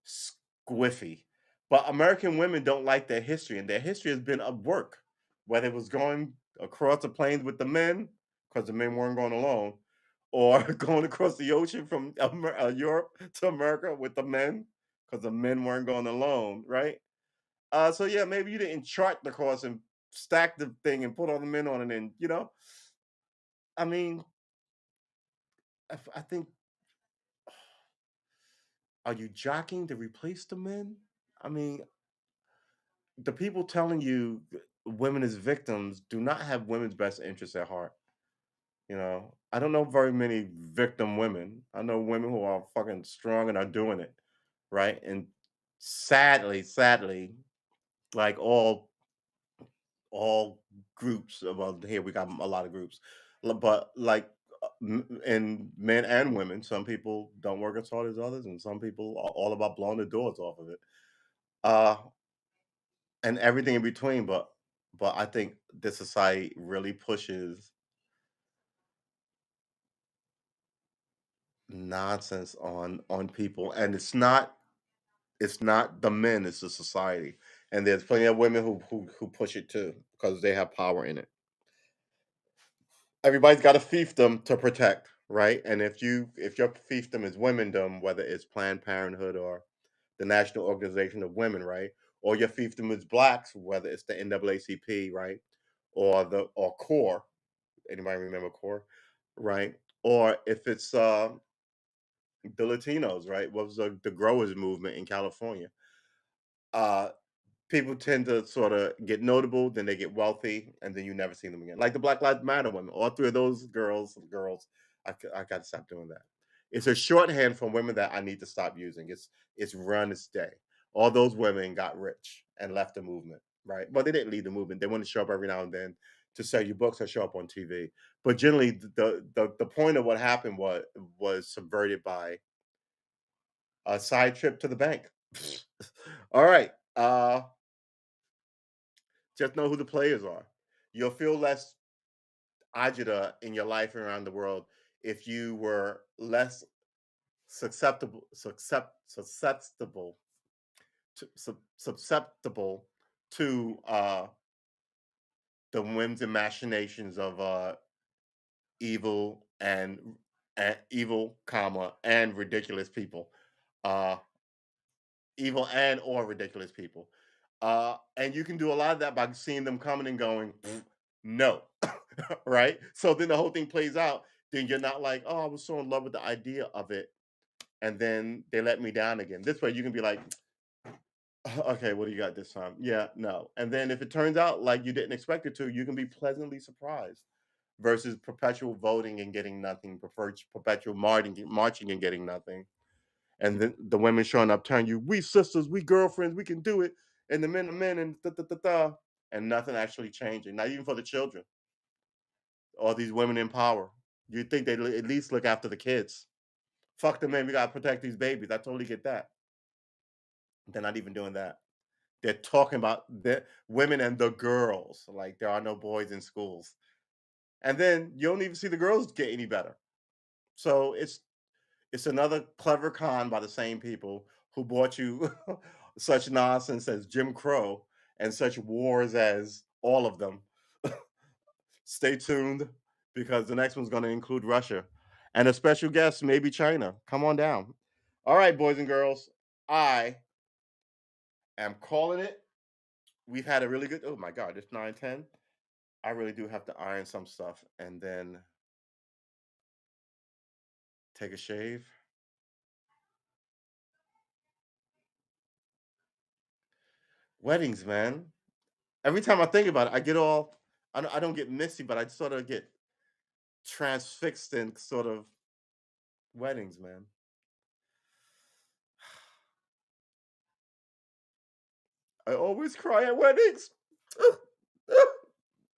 squiffy. But American women don't like their history, and their history has been of work, whether it was going across the plains with the men, because the men weren't going alone, or going across the ocean from Europe to America with the men, because the men weren't going alone, right? So yeah, maybe you didn't chart the course and stack the thing and put all the men on it, and I mean, I think, are you jockeying to replace the men? I mean, the people telling you women as victims do not have women's best interests at heart. I don't know very many victim women. I know women who are fucking strong and are doing it, right? And sadly, like all groups, well, here we got a lot of groups, but like in men and women, some people don't work as hard as others, and some people are all about blowing the doors off of it. Uh, and everything in between. But I think this society really pushes nonsense on people, and it's not the men, it's the society. And there's plenty of women who push it too because they have power in it. Everybody's got a fiefdom to protect, right? And if your fiefdom is womendom, whether it's Planned Parenthood or the National Organization of Women, right? Or your fiefdom is blacks, whether it's the NAACP, right? Or CORE. Anybody remember CORE? Right? Or if it's the Latinos, right? What was the growers movement in California? Uh People tend to sort of get notable, then they get wealthy, and then you never see them again. Like the Black Lives Matter women, all three of those girls, I got to stop doing that. It's a shorthand for women that I need to stop using. It's run its day. All those women got rich and left the movement, right? Well, they didn't leave the movement. They want to show up every now and then to sell you books or show up on TV. But generally, the point of what happened was subverted by a side trip to the bank. All right. Just know who the players are. You'll feel less agita in your life and around the world if you were less susceptible susceptible to the whims and machinations of evil and evil, comma, and ridiculous people. Uh, Evil and or ridiculous people. And you can do a lot of that by seeing them coming and going, "Pfft, no," right? So then the whole thing plays out. Then you're not like, oh, I was so in love with the idea of it. And then they let me down again. This way you can be like, okay, what do you got this time? Yeah, no. And then if it turns out like you didn't expect it to, you can be pleasantly surprised versus perpetual voting and getting nothing, perpetual marching and getting nothing, and then the women showing up telling you, "We sisters, we girlfriends, we can do it," and the men are men, and da da da da, and nothing actually changing. Not even for the children. All these women in power, you think they at least look after the kids? Fuck the men. We gotta protect these babies. I totally get that. They're not even doing that. They're talking about the women and the girls. Like there are no boys in schools, and then you don't even see the girls get any better. So it's another clever con by the same people who brought you such nonsense as Jim Crow and such wars as all of them. Stay tuned because the next one's going to include Russia and a special guest, maybe China. Come on down. All right, boys and girls, I am calling it. We've had a really good, oh my God, it's 9:10. I really do have to iron some stuff and then take a shave. Weddings, man. Every time I think about it, I get all, I don't get misty, but I sort of get transfixed in sort of weddings, man. I always cry at weddings.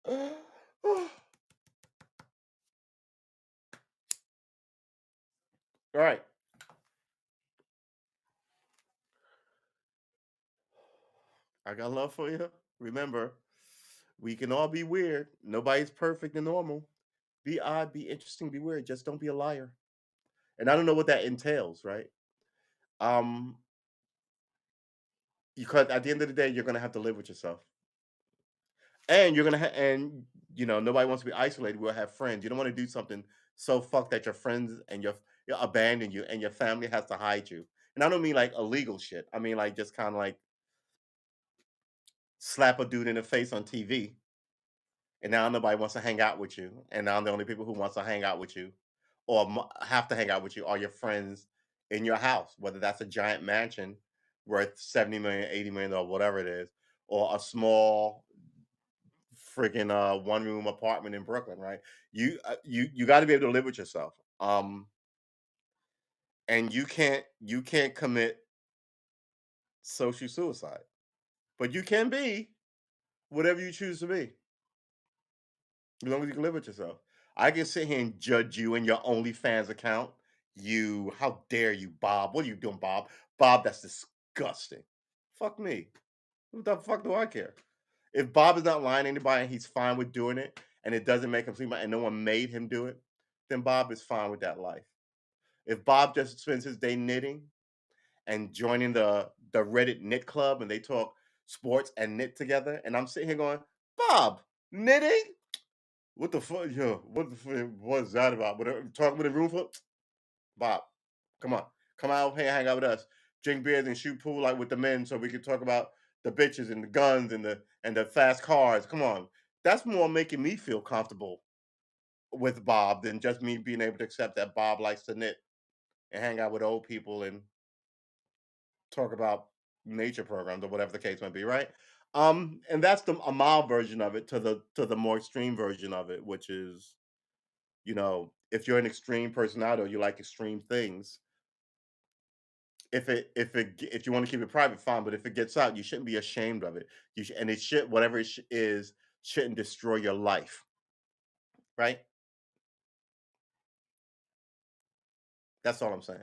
All right. I got love for you. Remember, we can all be weird. Nobody's perfect and normal. Be odd, be interesting, be weird. Just don't be a liar. And I don't know what that entails, right? Um, because at the end of the day, you're gonna have to live with yourself, and you're gonna and nobody wants to be isolated. We'll have friends. You don't want to do something so fucked that your friends and your abandon you, and your family has to hide you. And I don't mean like illegal shit. I mean like just kind of like slap a dude in the face on TV, and now nobody wants to hang out with you, and now the only people who wants to hang out with you or have to hang out with you are your friends in your house, whether that's a giant mansion worth 70 million, 80 million, or whatever it is, or a small freaking one room apartment in Brooklyn, right? You got to be able to live with yourself. And you can't commit social suicide, but you can be whatever you choose to be, as long as you can live with yourself. I can sit here and judge you and your OnlyFans account. How dare you, Bob? What are you doing, Bob? Bob, that's disgusting. Fuck me. Who the fuck do I care? If Bob is not lying to anybody and he's fine with doing it and it doesn't make him seem like and no one made him do it, then Bob is fine with that life. If Bob just spends his day knitting and joining the Reddit knit club and they talk sports and knit together, and I'm sitting here going, Bob, knitting? What the fuck? Yo, what the fuck? What's that about? What talking with a room full? Bob, come on, come out here, hang out with us, drink beers and shoot pool like with the men, so we can talk about the bitches and the guns and the fast cars. Come on, that's more making me feel comfortable with Bob than just me being able to accept that Bob likes to knit and hang out with old people and talk about nature programs or whatever the case might be, right? And that's a mild version of it to the more extreme version of it, which is if you're an extreme personality or you like extreme things, if you want to keep it private, fine. But if it gets out, you shouldn't be ashamed of it. And it should whatever it is shouldn't destroy your life, right? That's all I'm saying.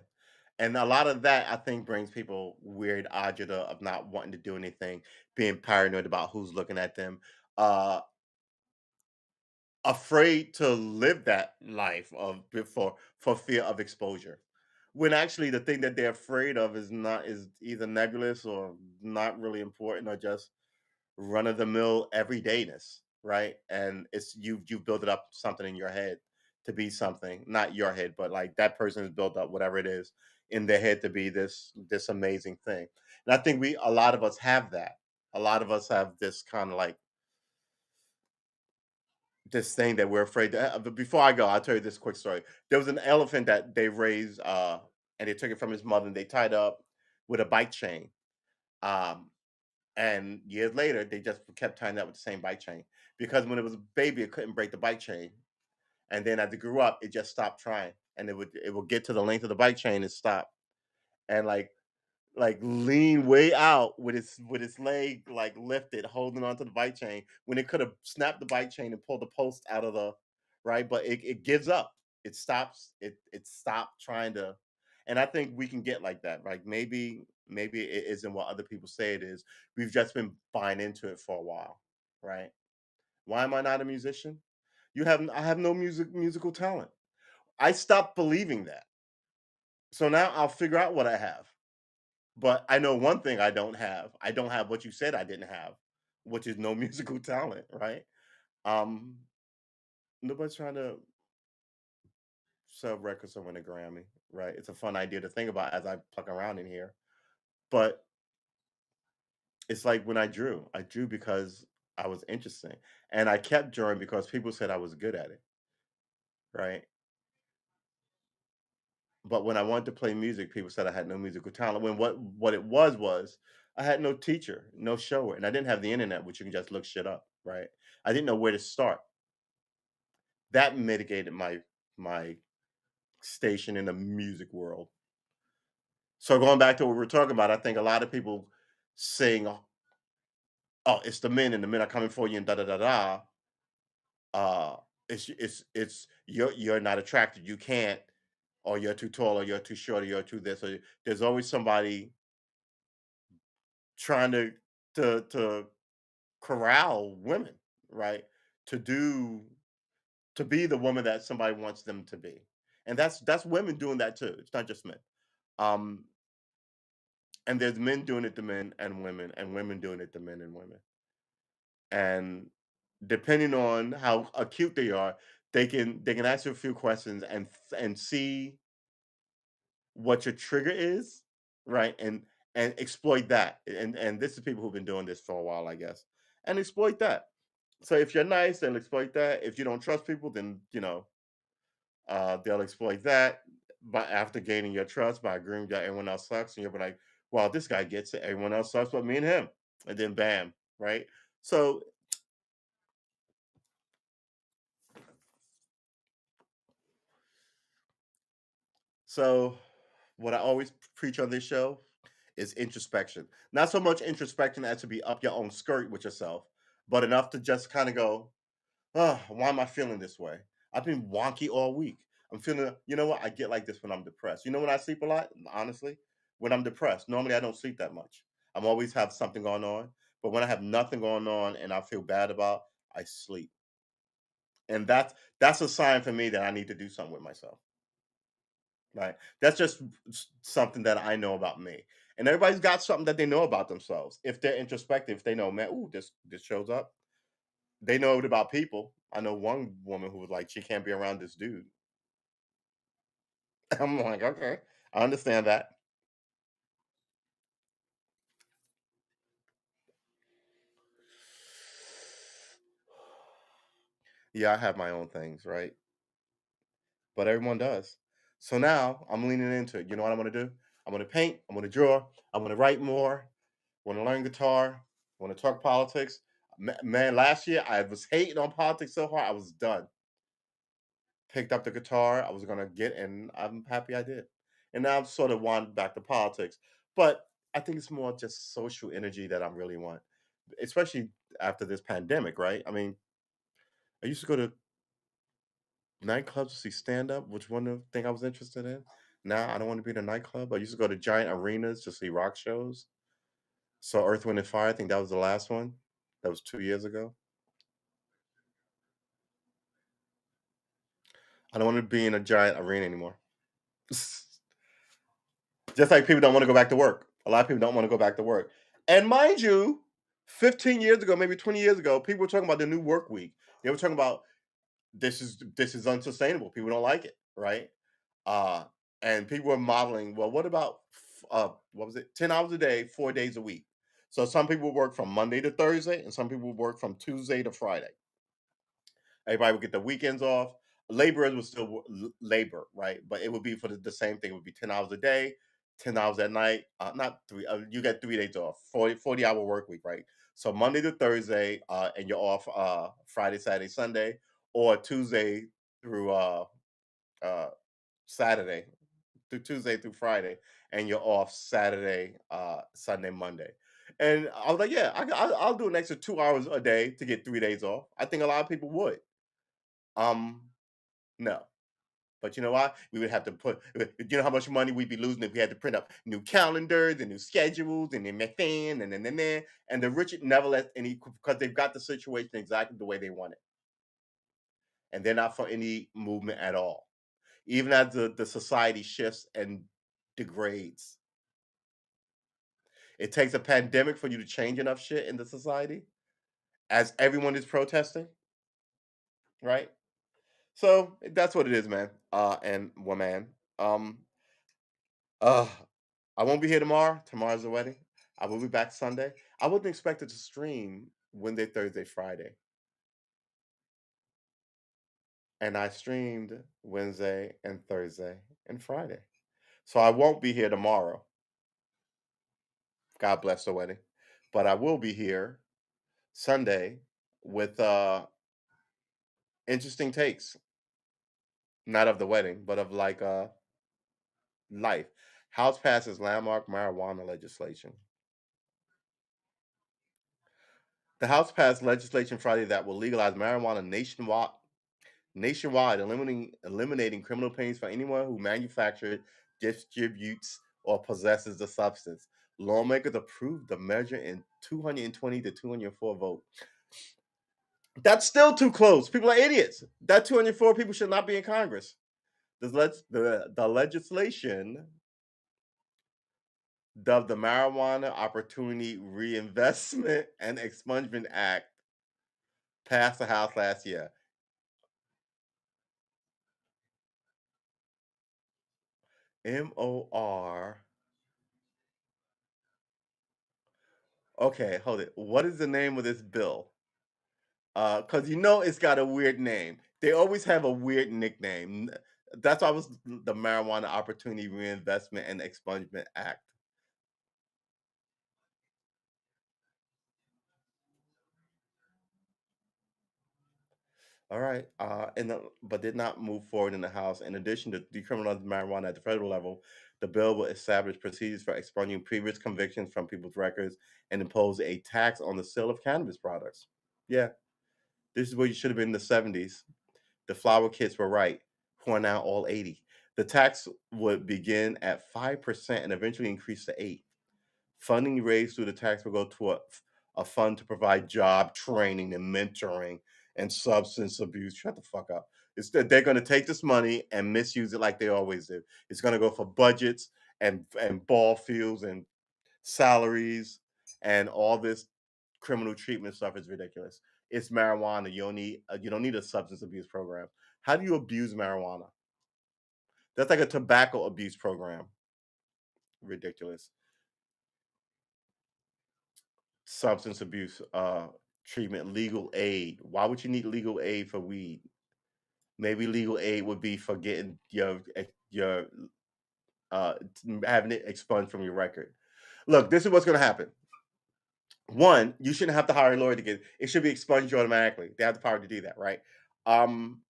And a lot of that I think brings people weird agita of not wanting to do anything, being paranoid about who's looking at them, uh, afraid to live that life of before for fear of exposure. When actually the thing that they're afraid of is either nebulous or not really important or just run of the mill everydayness, right? And it's you built it up something in your head to be something, not your head, but like that person has built up whatever it is in their head to be this amazing thing. And I think we a lot of us have that. A lot of us have this kind of like this thing that we're afraid to but before I go, I'll tell you this quick story. There was an elephant that they raised, and they took it from his mother and they tied up with a bike chain. Um, and years later, they just kept tying that with the same bike chain because when it was a baby, it couldn't break the bike chain. And then as it grew up, it just stopped trying, and it would get to the length of the bike chain and stop. And like lean way out with its leg like lifted, holding onto the bike chain when it could have snapped the bike chain and pulled the post out of the right, but it gives up. It stops. It stopped trying to. And I think we can get like that. Like maybe it isn't what other people say it is. We've just been buying into it for a while, right? Why am I not a musician? I have no musical talent. I stopped believing that. So now I'll figure out what I have. But I know one thing I don't have. I don't have what you said I didn't have, which is no musical talent, right? Um, Nobody's trying to sell records or win a Grammy, right? It's a fun idea to think about as I pluck around in here. But it's like when I drew because I was interesting. And I kept drawing because people said I was good at it, right? But when I wanted to play music, people said I had no musical talent. When what it was I had no teacher, no shower, and I didn't have the internet, which you can just look shit up, right? I didn't know where to start. That mitigated my station in the music world. So going back to what we were talking about, I think a lot of people sing oh, it's the men and the men are coming for you and da da da da, uh, it's you're not attracted. You can't, or you're too tall, or you're too short, or you're too this. Or there's always somebody trying to corral women, right? To do to be the woman that somebody wants them to be, and that's women doing that too. It's not just men. Um, and there's men doing it to men and women doing it to men and women. And depending on how acute they are, they can ask you a few questions and see what your trigger is, right? And exploit that. And this is people who've been doing this for a while, I guess, and exploit that. So if you're nice, they'll exploit that. If you don't trust people, then they'll exploit that. But after gaining your trust by agreeing that everyone else sucks, and you'll be like, "Well, this guy gets it. Everyone else sucks, but me and him." And then bam, right? So So, what I always preach on this show is introspection. Not so much introspection as to be up your own skirt with yourself, but enough to just kind of go, oh, why am I feeling this way? I've been wonky all week. I'm feeling, you know what? I get like this when I'm depressed. You know when I sleep a lot? Honestly, when I'm depressed, normally I don't sleep that much. I'm always have something going on. But when I have nothing going on and I feel bad about, I sleep. And that's a sign for me that I need to do something with myself. Right. That's just something that I know about me. And everybody's got something that they know about themselves. If they're introspective, if they know, man, ooh, this shows up. They know it about people. I know one woman who was like, she can't be around this dude. I'm like, okay, I understand that. Yeah, I have my own things, right? But everyone does. So now I'm leaning into it. You know what I'm gonna do? I'm gonna paint, I'm gonna draw, I'm gonna write more, I wanna learn guitar, I wanna talk politics. Man, last year I was hating on politics so hard, I was done. Picked up the guitar I was gonna get, and I'm happy I did. And now I'm sort of wanting back to politics, but I think it's more just social energy that I really want, especially after this pandemic, right? I mean, I used to go to nightclubs to see stand up, which one of the thing I was interested in. Now I don't want to be in a nightclub. I used to go to giant arenas to see rock shows. So Earth, Wind and Fire, I think that was the last one. That was 2 years ago. I don't want to be in a giant arena anymore. Just like people don't want to go back to work. A lot of people don't want to go back to work. And mind you, 15 years ago, maybe 20 years ago, people were talking about the new work week. They were talking about this is unsustainable. People don't like it, right? Uh, and people were modeling, well, what about what was it? 10 hours a day, 4 days a week. So some people work from Monday to Thursday, and some people work from Tuesday to Friday. Everybody would get the weekends off. Laborers would still labor, right? But it would be for the same thing. It would be 10 hours a day, 10 hours at night. Not three, you get 3 days off, 40-hour work week, right? So Monday to Thursday, and you're off Friday, Saturday, Sunday, or Tuesday through uh, Saturday, through Tuesday through Friday, and you're off Saturday, Sunday, Monday. And I was like, yeah, I'll do an extra 2 hours a day to get 3 days off. I think a lot of people would. Um, no. But you know what? We would have to put. You know how much money we'd be losing if we had to print up new calendars and new schedules and and the rich never let any because they've got the situation exactly the way they want it, and they're not for any movement at all. Even as the society shifts and degrades, it takes a pandemic for you to change enough shit in the society as everyone is protesting, right? So that's what it is, man. And woman. Um, uh, I won't be here tomorrow. Tomorrow's the wedding. I will be back Sunday. I wasn't expected to stream Wednesday, Thursday, Friday, and I streamed Wednesday and Thursday and Friday. So I won't be here tomorrow. God bless the wedding, but I will be here Sunday with interesting takes, not of the wedding, but of like life. House passes landmark marijuana legislation. The House passed legislation Friday that will legalize marijuana nationwide, eliminating criminal penalties for anyone who manufactures, distributes, or possesses the substance. Lawmakers approved the measure in 220 to 204 vote. That's still too close. People are idiots. That 204 people should not be in Congress. The legislation, dubbed the Marijuana Opportunity Reinvestment and Expungement Act, passed the House last year. MOR. Okay, hold it. What is the name of this bill? Because it's got a weird name. They always have a weird nickname. That's why it was the Marijuana Opportunity Reinvestment and Expungement Act. All right, but did not move forward in the House. In addition to decriminalizing marijuana at the federal level, the bill will establish procedures for expunging previous convictions from people's records and impose a tax on the sale of cannabis products. Yeah, this is where you should have been in the 70s. The flower kids were right, who are now all 80. The tax would begin at 5% and eventually increase to 8. Funding raised through the tax will go to a fund to provide job training and mentoring and substance abuse. Shut the fuck up. It's that they're going to take this money and misuse it like they always do. It's going to go for budgets and ball fields and salaries and all this criminal treatment stuff is ridiculous. It's marijuana. You don't need a substance abuse program. How do you abuse marijuana? That's like a tobacco abuse program. Ridiculous. Substance abuse treatment, legal aid. Why would you need legal aid for weed? Maybe legal aid would be for getting your uh having it expunged from your record. Look, this is what's going to happen. One, you shouldn't have to hire a lawyer to get it. Should be expunged automatically. They have the power to do that, right? Um,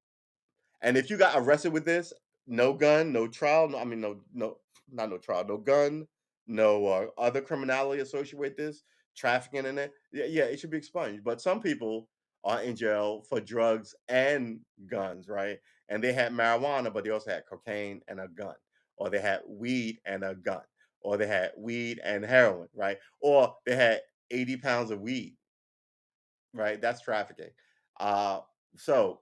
and if you got arrested with this, no gun, no trial, no, I mean, not no trial, no gun, no other criminality associated with this, trafficking in it, yeah, it should be expunged. But some people are in jail for drugs and guns, right? And they had marijuana, but they also had cocaine and a gun, or they had weed and a gun, or they had weed and heroin, right? Or they had 80 pounds of weed, right? That's trafficking. Uh, so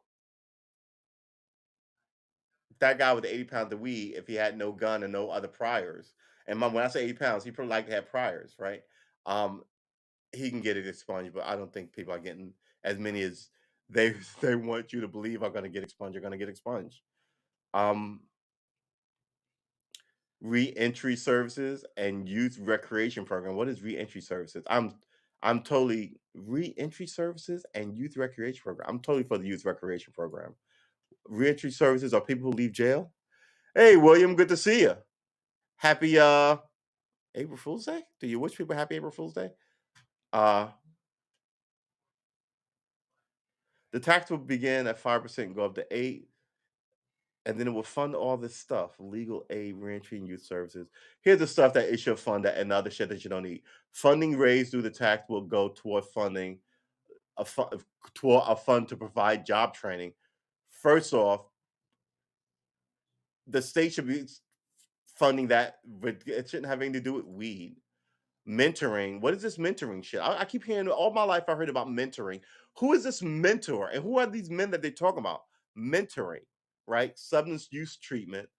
that guy with the 80 pounds of weed, if he had no gun and no other priors, and when I say 80 pounds, he probably likely had priors, right? Um, he can get it expunged, but I don't think people are getting as many as they they want you to believe are going to get expunged. Are going to get expunged. Um, Reentry services and youth recreation program. What is reentry services? I'm totally reentry services and youth recreation program. I'm totally for the youth recreation program. Reentry services are people who leave jail. Hey, William, good to see you. Happy April Fool's Day. Do you wish people happy April Fool's Day? Uh the tax will begin at 5% and go up to 8, and then it will fund all this stuff: legal aid, reentry, and youth services. Here's the stuff that it should fund that and other shit that you don't need. Funding raised through the tax will go toward funding a toward a fund to provide job training. First off, the state should be funding that, but it shouldn't have anything to do with weed. Mentoring. What is this mentoring shit? I keep hearing all my life I heard about mentoring. Who is this mentor? And who are these men that they talk about? Mentoring, right? Substance use treatment.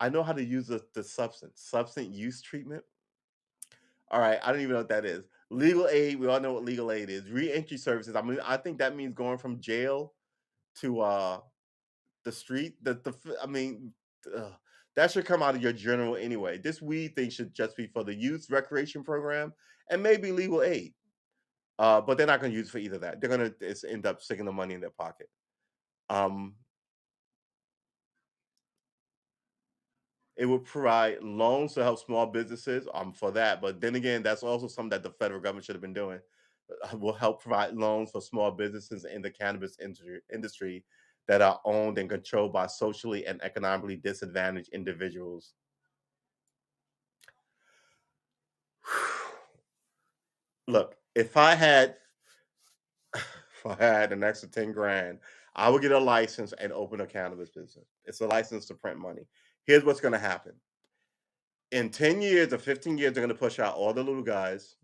I know how to use the substance. Substance use treatment. All right, I don't even know what that is. Legal aid, we all know what legal aid is. Reentry services. I mean, I think that means going from jail to the street. I mean, ugh, that should come out of your general anyway. This weed thing should just be for the youth recreation program and maybe legal aid. But they're not going to use it for either of that. They're going to end up sticking the money in their pocket. Um, it will provide loans to help small businesses. I'm for that, but then again, that's also something that the federal government should have been doing. Will help provide loans for small businesses in the cannabis industry that are owned and controlled by socially and economically disadvantaged individuals. Look, if I had if I had an extra 10 grand, I would get a license and open a cannabis business. It's a license to print money. Here's what's going to happen. In 10 years or 15 years, they're going to push out all the little guys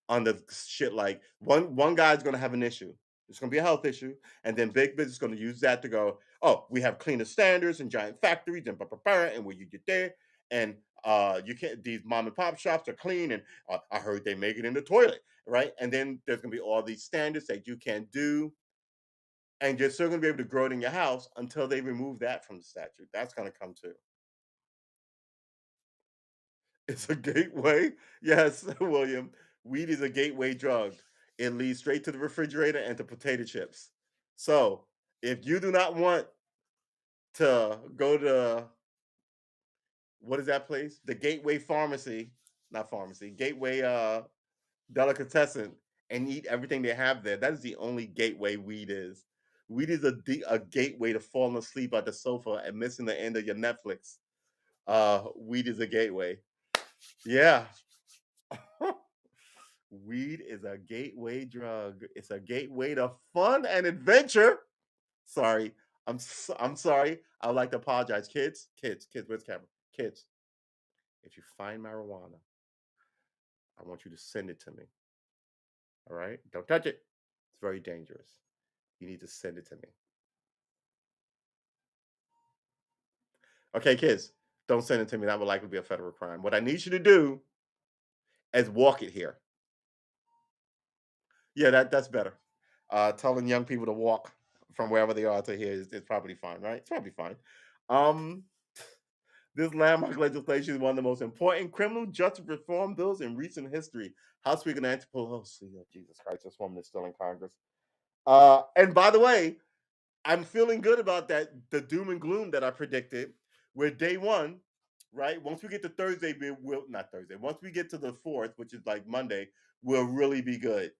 on the shit like one guy's going to have an issue. It's going to be a health issue, and then big business is going to use that to go, oh, we have cleaner standards and giant factories and and where you get there, and you can't. These mom and pop shops are clean, and I heard they make it in the toilet, right? And then there's going to be all these standards that you can't do, and you're still going to be able to grow it in your house until they remove that from the statute. That's going to come too. It's a gateway. Yes, William. Weed is a gateway drug. It leads straight to the refrigerator and to potato chips. So, if you do not want to go to what is that place? The Gateway Pharmacy, not pharmacy, Gateway delicatessen and eat everything they have there. That is the only gateway weed is. Weed is a gateway to falling asleep at the sofa and missing the end of your Netflix. Weed is a gateway. Yeah. Weed is a gateway drug. It's a gateway to fun and adventure. Sorry, I'm sorry. I would like to apologize, kids. Where's the camera? Kids, if you find marijuana, I want you to send it to me. All right, don't touch it. It's very dangerous. You need to send it to me. Okay, kids, don't send it to me. That would likely be a federal crime. What I need you to do is walk it here. Yeah, that's better. Telling young people to walk from wherever they are to here is probably fine, right? It's probably fine. Um, this landmark legislation is one of the most important criminal justice reform bills in recent history. House Speaker Nancy Pelosi, oh, Jesus Christ, this woman is still in Congress. And by the way, I'm feeling good about that. The doom and gloom that I predicted, where day one, right? Once we get to Thursday, we'll not Thursday. Once we get to the fourth, which is like Monday, we'll really be good.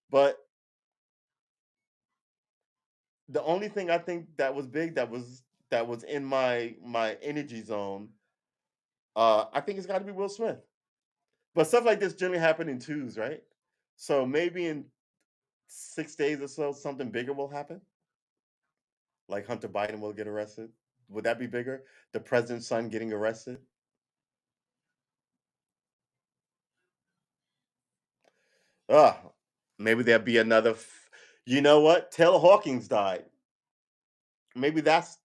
But the only thing I think that was big that was in my energy zone, I think it's got to be Will Smith. But stuff like this generally happen in twos, right? So maybe in 6 days or so, something bigger will happen. Like Hunter Biden will get arrested. Would that be bigger? The president's son getting arrested? Ah, maybe there'll be another. You know what? Taylor Hawkins died. Maybe that's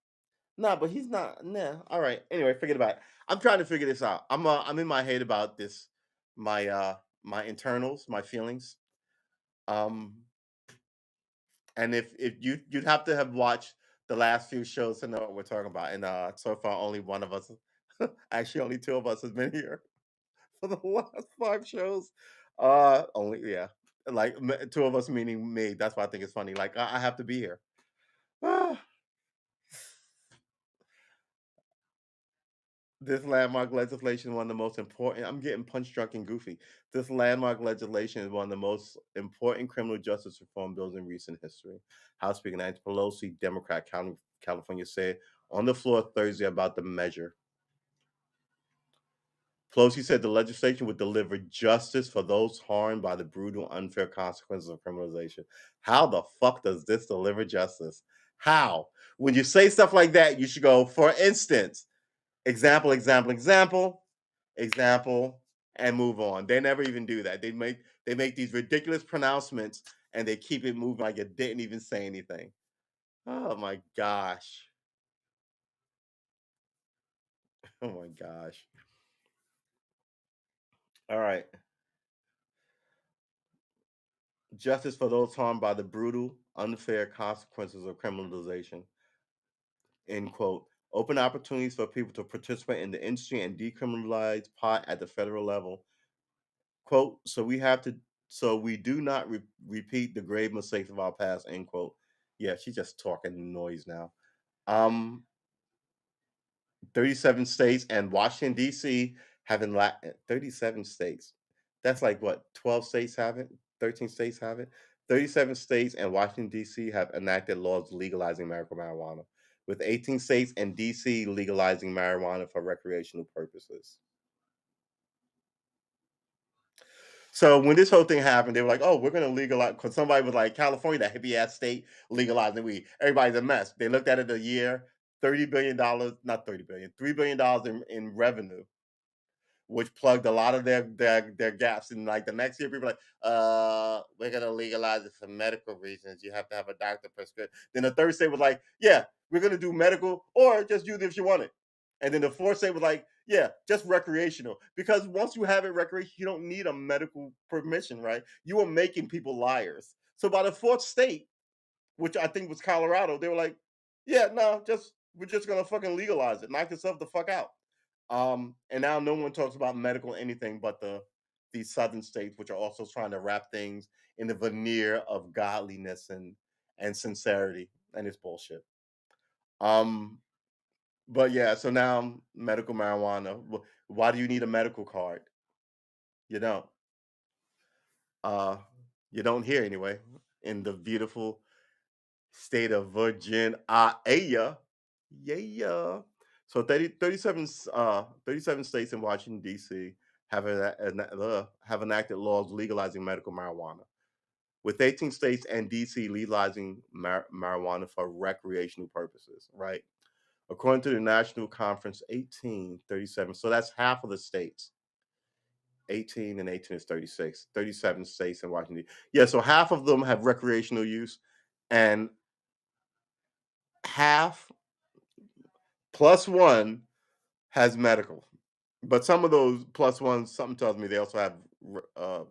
nah, but he's not. Nah. All right. Anyway, forget about it. I'm trying to figure this out. I'm in my head about this. My internals, my feelings. Um, and if you'd have to have watched the last few shows to know what we're talking about. And so far, only one of us, actually, only two of us has been here for the last five shows. Only yeah, like two of us meaning me. That's why I think it's funny. Like I have to be here. This landmark legislation is one of the most important. I'm getting punch drunk and goofy. This landmark legislation is one of the most important criminal justice reform bills in recent history. House Speaker Nancy Pelosi, Democrat, California, said on the floor Thursday about the measure. Pelosi said the legislation would deliver justice for those harmed by the brutal, unfair consequences of criminalization. How the fuck does this deliver justice? How? When you say stuff like that, you should go, for instance, example, example, and move on. They never even do that. They make these ridiculous pronouncements and they keep it moving like it didn't even say anything. Oh my gosh. Oh my gosh. All right. Justice for those harmed by the brutal, unfair consequences of criminalization. End quote. Open opportunities for people to participate in the industry and decriminalize pot at the federal level. Quote, so we do not repeat the grave mistakes of our past, end quote. Yeah, she's just talking noise now. Um, 37 states and Washington, D.C. having 37 states. That's like what, 12 states have it? 13 states have it? 37 states and Washington, D.C. have enacted laws legalizing medical marijuana, with 18 states and D.C. legalizing marijuana for recreational purposes. So when this whole thing happened, they were like, "Oh, we're going to legalize," because somebody was like, "California, that hippie ass state, legalizing weed." Everybody's a mess. They looked at it a year, $30 billion, not 30 billion, $3 billion in revenue, which plugged a lot of their gaps. And like the next year, people were like, we're gonna legalize it for medical reasons. You have to have a doctor prescription. Then the third state was like, yeah, we're gonna do medical or just use it if you want it. And then the fourth state was like, yeah, just recreational. Because once you have it recreational, you don't need a medical permission, right? You are making people liars. So by the fourth state, which I think was Colorado, they were like, yeah, no, just we're just gonna fucking legalize it. Knock yourself the fuck out. And now no one talks about medical anything but these southern states, which are also trying to wrap things in the veneer of godliness and sincerity, and it's bullshit. Um, but yeah, so now medical marijuana. Why do you need a medical card? You don't. Uh, you don't here anyway. In the beautiful state of Virginia. Yeah. So 37 states in Washington, D.C. Have enacted laws legalizing medical marijuana, with 18 states and D.C. legalizing marijuana for recreational purposes, right? According to the National Conference, 37. So that's half of the states. 18 and 18 is 36. 37 states in Washington. Yeah, so half of them have recreational use, and half plus one has medical. But some of those plus ones, something tells me they also have uh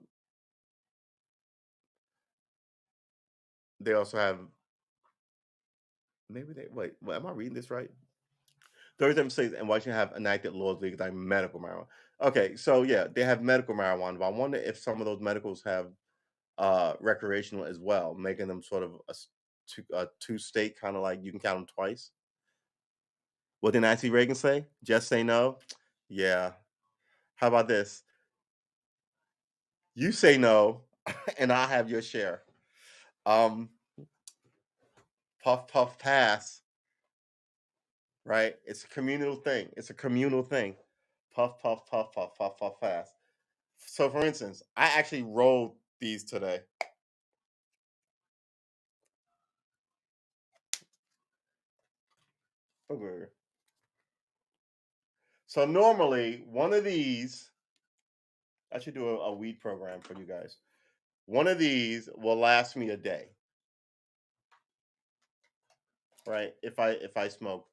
they also have maybe they wait, am I reading this right? 37 states and Washington have enacted laws legalizing medical marijuana. Okay, so yeah, they have medical marijuana, but I wonder if some of those medicals have recreational as well, making them sort of a two state kind of like you can count them twice. What did Nancy Reagan say? Just say no? Yeah. How about this? You say no, and I have your share. Um, puff puff pass, right? It's a communal thing. It's a communal thing. Puff puff puff puff puff puff pass. So, for instance, I actually rolled these today. Okay. So normally, one of these, I should do a weed program for you guys. One of these will last me a day, right? If I smoke,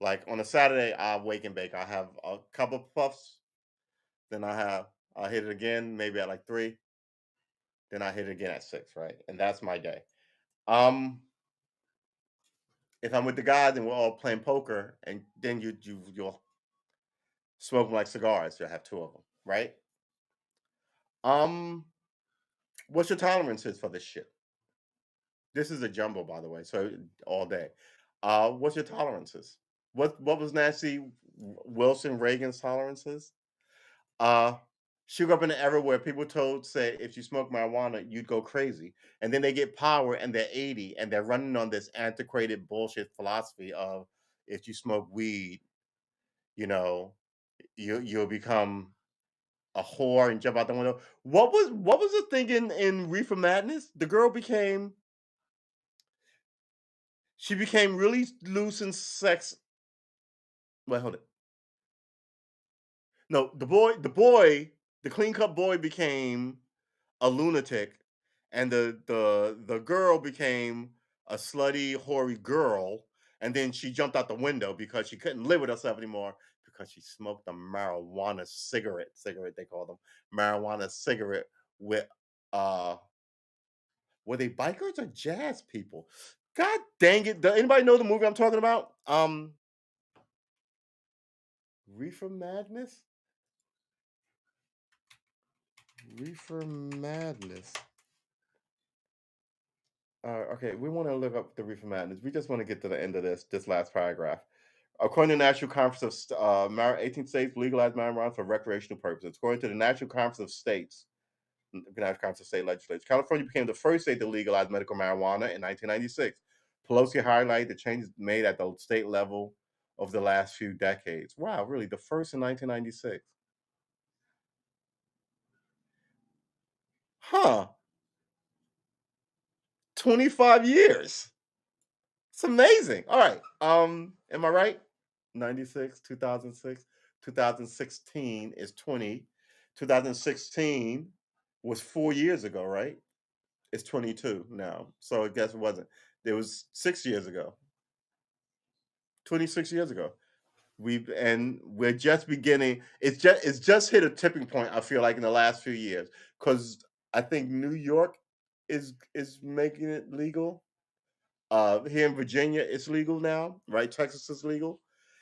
like on a Saturday, I wake and bake. I have a couple of puffs, then I hit it again, maybe at like 3, then I hit it again at 6, right? And that's my day. Um, if I'm with the guys and we're all playing poker, and then you'll smoke 'em like cigars. You'll have 2 of them, right? Um, what's your tolerances for this shit? This is a jumbo, by the way, so all day. What's your tolerances? What was Nancy Wilson Reagan's tolerances? Uh, she grew up in an era where people told said if you smoke marijuana, you'd go crazy. And then they get power and they're 80 and they're running on this antiquated bullshit philosophy of if you smoke weed, you know, you'll become a whore and jump out the window. What was the thing in Reefer Madness? The girl became really loose in sex. Wait, hold it. No, the clean cut boy became a lunatic, and the girl became a slutty, hoary girl, and then she jumped out the window because she couldn't live with herself anymore because she smoked a marijuana cigarette they call them, marijuana cigarette with uh were they bikers or jazz people? God dang it! Does anybody know the movie I'm talking about? Reefer Madness. Reefer Madness. Okay, we want to look up the Reefer Madness. We just want to get to the end of this last paragraph. According to the National Conference of 18 states legalized marijuana for recreational purposes. According to the National Conference of States, National Conference of State Legislatures, California became the first state to legalize medical marijuana in 1996. Pelosi highlighted the changes made at the state level over the last few decades. Wow, really, the first in 1996. Huh. 25 years. It's amazing. All right. Am I right? 96, 2006, 2016 is 20. 2016 was 4 years ago, right? It's 22 now. So I guess it wasn't. It was 6 years ago. 26 years ago. We're just beginning. It's just hit a tipping point, I feel like, in the last few years. Because I think New York is making it legal. Here in Virginia, it's legal now, right? Texas is legal.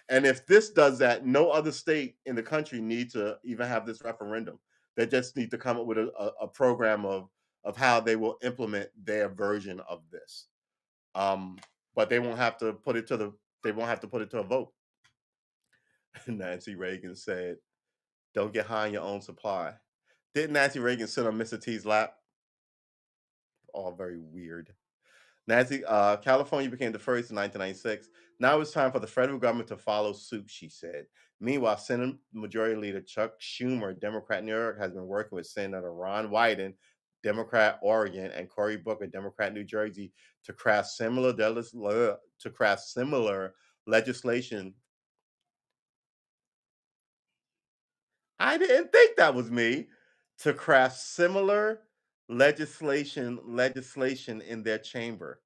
And if this does that, no other state in the country need to even have this referendum. They just need to come up with a program of how they will implement their version of this. Um, but they won't have to put it to the they won't have to put it to a vote. Nancy Reagan said, "Don't get high on your own supply." Didn't Nancy Reagan sit on Mr. T's lap? All very weird. California became the first in 1996. Now it's time for the federal government to follow suit, she said. Meanwhile, Senate Majority Leader Chuck Schumer, Democrat New York, has been working with Senator Ron Wyden, Democrat Oregon, and Cory Booker, Democrat New Jersey, to craft similar legislation. I didn't think that was me. To craft similar legislation in their chamber.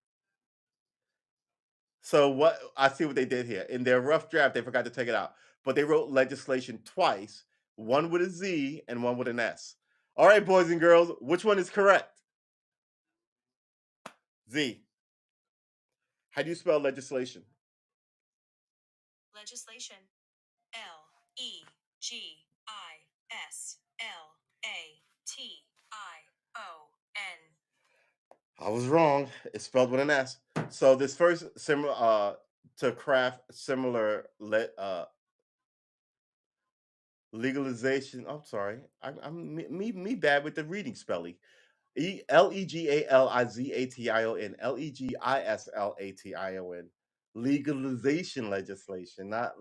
So what I see what they did here. In their rough draft, they forgot to take it out. But they wrote legislation twice, one with a Z and one with an S. All right, boys and girls, which one is correct? Z. How do you spell legislation? Legislation. Legislation. I was wrong. It's spelled with an S. So this first similar to craft similar legalization. I'm sorry. I'm me bad with the reading spelling. Legalization. Legislatio. Legalization legislation, not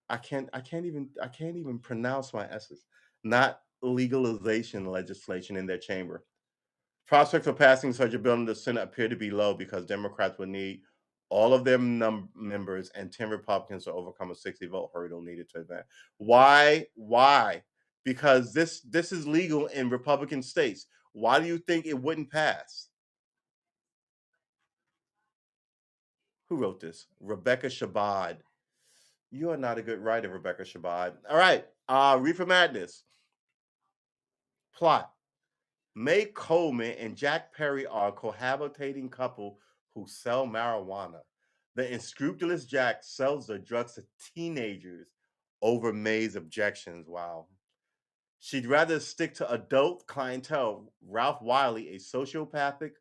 I can't even pronounce my S's. Not legalization legislation in their chamber. Prospects of passing such a bill in the Senate appear to be low because Democrats would need all of their members and 10 Republicans to overcome a 60 vote hurdle needed to advance. Why? Why? Because this is legal in Republican states. Why do you think it wouldn't pass? Who wrote this? Rebecca Shabad. You are not a good writer, Rebecca Shabad. All right. Reefer Madness. Plot. May Coleman and Jack Perry are a cohabitating couple who sell marijuana. The unscrupulous Jack sells the drugs to teenagers over May's objections. Wow. She'd rather stick to adult clientele. Ralph Wiley, a sociopathic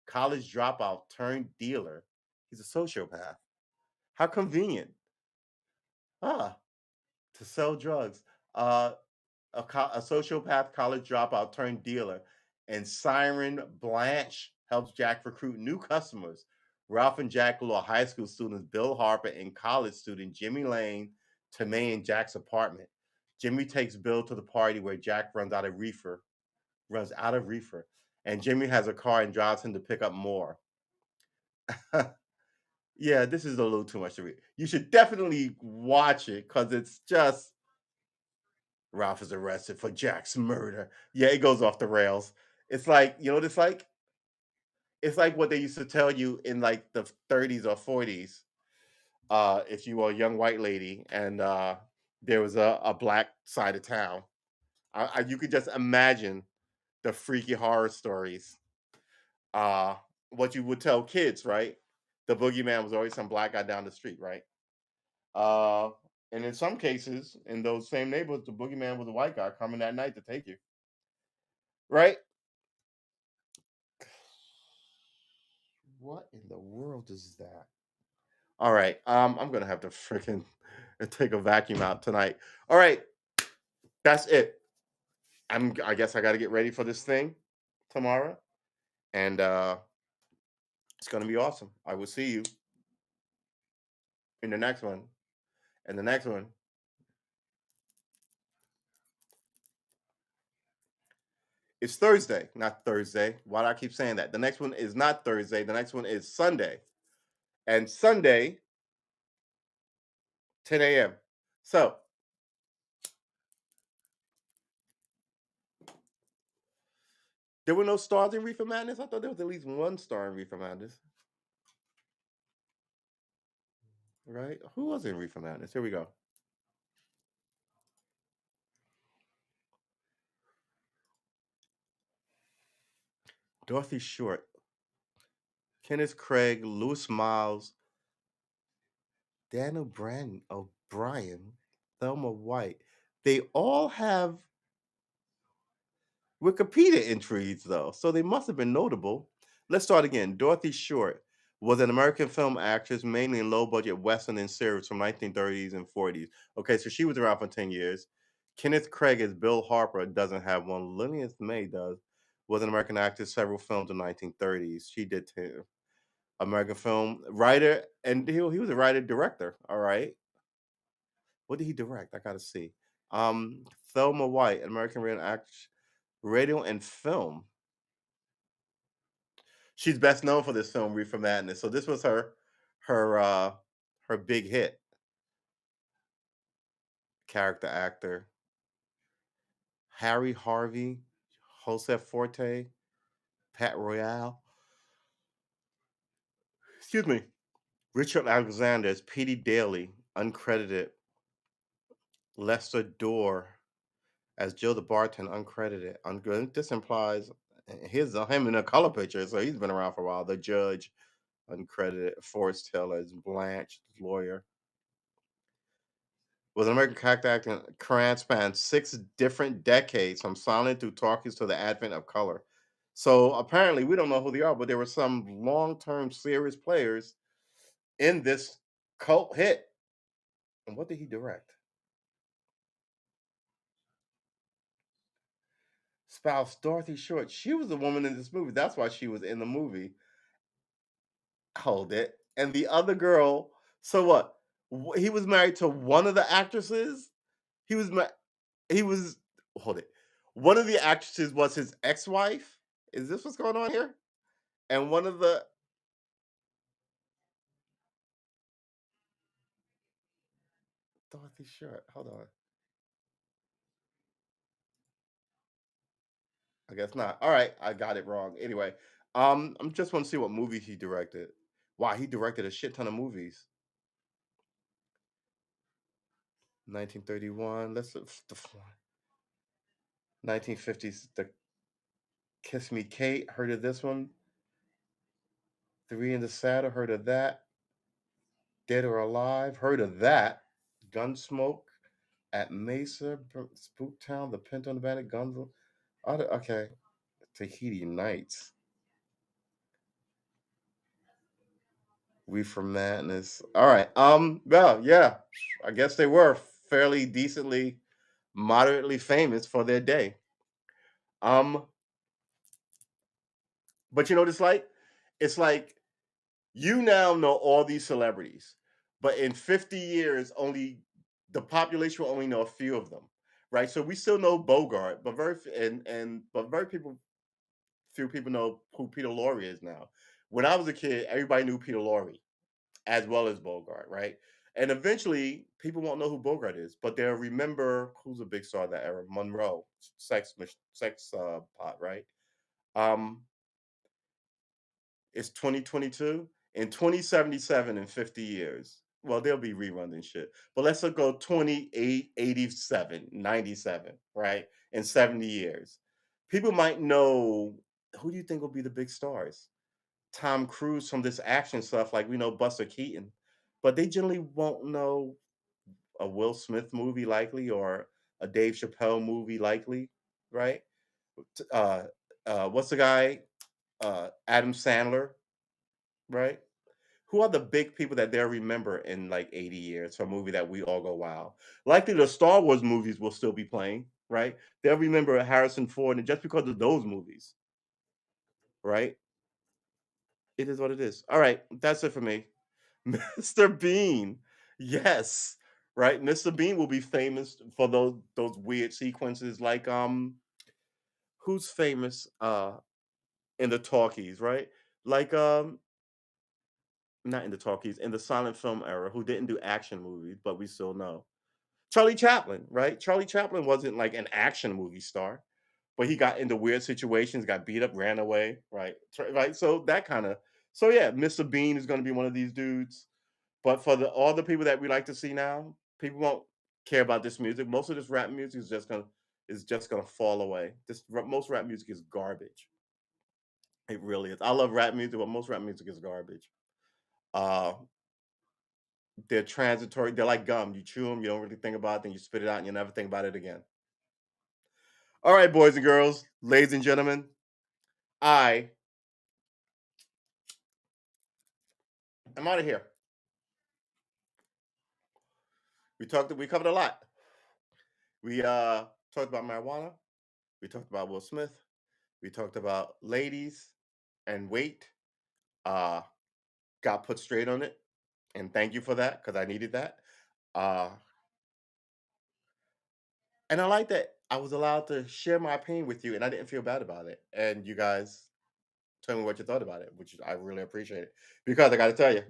college dropout turned dealer. He's a sociopath. How convenient. Ah, to sell drugs. Uh, a sociopath college dropout turned dealer, and Siren Blanche helps Jack recruit new customers. Ralph and Jack lure high school students Bill Harper and college student Jimmy Lane to May and Jack's apartment. Jimmy takes Bill to the party where Jack runs out of reefer, and Jimmy has a car and drives him to pick up more. Yeah, this is a little too much to read. You should definitely watch it because it's just Ralph is arrested for Jack's murder. Yeah, it goes off the rails. It's like, you know what it's like? It's like what they used to tell you in like the 30s or 40s. If you were a young white lady and there was a black side of town. You could just imagine the freaky horror stories. Uh, what you would tell kids, right? The boogeyman was always some black guy down the street, right? Uh, and in some cases, in those same neighborhoods, the boogeyman was a white guy coming that night to take you, right? What in the world is that? All right, I'm gonna have to freaking take a vacuum out tonight. All right, that's it. I guess I got to get ready for this thing tomorrow, and it's gonna be awesome. I will see you in the next one, and the next one, It's Thursday, not Thursday. Why do I keep saying that? The next one is not Thursday. The next one is Sunday. And Sunday, 10 a.m. So there were no stars in Reefer Madness. I thought there was at least one star in Reefer Madness. Right? Who was in Reefer Madness? Here we go. Dorothy Short, Kenneth Craig, Lewis Miles, Daniel O'Brien, Thelma White. They all have Wikipedia entries, though, so they must have been notable. Let's start again. Dorothy Short was an American film actress, mainly in low-budget western and series from 1930s and 40s. Okay, so she was around for 10 years. Kenneth Craig as Bill Harper doesn't have one. Lillian May does. Was an American actress, several films in 1930s. She did 10. American film writer, and he was a writer director. All right, what did he direct? I gotta see. Thelma White, an American actress, radio and film. She's best known for this film, Reefer Madness. So this was her her big hit. Character actor. Harry Harvey, Joseph Forte, Pat Royale. Excuse me. Richard Alexander as Petey Daly, uncredited. Lester Dorr as Joe the bartender, uncredited. This implies here's him in a color picture, so he's been around for a while. The judge, uncredited. Forrest Taylor as Blanche, lawyer. Was an American character acting career spanned 6 different decades, from silent through talkies to the advent of color. So apparently, we don't know who they are, but there were some long-term serious players in this cult hit. And what did he direct? Spouse Dorothy Short. She was the woman in this movie. That's why she was in the movie. Hold it. And the other girl. So what? He was married to one of the actresses. He was he was hold it. One of the actresses was his ex-wife. Is this what's going on here? And one of the Dorothy Short. Hold on. I guess not. All right, I got it wrong. Anyway, I'm just want to see what movie he directed. Wow, he directed a shit ton of movies. 1931. Let's look. 1950s. The Kiss Me Kate. Heard of this one? Three in the Saddle. Heard of that? Dead or Alive. Heard of that? Gunsmoke at Mesa. Spooktown. The Pent on the Bandit. Guns. Okay. Tahiti Nights. We from Madness. All right. Well, yeah. I guess they were fairly decently, moderately famous for their day. Um, but you know what it's like? It's like you now know all these celebrities, but in 50 years, only the population will only know a few of them. Right. So we still know Bogart, but very few people know who Peter Lorre is now. When I was a kid, everybody knew Peter Lorre as well as Bogart, right? And eventually, people won't know who Bogart is, but they'll remember who's a big star of that era. Monroe, sex pot, right? Um, it's 2022. In 2077, in 50 years, well, there'll be reruns and shit. But let's go 28, 87, 97, right? In 70 years. People might know, who do you think will be the big stars? Tom Cruise from this action stuff, like we know Buster Keaton, but they generally won't know a Will Smith movie likely or a Dave Chappelle movie likely, right? Uh, what's the guy? Adam Sandler, right? Who are the big people that they'll remember in like 80 years for a movie that we all go, wow? Likely the Star Wars movies will still be playing, right? They'll remember Harrison Ford, and just because of those movies, right? It is what it is. All right, that's it for me. Mr. Bean. Yes. Right. Mr. Bean will be famous for those weird sequences like who's famous in the talkies, right? Like not in the talkies, in the silent film era, who didn't do action movies, but we still know. Charlie Chaplin, right? Charlie Chaplin wasn't like an action movie star, but he got into weird situations, got beat up, ran away, right? Right. So that kind of so yeah, Mr. Bean is gonna be one of these dudes. But for the all the people that we like to see now, people won't care about this music. Most of this rap music is just gonna fall away. Most rap music is garbage. It really is. I love rap music, but most rap music is garbage. Uh, they're transitory. They're like gum. You chew them, you don't really think about it, then you spit it out, and you never think about it again. All right, boys and girls, ladies and gentlemen, I am out of here. We covered a lot. We talked about marijuana. We talked about Will Smith. We talked about ladies and weight. Uh, got put straight on it, and thank you for that because I needed that. Uh, and I like that I was allowed to share my opinion with you, and I didn't feel bad about it. And you guys tell me what you thought about it, which I really appreciate it. Because I got to tell you,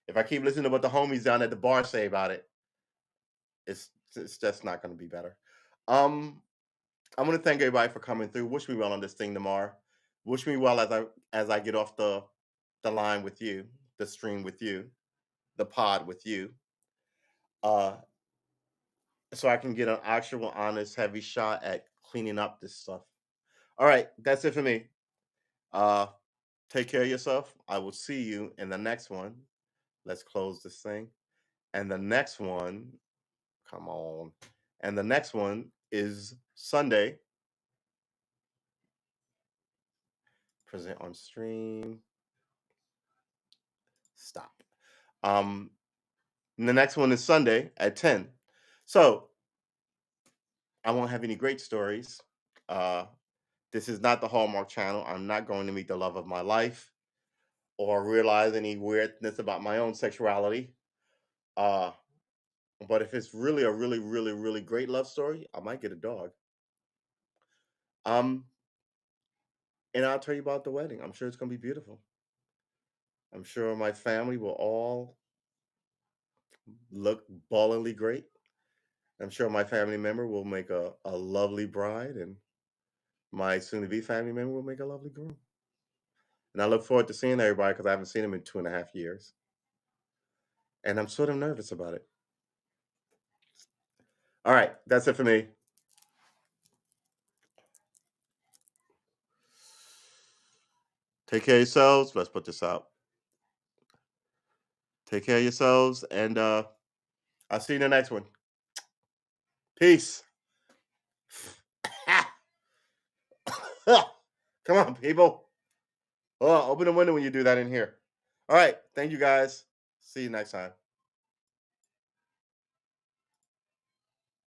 if I keep listening to what the homies down at the bar say about it, it's just not going to be better. Um, I want to thank everybody for coming through. Wish me well on this thing tomorrow. Wish me well as I get off the line with you, the stream with you, the pod with you, uh, so I can get an actual, honest, heavy shot at cleaning up this stuff. All right, that's it for me. Uh, take care of yourself. I will see you in the next one. Let's close this thing. And the next one, come on. And the next one is Sunday. Present on stream. Stop. Um, and the next one is Sunday at 10. So I won't have any great stories. Uh, this is not the Hallmark Channel. I'm not going to meet the love of my life or realize any weirdness about my own sexuality. Uh, but if it's really a really, really, really great love story, I might get a dog. Um, and I'll tell you about the wedding. I'm sure it's gonna be beautiful. I'm sure my family will all look ballingly great. I'm sure my family member will make a lovely bride, and my soon-to-be family member will make a lovely groom. And I look forward to seeing everybody because I haven't seen them in 2.5 years. And I'm sort of nervous about it. All right, that's it for me. Take care of yourselves. Let's put this out. Take care of yourselves, and I'll see you in the next one. Peace. Come on, people. Oh, open the window when you do that in here. All right. Thank you guys. See you next time.